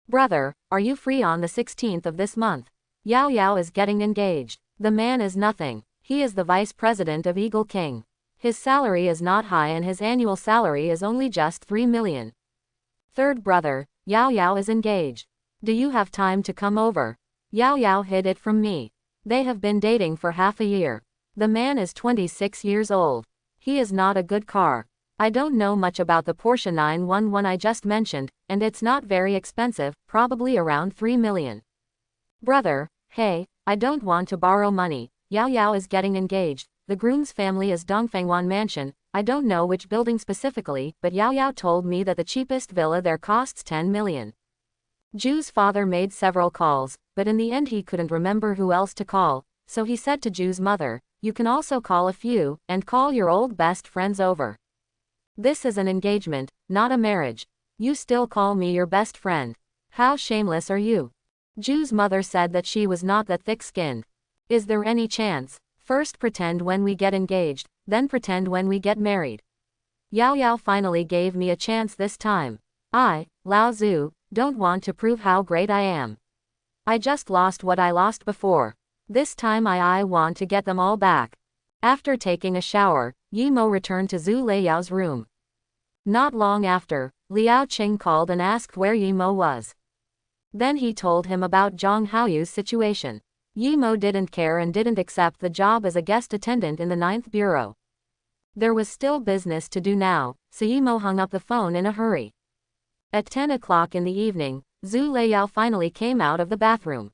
Brother, are you free on the 16th of this month? Yao Yao is getting engaged. The man is nothing. He is the vice president of Eagle King. His salary is not high and his annual salary is only just 3 million. Third brother, Yao Yao is engaged. Do you have time to come over? Yao Yao hid it from me. They have been dating for half a year. The man is 26 years old. He is not a good car. I don't know much about the Porsche 911 I just mentioned, and it's not very expensive, probably around 3 million. Brother, hey, I don't want to borrow money. Yao Yao is getting engaged. The groom's family is Dongfangwan Mansion. I don't know which building specifically, but Yao Yao told me that the cheapest villa there costs 10 million. Zhu's father made several calls, but in the end he couldn't remember who else to call, so he said to Zhu's mother, you can also call a few, and call your old best friends over. This is an engagement, not a marriage. You still call me your best friend. How shameless are you? Zhu's mother said that she was not that thick-skinned. Is there any chance? First pretend when we get engaged, then pretend when we get married. Yao Yao finally gave me a chance this time. I, Lao Zhu, don't want to prove how great I am. I just lost what I lost before. This time I want to get them all back. After taking a shower, Yimo returned to Zhu Leiyao's room. Not long after, Liao Qing called and asked where Yimo was. Then he told him about Zhang Haoyu's situation. Yimo didn't care and didn't accept the job as a guest attendant in the 9th Bureau. There was still business to do now, so Yimo hung up the phone in a hurry. At 10 o'clock in the evening, Zhu Leiyao finally came out of the bathroom.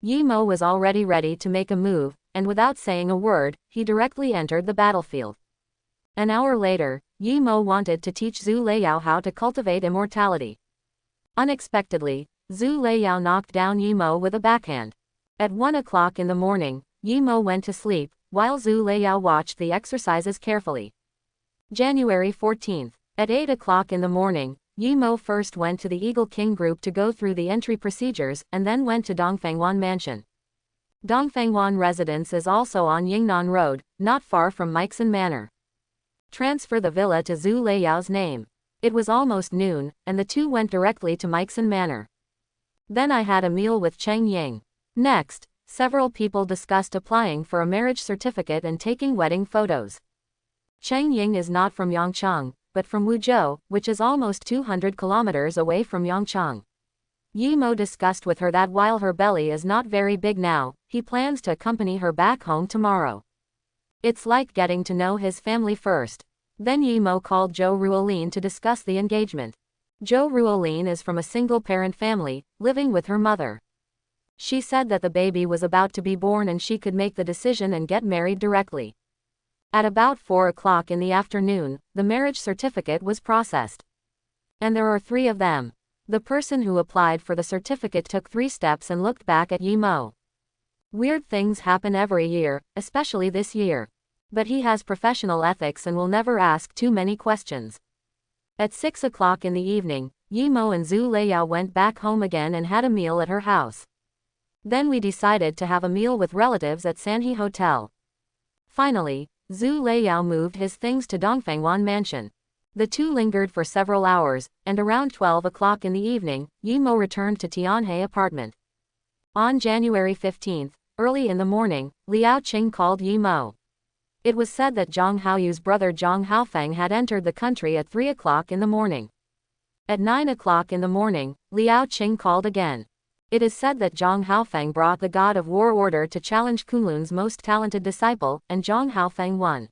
Yimo was already ready to make a move, and without saying a word, he directly entered the battlefield. An hour later, Yimo wanted to teach Zhu Leiyao how to cultivate immortality. Unexpectedly, Zhu Leiyao knocked down Yimo with a backhand. At 1 o'clock in the morning, Yimo went to sleep, while Zhu Leiyao watched the exercises carefully. January 14th. At 8 o'clock in the morning, Yimo first went to the Eagle King group to go through the entry procedures and then went to Dongfangwan Mansion. Dongfangwan residence is also on Yingnan Road, not far from Meixin Manor. Transfer the villa to Zhu Leiyao's name. It was almost noon, and the two went directly to Meixin Manor. Then I had a meal with Cheng Ying. Next, several people discussed applying for a marriage certificate and taking wedding photos. Cheng Ying is not from Yangcheng, but from Wuzhou, which is almost 200 kilometers away from Yangcheng. Yimo discussed with her that while her belly is not very big now, he plans to accompany her back home tomorrow. It's like getting to know his family first. Then Yimo called Zhou Ruolin to discuss the engagement. Zhou Ruolin is from a single-parent family, living with her mother. She said that the baby was about to be born and she could make the decision and get married directly. At about 4 o'clock in the afternoon, the marriage certificate was processed. And there are 3 of them. The person who applied for the certificate took 3 steps and looked back at Yimo. Weird things happen every year, especially this year. But he has professional ethics and will never ask too many questions. At 6 o'clock in the evening, Yimo and Zhu Leiyao went back home again and had a meal at her house. Then we decided to have a meal with relatives at Sanhe Hotel. Finally, Zhu Leiyao moved his things to Dongfangwan Mansion. The two lingered for several hours, and around 12 o'clock in the evening, Yimo returned to Tianhe apartment. On January 15th, early in the morning, Liao Qing called Yimo. It was said that Zhang Haoyu's brother Zhang Haofeng had entered the country at 3 o'clock in the morning. At 9 o'clock in the morning, Liao Qing called again. It is said that Zhang Haofeng brought the god of war order to challenge Kunlun's most talented disciple, and Zhang Haofeng won.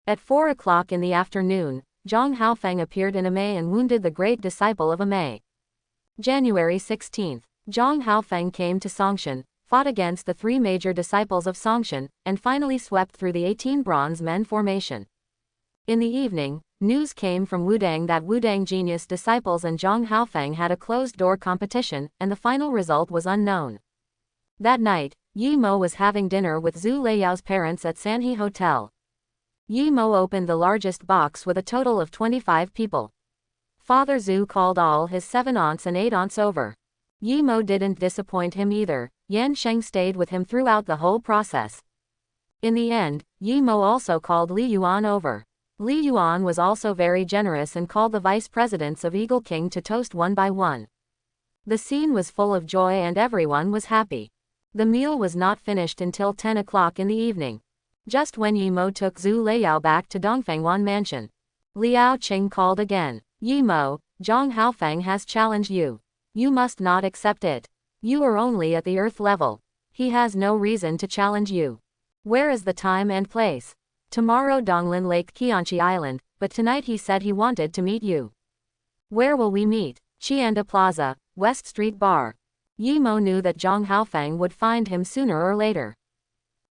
At 4 o'clock in the afternoon, Zhang Haofeng appeared in Amei and wounded the great disciple of Amei. January 16. Zhang Haofeng came to Songshan, fought against the 3 major disciples of Songshan, and finally swept through the 18 bronze men formation. In the evening, news came from Wudang that Wudang genius disciples and Zhang Haofeng had a closed-door competition, and the final result was unknown. That night, Yi Mo was having dinner with Zhu Leiyao's parents at Sanhe Hotel. Yi Mo opened the largest box with a total of 25 people. Father Zhu called all his 7 aunts and 8 aunts over. Yi Mo didn't disappoint him either. Yan Sheng stayed with him throughout the whole process. In the end, Yi Mo also called Li Yuan over. Li Yuan was also very generous and called the vice presidents of Eagle King to toast one by one. The scene was full of joy and everyone was happy. The meal was not finished until 10 o'clock in the evening. Just when Yi Mo took Zhu Leiyao back to Dongfengwan Mansion, Liao Qing called again. Yi Mo, Zhang Haofeng has challenged you. You must not accept it. You are only at the earth level. He has no reason to challenge you. Where is the time and place? Tomorrow Donglin Lake Qianchi Island, but tonight he said he wanted to meet you. Where will we meet? Chianda Plaza, West Street Bar. Yi Mo knew that Zhang Haofeng would find him sooner or later.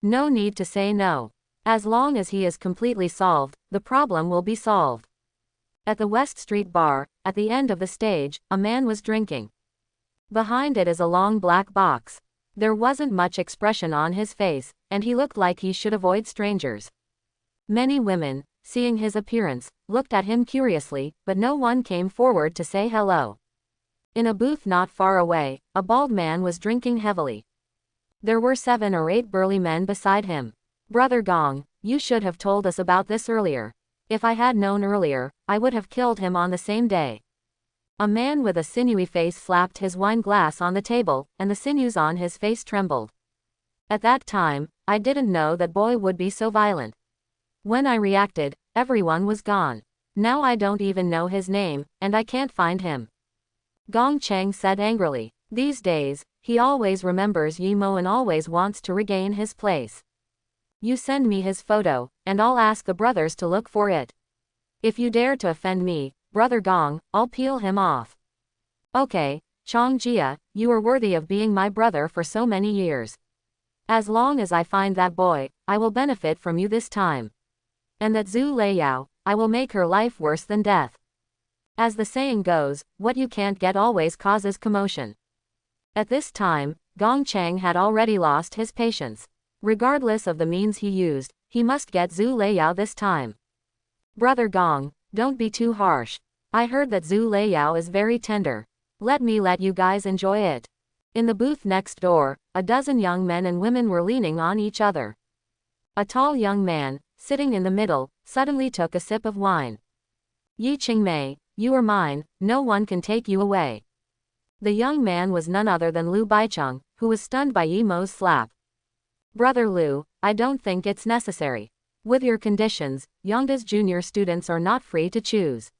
No need to say no. As long as he is completely solved, the problem will be solved. At the West Street Bar, at the end of the stage, a man was drinking. Behind it is a long black box. There wasn't much expression on his face, and he looked like he should avoid strangers. Many women, seeing his appearance, looked at him curiously, but no one came forward to say hello. In a booth not far away, a bald man was drinking heavily. There were 7 or 8 burly men beside him. Brother Gong, you should have told us about this earlier. If I had known earlier, I would have killed him on the same day. A man with a sinewy face slapped his wine glass on the table, and the sinews on his face trembled. At that time, I didn't know that boy would be so violent. When I reacted, everyone was gone. Now I don't even know his name, and I can't find him. Gong Cheng said angrily. These days, he always remembers Yi Mo and always wants to regain his place. You send me his photo, and I'll ask the brothers to look for it. If you dare to offend me, Brother Gong, I'll peel him off. Okay, Chong Jia, you are worthy of being my brother for so many years. As long as I find that boy, I will benefit from you this time. And that Zhu Leiyao, I will make her life worse than death. As the saying goes, what you can't get always causes commotion. At this time, Gong Cheng had already lost his patience. Regardless of the means he used, he must get Zhu Leiyao this time. Brother Gong, don't be too harsh. I heard that Zhu Leiyao is very tender. Let me let you guys enjoy it. In the booth next door, a dozen young men and women were leaning on each other. A tall young man, sitting in the middle, suddenly took a sip of wine. Yi Qingmei, you are mine, no one can take you away. The young man was none other than Liu Baicheng, who was stunned by Yi Mo's slap. Brother Liu, I don't think it's necessary. With your conditions, Yongda's junior students are not free to choose.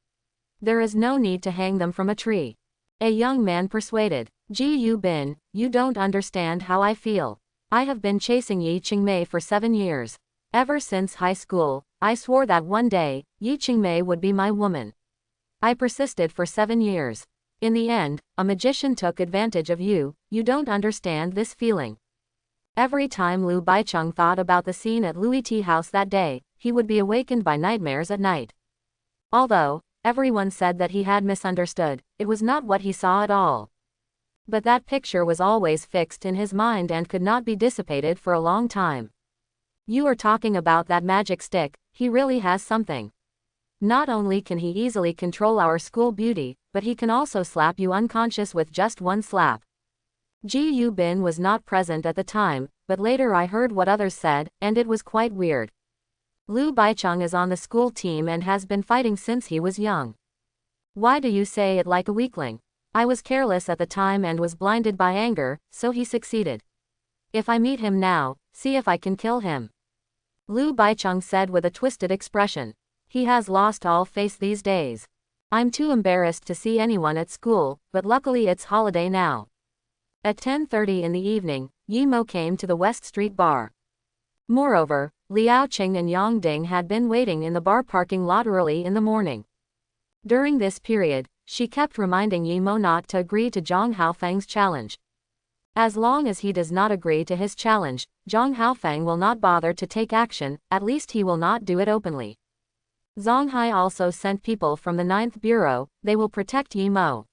There is no need to hang them from a tree. A young man persuaded. Ji Yu Bin, you don't understand how I feel. I have been chasing Yi Qingmei for 7 years. Ever since high school, I swore that one day, Yi Qingmei would be my woman. I persisted for 7 years. In the end, a magician took advantage of you. You don't understand this feeling. Every time Liu Baicheng thought about the scene at Louis Tea House that day, he would be awakened by nightmares at night. Although everyone said that he had misunderstood, it was not what he saw at all. But that picture was always fixed in his mind and could not be dissipated for a long time. You are talking about that magic stick, he really has something. Not only can he easily control our school beauty, but he can also slap you unconscious with just one slap. Ji Yu Bin was not present at the time, but later I heard what others said, and it was quite weird. Liu Baicheng is on the school team and has been fighting since he was young. Why do you say it like a weakling? I was careless at the time and was blinded by anger, so he succeeded. If I meet him now, see if I can kill him. Liu Baicheng said with a twisted expression. He has lost all face these days. I'm too embarrassed to see anyone at school, but luckily it's holiday now. At 10:30 in the evening, Yi Mo came to the West Street Bar. Moreover, Liao Qing and Yang Ding had been waiting in the bar parking lot early in the morning. During this period, she kept reminding Yimo not to agree to Zhang Haofeng's challenge. As long as he does not agree to his challenge, Zhang Haofeng will not bother to take action, at least he will not do it openly. Zhang Hai also sent people from the 9th Bureau, they will protect Yimo.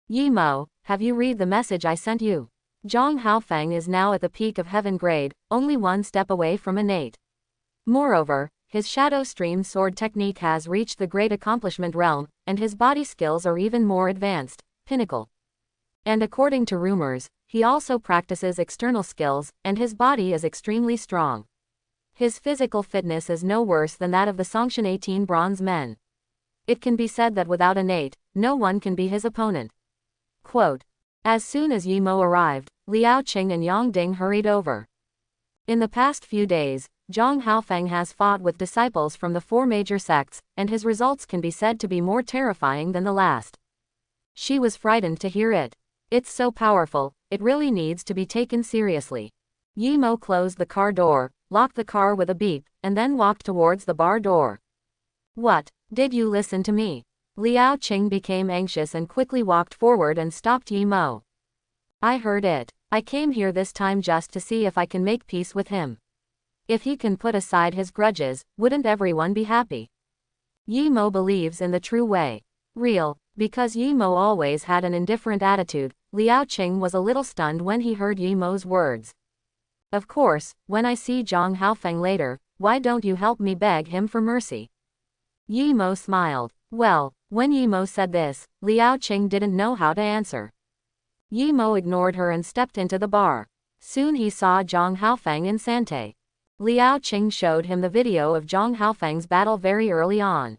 Yimo, have you read the message I sent you? Zhang Haofeng is now at the peak of heaven grade, only one step away from innate. Moreover, his shadow stream sword technique has reached the great accomplishment realm, and his body skills are even more advanced, pinnacle. And according to rumors, he also practices external skills, and his body is extremely strong. His physical fitness is no worse than that of the Songshan 18 bronze men. It can be said that without innate, no one can be his opponent. Quote. As soon as Yimo arrived, Liao Qing and Yang Ding hurried over. In the past few days, Zhang Haofeng has fought with disciples from the 4 major sects, and his results can be said to be more terrifying than the last. She was frightened to hear it. It's so powerful, it really needs to be taken seriously. Yimo closed the car door, locked the car with a beep, and then walked towards the bar door. What? Did you listen to me? Liao Qing became anxious and quickly walked forward and stopped Yimo. I heard it. I came here this time just to see if I can make peace with him. If he can put aside his grudges, wouldn't everyone be happy? Yimo believes in the true way. Real, because Yimo always had an indifferent attitude, Liao Qing was a little stunned when he heard Yimo's words. Of course, when I see Zhang Haofeng later, why don't you help me beg him for mercy? Yimo smiled. Well, when Yimo said this, Liao Qing didn't know how to answer. Yimo ignored her and stepped into the bar. Soon he saw Zhang Haofeng in Sante. Liao Qing showed him the video of Zhang Haofeng's battle very early on.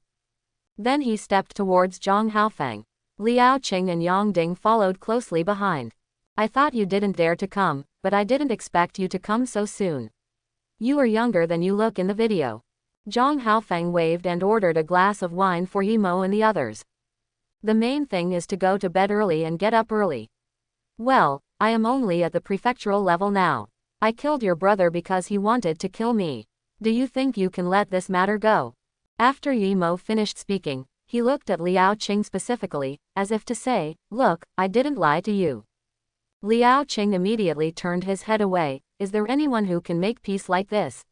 Then he stepped towards Zhang Haofeng. Liao Qing and Yang Ding followed closely behind. I thought you didn't dare to come, but I didn't expect you to come so soon. You are younger than you look in the video. Zhang Haofeng waved and ordered a glass of wine for Yimo and the others. The main thing is to go to bed early and get up early. Well, I am only at the prefectural level now. I killed your brother because he wanted to kill me. Do you think you can let this matter go? After Yimo finished speaking, he looked at Liao Qing specifically, as if to say, look, I didn't lie to you. Liao Qing immediately turned his head away. Is there anyone who can make peace like this?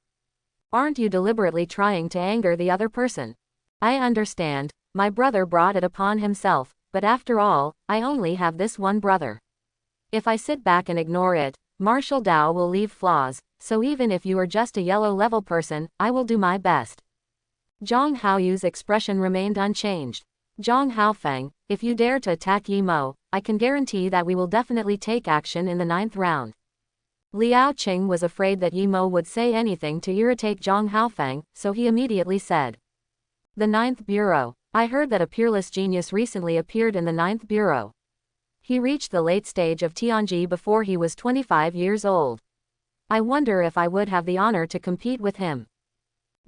Aren't you deliberately trying to anger the other person? I understand, my brother brought it upon himself, but after all, I only have this one brother. If I sit back and ignore it, Martial Dao will leave flaws, so even if you are just a yellow level person, I will do my best. Zhang Haoyu's expression remained unchanged. Zhang Haofeng, if you dare to attack Yimo, I can guarantee that we will definitely take action in the 9th round. Liao Qing was afraid that Yimo would say anything to irritate Zhang Haofeng, so he immediately said. The 9th Bureau. I heard that a peerless genius recently appeared in the 9th Bureau. He reached the late stage of Tianji before he was 25 years old. I wonder if I would have the honor to compete with him.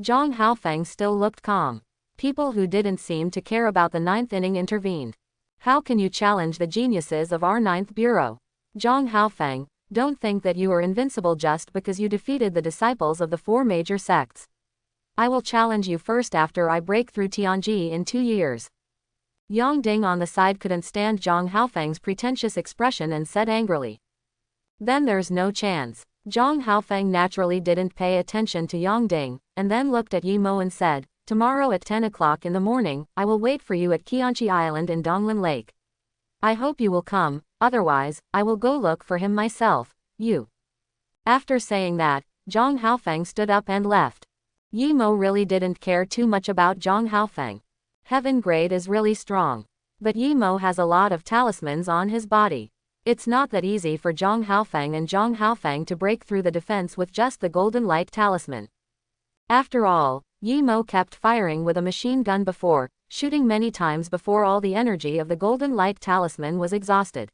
Zhang Haofeng still looked calm. People who didn't seem to care about the 9th inning intervened. How can you challenge the geniuses of our 9th Bureau? Zhang Haofeng, don't think that you are invincible just because you defeated the disciples of the 4 major sects. I will challenge you first after I break through Tianji in 2 years. Yang Ding on the side couldn't stand Zhang Haofeng's pretentious expression and said angrily. Then there's no chance. Zhang Haofeng naturally didn't pay attention to Yang Ding, and then looked at Yimo and said, tomorrow at 10 o'clock in the morning, I will wait for you at Qianchi Island in Donglin Lake. I hope you will come, otherwise, I will go look for him myself, you. After saying that, Zhang Haofeng stood up and left. Yimo really didn't care too much about Zhang Haofeng. Heaven grade is really strong. But Yimo has a lot of talismans on his body. It's not that easy for Zhang Haofeng and Zhang Haofeng to break through the defense with just the golden light talisman. After all, Yimo kept firing with a machine gun before, shooting many times before all the energy of the golden light talisman was exhausted.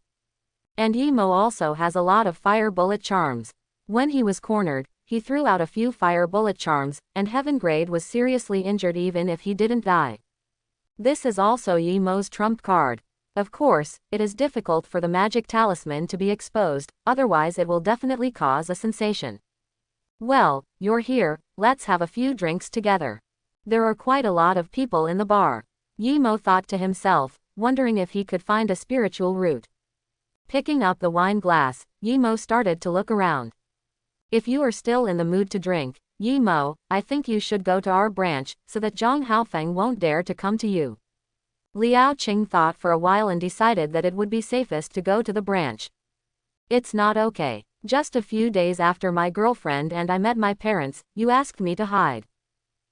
And Yimo also has a lot of fire bullet charms. When he was cornered, he threw out a few fire bullet charms, and Heaven Grade was seriously injured even if he didn't die. This is also Yimo's trump card. Of course, it is difficult for the magic talisman to be exposed, otherwise it will definitely cause a sensation. Well, you're here, let's have a few drinks together. There are quite a lot of people in the bar. Yimo thought to himself, wondering if he could find a spiritual route. Picking up the wine glass, Yimo started to look around. If you are still in the mood to drink, Yimo, I think you should go to our branch, so that Zhang Haofeng won't dare to come to you. Liao Qing thought for a while and decided that it would be safest to go to the branch. It's not okay. Just a few days after my girlfriend and I met my parents, you asked me to hide.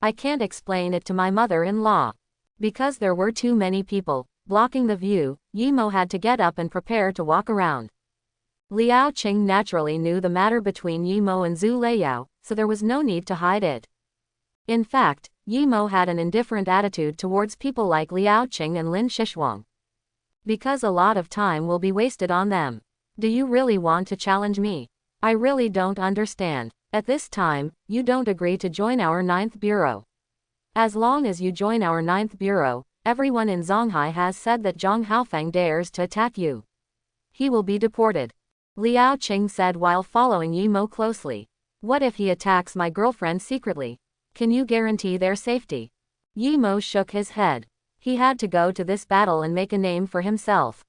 I can't explain it to my mother-in-law. Because there were too many people blocking the view, Yimo had to get up and prepare to walk around. Liao Qing naturally knew the matter between Yimo and Zhu Leiyao, so there was no need to hide it. In fact, Yimo had an indifferent attitude towards people like Liao Qing and Lin Shishuang. Because a lot of time will be wasted on them. Do you really want to challenge me? I really don't understand. At this time, you don't agree to join our 9th Bureau. As long as you join our 9th Bureau, everyone in Zonghai has said that Zhang Haofeng dares to attack you. He will be deported. Liao Qing said while following Yimo closely. What if he attacks my girlfriend secretly? Can you guarantee their safety? Yimo shook his head. He had to go to this battle and make a name for himself.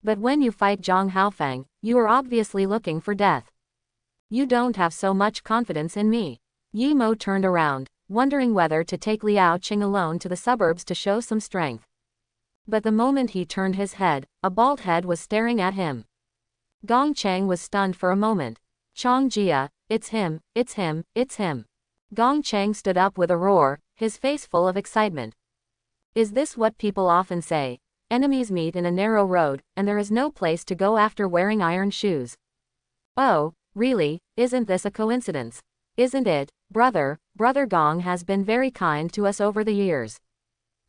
But when you fight Zhang Haofeng, you are obviously looking for death. You don't have so much confidence in me. Yimo turned around, wondering whether to take Liao Qing alone to the suburbs to show some strength. But the moment he turned his head, a bald head was staring at him. Gong Chang was stunned for a moment. Chong Jia, it's him, it's him, it's him. Gong Chang stood up with a roar, his face full of excitement. Is this what people often say? Enemies meet in a narrow road, and there is no place to go after wearing iron shoes. Oh, really, isn't this a coincidence? Isn't it, brother? Brother Gong has been very kind to us over the years.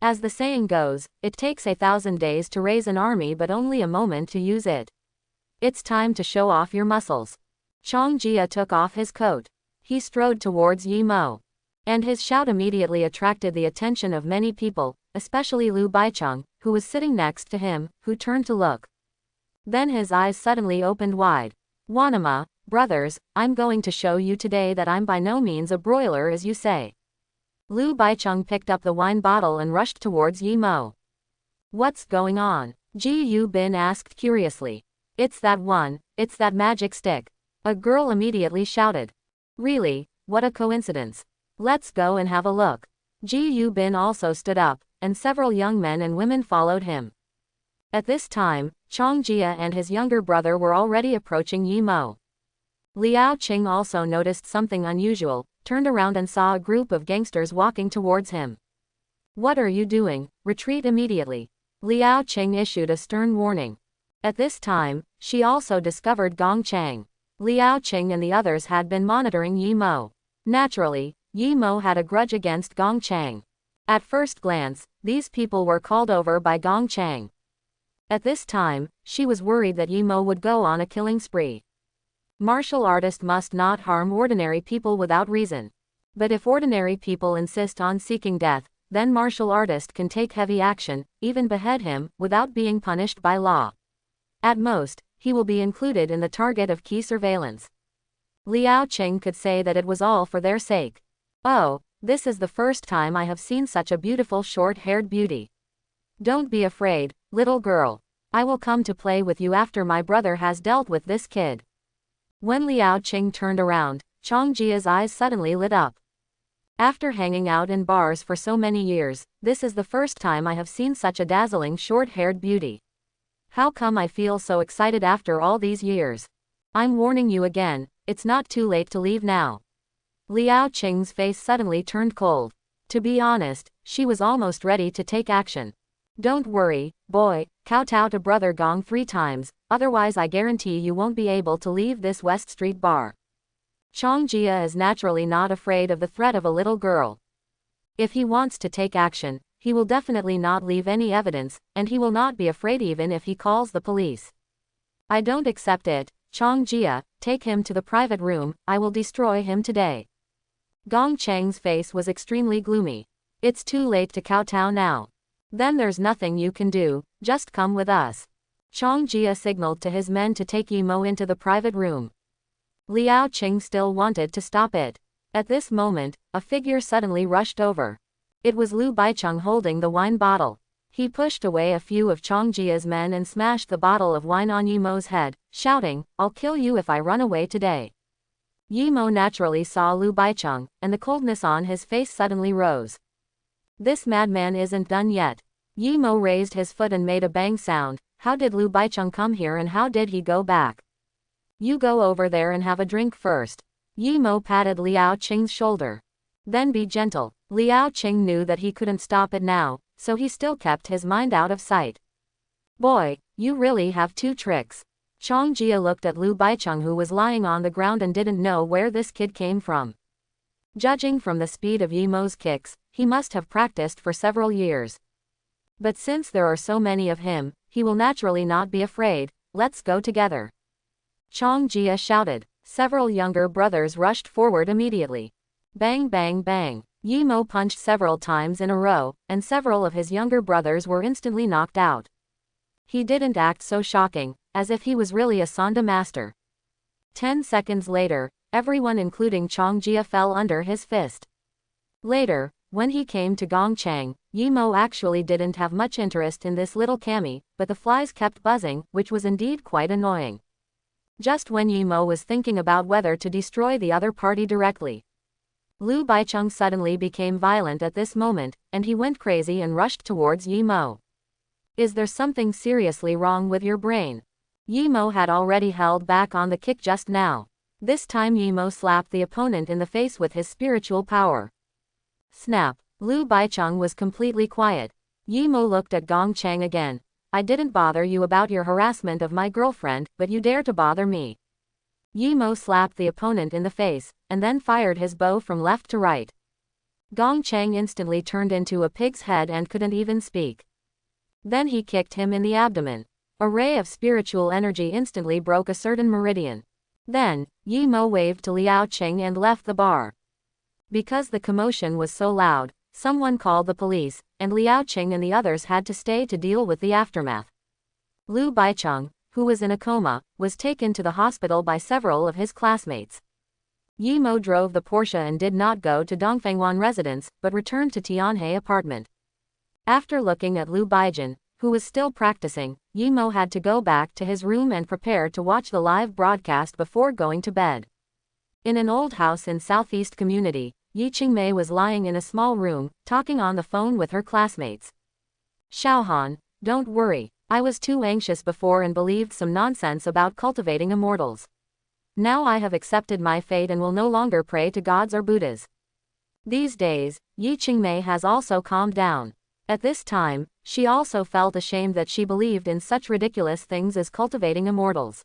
As the saying goes, it takes 1,000 days to raise an army but only a moment to use it. It's time to show off your muscles. Chong Jia took off his coat. He strode towards Yimo. And his shout immediately attracted the attention of many people, especially Lu Baicheng, who was sitting next to him, who turned to look. Then his eyes suddenly opened wide. Wanama, brothers, I'm going to show you today that I'm by no means a broiler as you say. Lu Baicheng picked up the wine bottle and rushed towards Yimo. What's going on? Ji Yu Bin asked curiously. It's that one, it's that magic stick. A girl immediately shouted. Really, what a coincidence. Let's go and have a look. Ji Yu Bin also stood up, and several young men and women followed him. At this time, Chong Jia and his younger brother were already approaching Yimo. Liao Qing also noticed something unusual, turned around and saw a group of gangsters walking towards him. What are you doing? Retreat immediately. Liao Qing issued a stern warning. At this time, she also discovered Gong Chang. Liao Qing and the others had been monitoring Yimo. Naturally, Yimo had a grudge against Gong Chang. At first glance, these people were called over by Gong Chang. At this time, she was worried that Yimo would go on a killing spree. Martial artist must not harm ordinary people without reason. But if ordinary people insist on seeking death, then martial artist can take heavy action, even behead him, without being punished by law. At most, he will be included in the target of key surveillance. Liao Qing could say that it was all for their sake. Oh, this is the first time I have seen such a beautiful short-haired beauty. Don't be afraid, little girl. I will come to play with you after my brother has dealt with this kid. When Liao Qing turned around, Chong Jia's eyes suddenly lit up. After hanging out in bars for so many years, this is the first time I have seen such a dazzling short-haired beauty. How come I feel so excited after all these years? I'm warning you again, it's not too late to leave now. Liao Qing's face suddenly turned cold. To be honest, she was almost ready to take action. Don't worry, boy, kowtow to Brother Gong 3 times, otherwise I guarantee you won't be able to leave this West Street bar. Chong Jia is naturally not afraid of the threat of a little girl. If he wants to take action, he will definitely not leave any evidence, and he will not be afraid even if he calls the police. I don't accept it, Chong Jia, take him to the private room, I will destroy him today. Gong Chang's face was extremely gloomy. It's too late to kowtow now. Then there's nothing you can do, just come with us. Chong Jia signaled to his men to take Yimo into the private room. Liao Qing still wanted to stop it. At this moment, a figure suddenly rushed over. It was Lu Baicheng holding the wine bottle. He pushed away a few of Chong Jia's men and smashed the bottle of wine on Yimo's head, shouting, "I'll kill you if I run away today." Yimo naturally saw Lu Baicheng, and the coldness on his face suddenly rose. This madman isn't done yet. Yimo raised his foot and made a bang sound. How did Lu Baicheng come here and how did he go back? You go over there and have a drink first. Yimo patted Liao Qing's shoulder. Then be gentle. Liao Qing knew that he couldn't stop it now, so he still kept his mind out of sight. Boy, you really have two tricks. Chong Jia looked at Lu Baicheng, who was lying on the ground and didn't know where this kid came from. Judging from the speed of Yimo's kicks, he must have practiced for several years. But since there are so many of him, he will naturally not be afraid. Let's go together. Chong Jia shouted. Several younger brothers rushed forward immediately. Bang bang bang. Yimo punched several times in a row, and several of his younger brothers were instantly knocked out. He didn't act so shocking, as if he was really a Sanda master. 10 seconds later, everyone including Chong Jia fell under his fist. Later, when he came to Gongchang, Yimo actually didn't have much interest in this little kami, but the flies kept buzzing, which was indeed quite annoying. Just when Yimo was thinking about whether to destroy the other party directly, Lu Baicheng suddenly became violent at this moment, and he went crazy and rushed towards Yimo. Is there something seriously wrong with your brain? Yimo had already held back on the kick just now. This time Yimo slapped the opponent in the face with his spiritual power. Snap. Lu Baicheng was completely quiet. Yimo looked at Gongchang again. I didn't bother you about your harassment of my girlfriend, but you dare to bother me. Yimo slapped the opponent in the face, and then fired his bow from left to right. Gongchang instantly turned into a pig's head and couldn't even speak. Then he kicked him in the abdomen. A ray of spiritual energy instantly broke a certain meridian. Then, Yimo waved to Liao Qing and left the bar. Because the commotion was so loud, someone called the police, and Liao Qing and the others had to stay to deal with the aftermath. Lu Baicheng, who was in a coma, was taken to the hospital by several of his classmates. Yimo drove the Porsche and did not go to Dongfangwan residence, but returned to Tianhe apartment. After looking at Lu Baicheng, who was still practicing, Yimo had to go back to his room and prepare to watch the live broadcast before going to bed. In an old house in Southeast Community, Yi Qingmei was lying in a small room, talking on the phone with her classmates. Xiaohan, don't worry, I was too anxious before and believed some nonsense about cultivating immortals. Now I have accepted my fate and will no longer pray to gods or Buddhas. These days, Yi Qingmei has also calmed down. At this time, she also felt ashamed that she believed in such ridiculous things as cultivating immortals.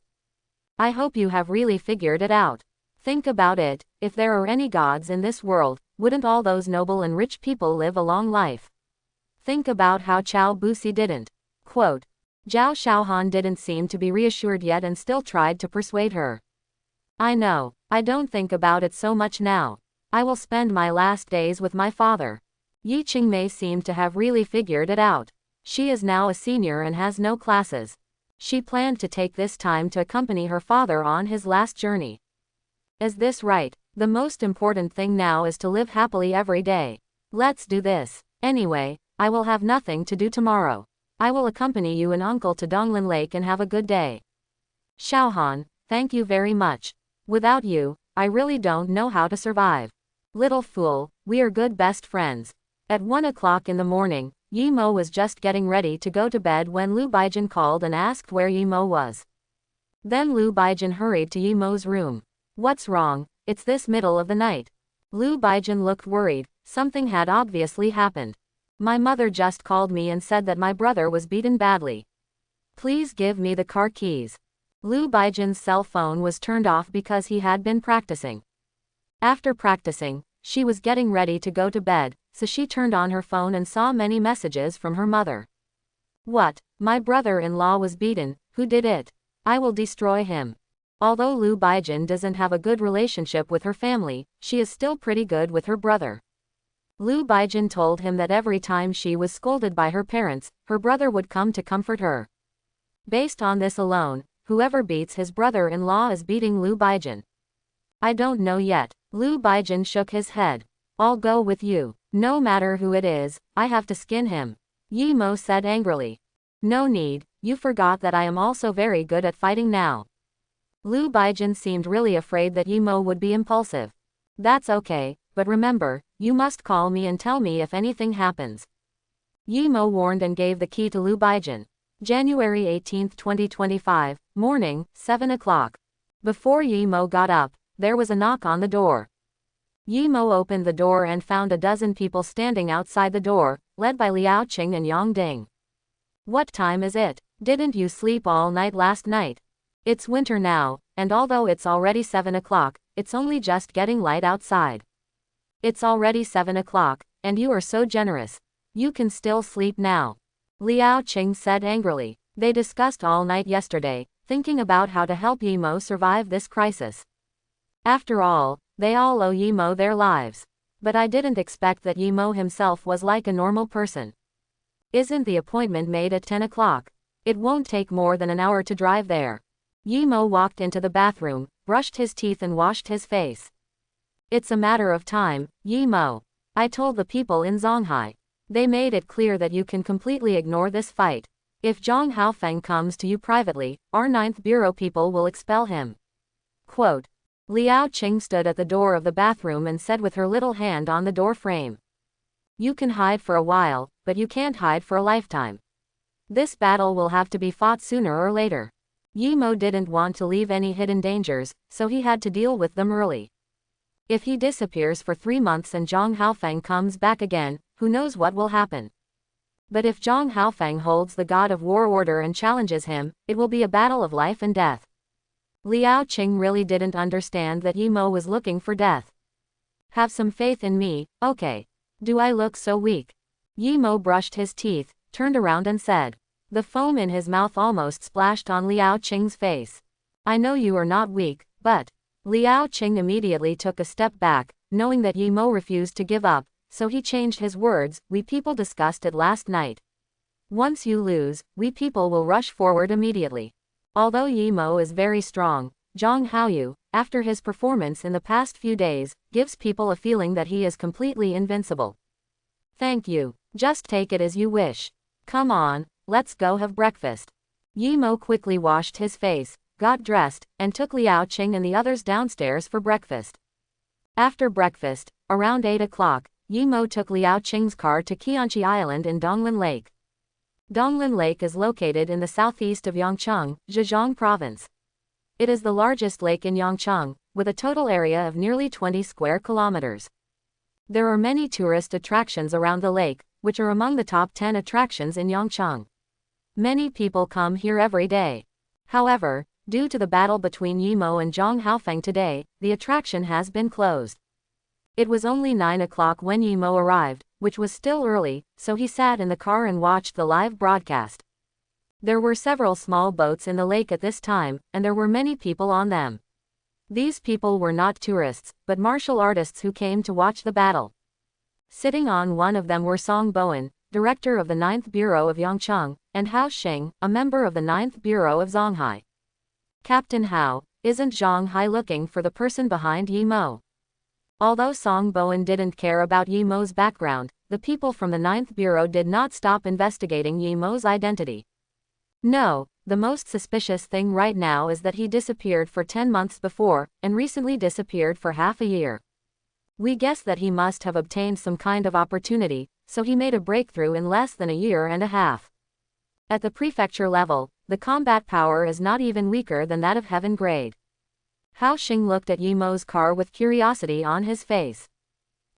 I hope you have really figured it out. Think about it, if there are any gods in this world, wouldn't all those noble and rich people live a long life? Think about how Chao Busi didn't. Quote. Zhao Xiaohan didn't seem to be reassured yet and still tried to persuade her. I know, I don't think about it so much now. I will spend my last days with my father. Yi Qingmei seemed to have really figured it out. She is now a senior and has no classes. She planned to take this time to accompany her father on his last journey. Is this right? The most important thing now is to live happily every day. Let's do this. Anyway, I will have nothing to do tomorrow. I will accompany you and uncle to Donglin Lake and have a good day. Xiaohan, thank you very much. Without you, I really don't know how to survive. Little fool, we are good best friends. At 1 o'clock in the morning, Yimo was just getting ready to go to bed when Lu Baicheng called and asked where Yimo was. Then Lu Baicheng hurried to Yimo's room. What's wrong? It's this middle of the night. Lu Baicheng looked worried. Something had obviously happened. My mother just called me and said that my brother was beaten badly. Please give me the car keys. Lu Baicheng's cell phone was turned off because he had been practicing. After practicing, she was getting ready to go to bed, so she turned on her phone and saw many messages from her mother. What? My brother-in-law was beaten. Who did it? I will destroy him. Although Lu Baicheng doesn't have a good relationship with her family, she is still pretty good with her brother. Lu Baicheng told him that every time she was scolded by her parents, her brother would come to comfort her. Based on this alone, whoever beats his brother-in-law is beating Lu Baicheng. I don't know yet. Liu Baijin shook his head. I'll go with you. No matter who it is, I have to skin him. Yi Mo said angrily. No need, you forgot that I am also very good at fighting now. Liu Baijin seemed really afraid that Yi Mo would be impulsive. That's okay, but remember, you must call me and tell me if anything happens. Yi Mo warned and gave the key to Liu Baijin. January 18, 2025, morning, 7 o'clock. Before Yi Mo got up, there was a knock on the door. Yi Mo opened the door and found a dozen people standing outside the door, led by Liao Qing and Yang Ding. What time is it? Didn't you sleep all night last night? It's winter now, and although it's already 7 o'clock, it's only just getting light outside. It's already 7 o'clock, and you are so generous. You can still sleep now. Liao Qing said angrily. They discussed all night yesterday, thinking about how to help Yi Mo survive this crisis. After all, they all owe Yi Mo their lives. But I didn't expect that Yi Mo himself was like a normal person. Isn't the appointment made at 10 o'clock? It won't take more than an hour to drive there. Yi Mo walked into the bathroom, brushed his teeth and washed his face. It's a matter of time, Yi Mo. I told the people in Zonghai. They made it clear that you can completely ignore this fight. If Zhang Haofeng comes to you privately, our 9th Bureau people will expel him. Quote. Liao Qing stood at the door of the bathroom and said with her little hand on the door frame. You can hide for a while, but you can't hide for a lifetime. This battle will have to be fought sooner or later. Yi Mo didn't want to leave any hidden dangers, so he had to deal with them early. If he disappears for 3 months and Zhang Haofeng comes back again, who knows what will happen. But if Zhang Haofeng holds the God of War order and challenges him, it will be a battle of life and death. Liao Qing really didn't understand that Yi Mo was looking for death. Have some faith in me, okay. Do I look so weak? Yi Mo brushed his teeth, turned around and said. The foam in his mouth almost splashed on Liao Qing's face. I know you are not weak, but... Liao Qing immediately took a step back, knowing that Yi Mo refused to give up, so he changed his words. We people discussed it last night. Once you lose, we people will rush forward immediately. Although Yi Mo is very strong, Zhang Haoyu, after his performance in the past few days, gives people a feeling that he is completely invincible. Thank you. Just take it as you wish. Come on, let's go have breakfast. Yi Mo quickly washed his face, got dressed, and took Liao Qing and the others downstairs for breakfast. After breakfast, around 8 o'clock, Yi Mo took Liao Qing's car to Qianchi Island in Donglin Lake. Donglin Lake is located in the southeast of Yangcheng, Zhejiang Province. It is the largest lake in Yangcheng, with a total area of nearly 20 square kilometers. There are many tourist attractions around the lake, which are among the top 10 attractions in Yangcheng. Many people come here every day. However, due to the battle between Yi Mo and Zhang Haofeng today, the attraction has been closed. It was only 9 o'clock when Yi Mo arrived, which was still early, so he sat in the car and watched the live broadcast. There were several small boats in the lake at this time, and there were many people on them. These people were not tourists, but martial artists who came to watch the battle. Sitting on one of them were Song Bowen, director of the 9th Bureau of Yangcheng, and Hao Xing, a member of the 9th Bureau of Zonghai. Captain Hao, isn't Zhang Hai looking for the person behind Yi Mo? Although Song Bowen didn't care about Yi Mo's background, the people from the 9th Bureau did not stop investigating Yi Mo's identity. No, the most suspicious thing right now is that he disappeared for 10 months before, and recently disappeared for half a year. We guess that he must have obtained some kind of opportunity, so he made a breakthrough in less than a year and a half. At the prefecture level, the combat power is not even weaker than that of heaven grade. Hao Xing looked at Yi Mo's car with curiosity on his face.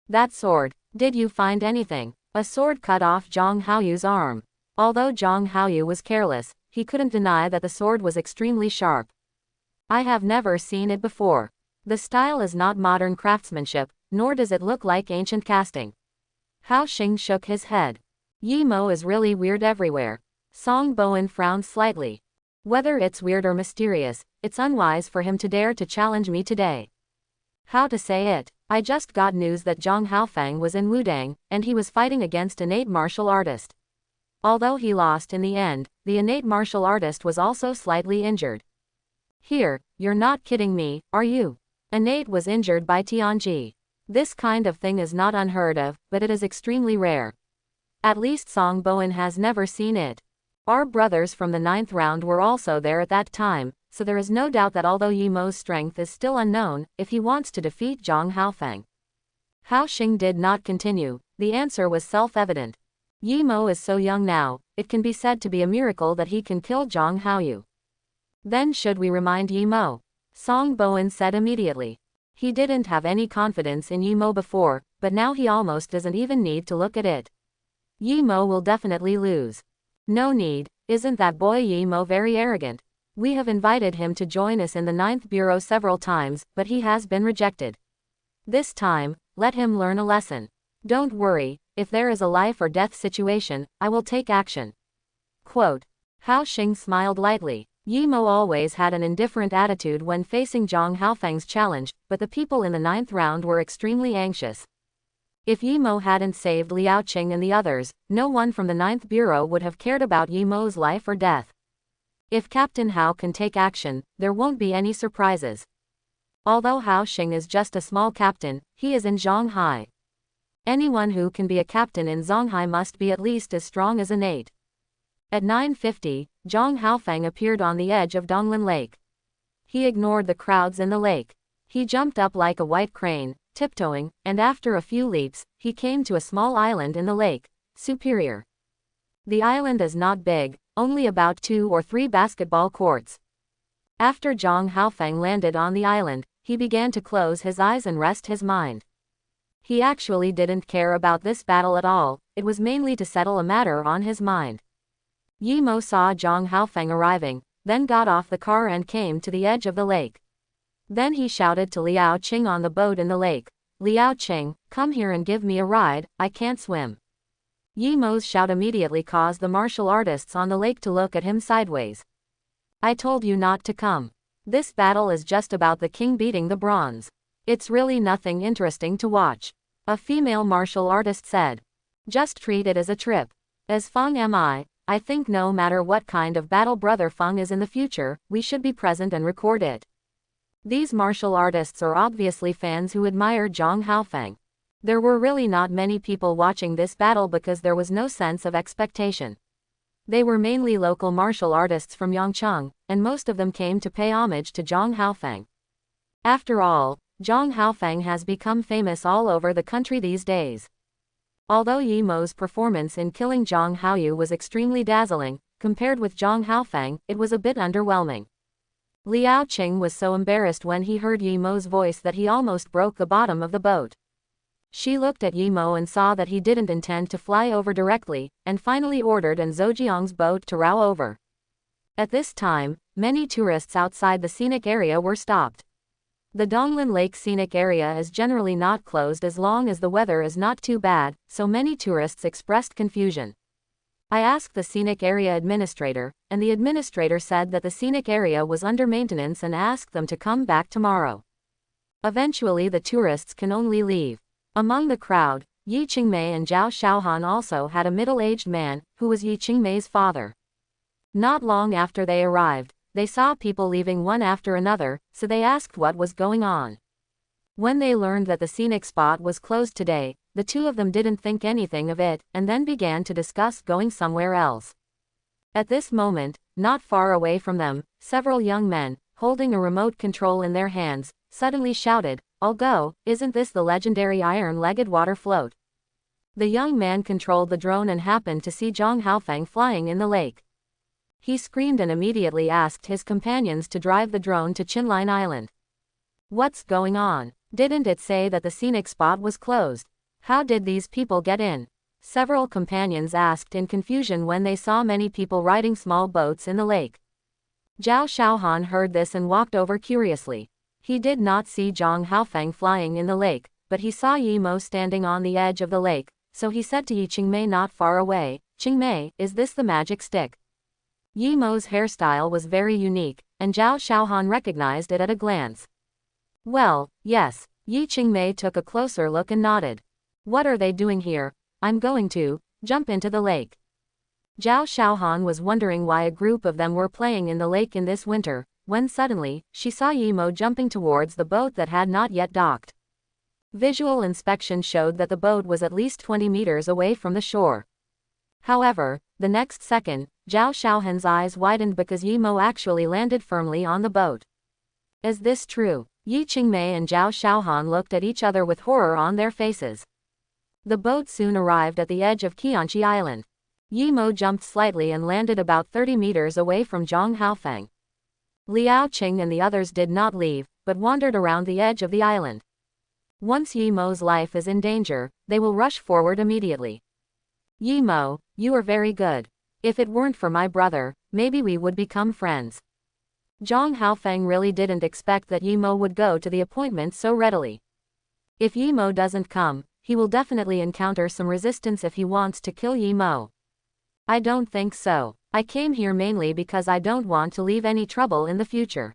That sword, did you find anything? A sword cut off Zhang Haoyu's arm. Although Zhang Haoyu was careless, he couldn't deny that the sword was extremely sharp. I have never seen it before. The style is not modern craftsmanship, nor does it look like ancient casting. Hao Xing shook his head. Yi Mo is really weird everywhere. Song Bowen frowned slightly. Whether it's weird or mysterious, it's unwise for him to dare to challenge me today. How to say it? I just got news that Zhang Haofeng was in Wudang, and he was fighting against an innate martial artist. Although he lost in the end, the innate martial artist was also slightly injured. Here, you're not kidding me, are you? A Nate was injured by Tianji. This kind of thing is not unheard of, but it is extremely rare. At least Song Bowen has never seen it. Our brothers from the 9th round were also there at that time, so there is no doubt that although Yi Mo's strength is still unknown, if he wants to defeat Zhang Haofeng. Hao Xing did not continue. The answer was self-evident. Yi Mo is so young now, it can be said to be a miracle that he can kill Zhang Haoyu. Then should we remind Yi Mo? Song Bowen said immediately. He didn't have any confidence in Yi Mo before, but now he almost doesn't even need to look at it. Yi Mo will definitely lose. No need, isn't that boy Yi Mo very arrogant? We have invited him to join us in the 9th Bureau several times, but he has been rejected. This time, let him learn a lesson. Don't worry, if there is a life or death situation, I will take action. Quote. Hao Xing smiled lightly. Yi Mo always had an indifferent attitude when facing Zhang Haofeng's challenge, but the people in the 9th round were extremely anxious. If Yi Mo hadn't saved Liao Qing and the others, no one from the 9th Bureau would have cared about Yi Mo's life or death. If Captain Hao can take action, there won't be any surprises. Although Hao Xing is just a small captain, he is in Zhonghai. Anyone who can be a captain in Zhonghai must be at least as strong as a Nate. At 9:50, Zhang Haofeng appeared on the edge of Donglin Lake. He ignored the crowds in the lake. He jumped up like a white crane, tiptoeing, and after a few leaps, he came to a small island in the lake, Superior. The island is not big, only about 2 or 3 basketball courts. After Zhang Haofeng landed on the island, he began to close his eyes and rest his mind. He actually didn't care about this battle at all, it was mainly to settle a matter on his mind. Yi Mo saw Zhang Haofeng arriving, then got off the car and came to the edge of the lake. Then he shouted to Liao Qing on the boat in the lake, Liao Qing, come here and give me a ride, I can't swim. Yi Mo's shout immediately caused the martial artists on the lake to look at him sideways. I told you not to come. This battle is just about the king beating the bronze. It's really nothing interesting to watch. A female martial artist said. Just treat it as a trip. As Feng am I think no matter what kind of battle Brother Feng is in the future, we should be present and record it. These martial artists are obviously fans who admire Zhang Haofeng. There were really not many people watching this battle because there was no sense of expectation. They were mainly local martial artists from Yangcheng, and most of them came to pay homage to Zhang Haofeng. After all, Zhang Haofeng has become famous all over the country these days. Although Yi Mo's performance in killing Zhang Haoyu was extremely dazzling, compared with Zhang Haofeng, it was a bit underwhelming. Liao Qing was so embarrassed when he heard Yi Mo's voice that he almost broke the bottom of the boat. She looked at Yi Mo and saw that he didn't intend to fly over directly, and finally ordered An Zoujiang's boat to row over. At this time, many tourists outside the scenic area were stopped. The Donglin Lake scenic area is generally not closed as long as the weather is not too bad, so many tourists expressed confusion. I asked the scenic area administrator, and the administrator said that the scenic area was under maintenance and asked them to come back tomorrow. Eventually the tourists can only leave. Among the crowd, Yi Qingmei and Zhao Shaohan also had a middle-aged man, who was Yi Qingmei's father. Not long after they arrived, they saw people leaving one after another, so they asked what was going on. When they learned that the scenic spot was closed today, the two of them didn't think anything of it, and then began to discuss going somewhere else. At this moment, not far away from them, several young men, holding a remote control in their hands, suddenly shouted, I'll go, isn't this the legendary iron-legged water float? The young man controlled the drone and happened to see Zhang Haofeng flying in the lake. He screamed and immediately asked his companions to drive the drone to Qinlin Island. What's going on? Didn't it say that the scenic spot was closed? How did these people get in? Several companions asked in confusion when they saw many people riding small boats in the lake. Zhao Shaohan heard this and walked over curiously. He did not see Zhang Haofeng flying in the lake, but he saw Yi Mo standing on the edge of the lake, so he said to Yi Qingmei not far away, Qingmei, is this the magic stick? Yi Mo's hairstyle was very unique, and Zhao Shaohan recognized it at a glance. Well, yes, Yi Qingmei took a closer look and nodded. What are they doing here? I'm going to jump into the lake. Zhao Shaohan was wondering why a group of them were playing in the lake in this winter, when suddenly, she saw Yimo jumping towards the boat that had not yet docked. Visual inspection showed that the boat was at least 20 meters away from the shore. However, the next second, Zhao Xiaohan's eyes widened because Yimo actually landed firmly on the boat. Is this true? Yi Qingmei and Zhao Xiaohan looked at each other with horror on their faces. The boat soon arrived at the edge of Qianqi Island. Yimo jumped slightly and landed about 30 meters away from Zhang Haofeng. Liao Qing and the others did not leave, but wandered around the edge of the island. Once Yimo's life is in danger, they will rush forward immediately. Yimo, you are very good. If it weren't for my brother, maybe we would become friends. Zhang Haofeng really didn't expect that Yimo would go to the appointment so readily. If Yimo doesn't come, he will definitely encounter some resistance if he wants to kill Yimo. I don't think so. I came here mainly because I don't want to leave any trouble in the future.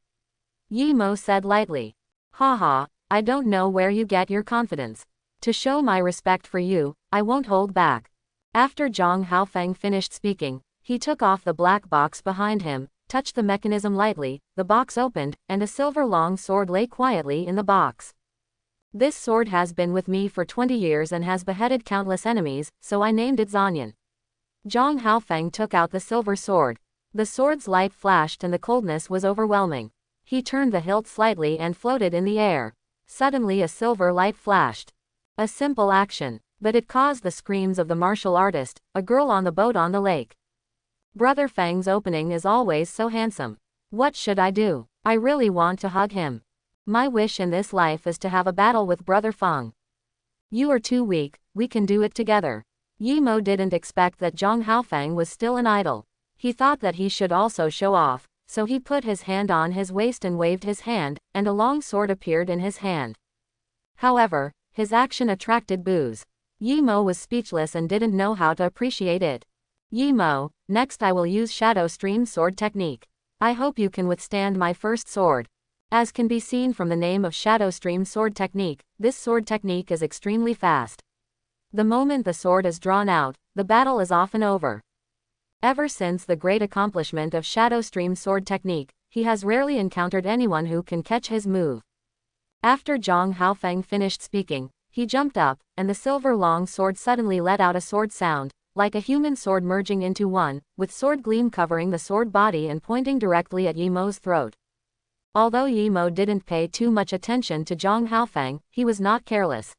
Yimo said lightly. Haha, I don't know where you get your confidence. To show my respect for you, I won't hold back. After Zhang Haofeng finished speaking, he took off the black box behind him, touched the mechanism lightly, the box opened, and a silver long sword lay quietly in the box. This sword has been with me for 20 years and has beheaded countless enemies, so I named it Zanyan. Zhang Haofeng took out the silver sword. The sword's light flashed and the coldness was overwhelming. He turned the hilt slightly and floated in the air. Suddenly a silver light flashed. A simple action, but it caused the screams of the martial artist, a girl on the boat on the lake. Brother Feng's opening is always so handsome. What should I do? I really want to hug him. My wish in this life is to have a battle with Brother Feng. You are too weak, we can do it together. Yimo didn't expect that Zhang Haofeng was still an idol. He thought that he should also show off, so he put his hand on his waist and waved his hand, and a long sword appeared in his hand. However, his action attracted boos. Yimo was speechless and didn't know how to appreciate it. Yimo, next I will use Shadow Stream Sword Technique. I hope you can withstand my first sword. As can be seen from the name of Shadow Stream Sword Technique, this sword technique is extremely fast. The moment the sword is drawn out, the battle is often over. Ever since the great accomplishment of Shadow Stream Sword Technique, he has rarely encountered anyone who can catch his move. After Zhang Haofeng finished speaking, he jumped up, and the silver long sword suddenly let out a sword sound, like a human sword merging into one, with sword gleam covering the sword body and pointing directly at Yimo's throat. Although Yimo didn't pay too much attention to Zhang Haofeng, he was not careless.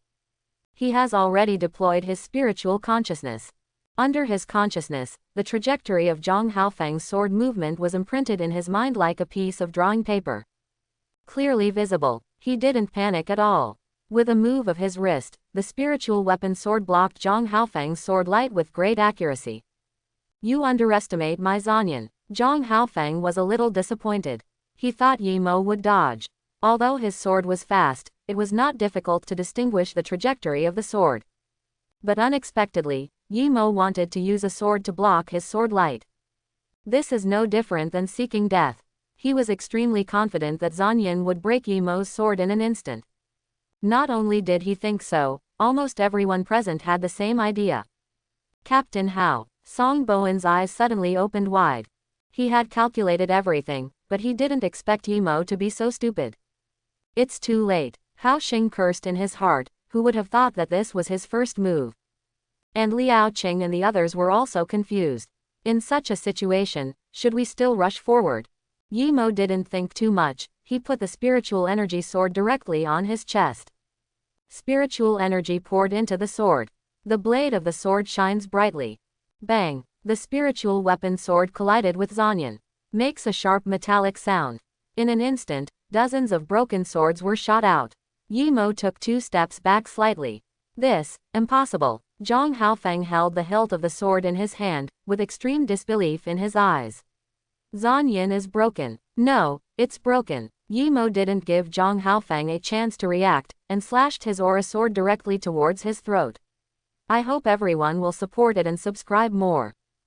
He has already deployed his spiritual consciousness. Under his consciousness, the trajectory of Zhang Haofeng's sword movement was imprinted in his mind like a piece of drawing paper. Clearly visible, he didn't panic at all. With a move of his wrist, the spiritual weapon sword blocked Zhang Haofeng's sword light with great accuracy. You underestimate my Zanyan. Zhang Haofeng was a little disappointed. He thought Yimo would dodge. Although his sword was fast, it was not difficult to distinguish the trajectory of the sword. But unexpectedly, Yimo wanted to use a sword to block his sword light. This is no different than seeking death. He was extremely confident that Zanyan would break Yimo's sword in an instant. Not only did he think so, almost everyone present had the same idea. Captain Hao. Song Bowen's eyes suddenly opened wide. He had calculated everything, but he didn't expect Yimo to be so stupid. It's too late. Hao Xing cursed in his heart, who would have thought that this was his first move. And Liao Qing and the others were also confused. In such a situation, should we still rush forward? Yimo didn't think too much, he put the spiritual energy sword directly on his chest. Spiritual energy poured into the sword. The blade of the sword shines brightly. Bang! The spiritual weapon sword collided with Zanyan. Makes a sharp metallic sound. In an instant, dozens of broken swords were shot out. Yimo took 2 steps back slightly. This, impossible. Zhang Haofeng held the hilt of the sword in his hand, with extreme disbelief in his eyes. Zanyan is broken. No, it's broken. Yimo didn't give Zhang Haofeng a chance to react, and slashed his aura sword directly towards his throat. I hope everyone will support it and subscribe more.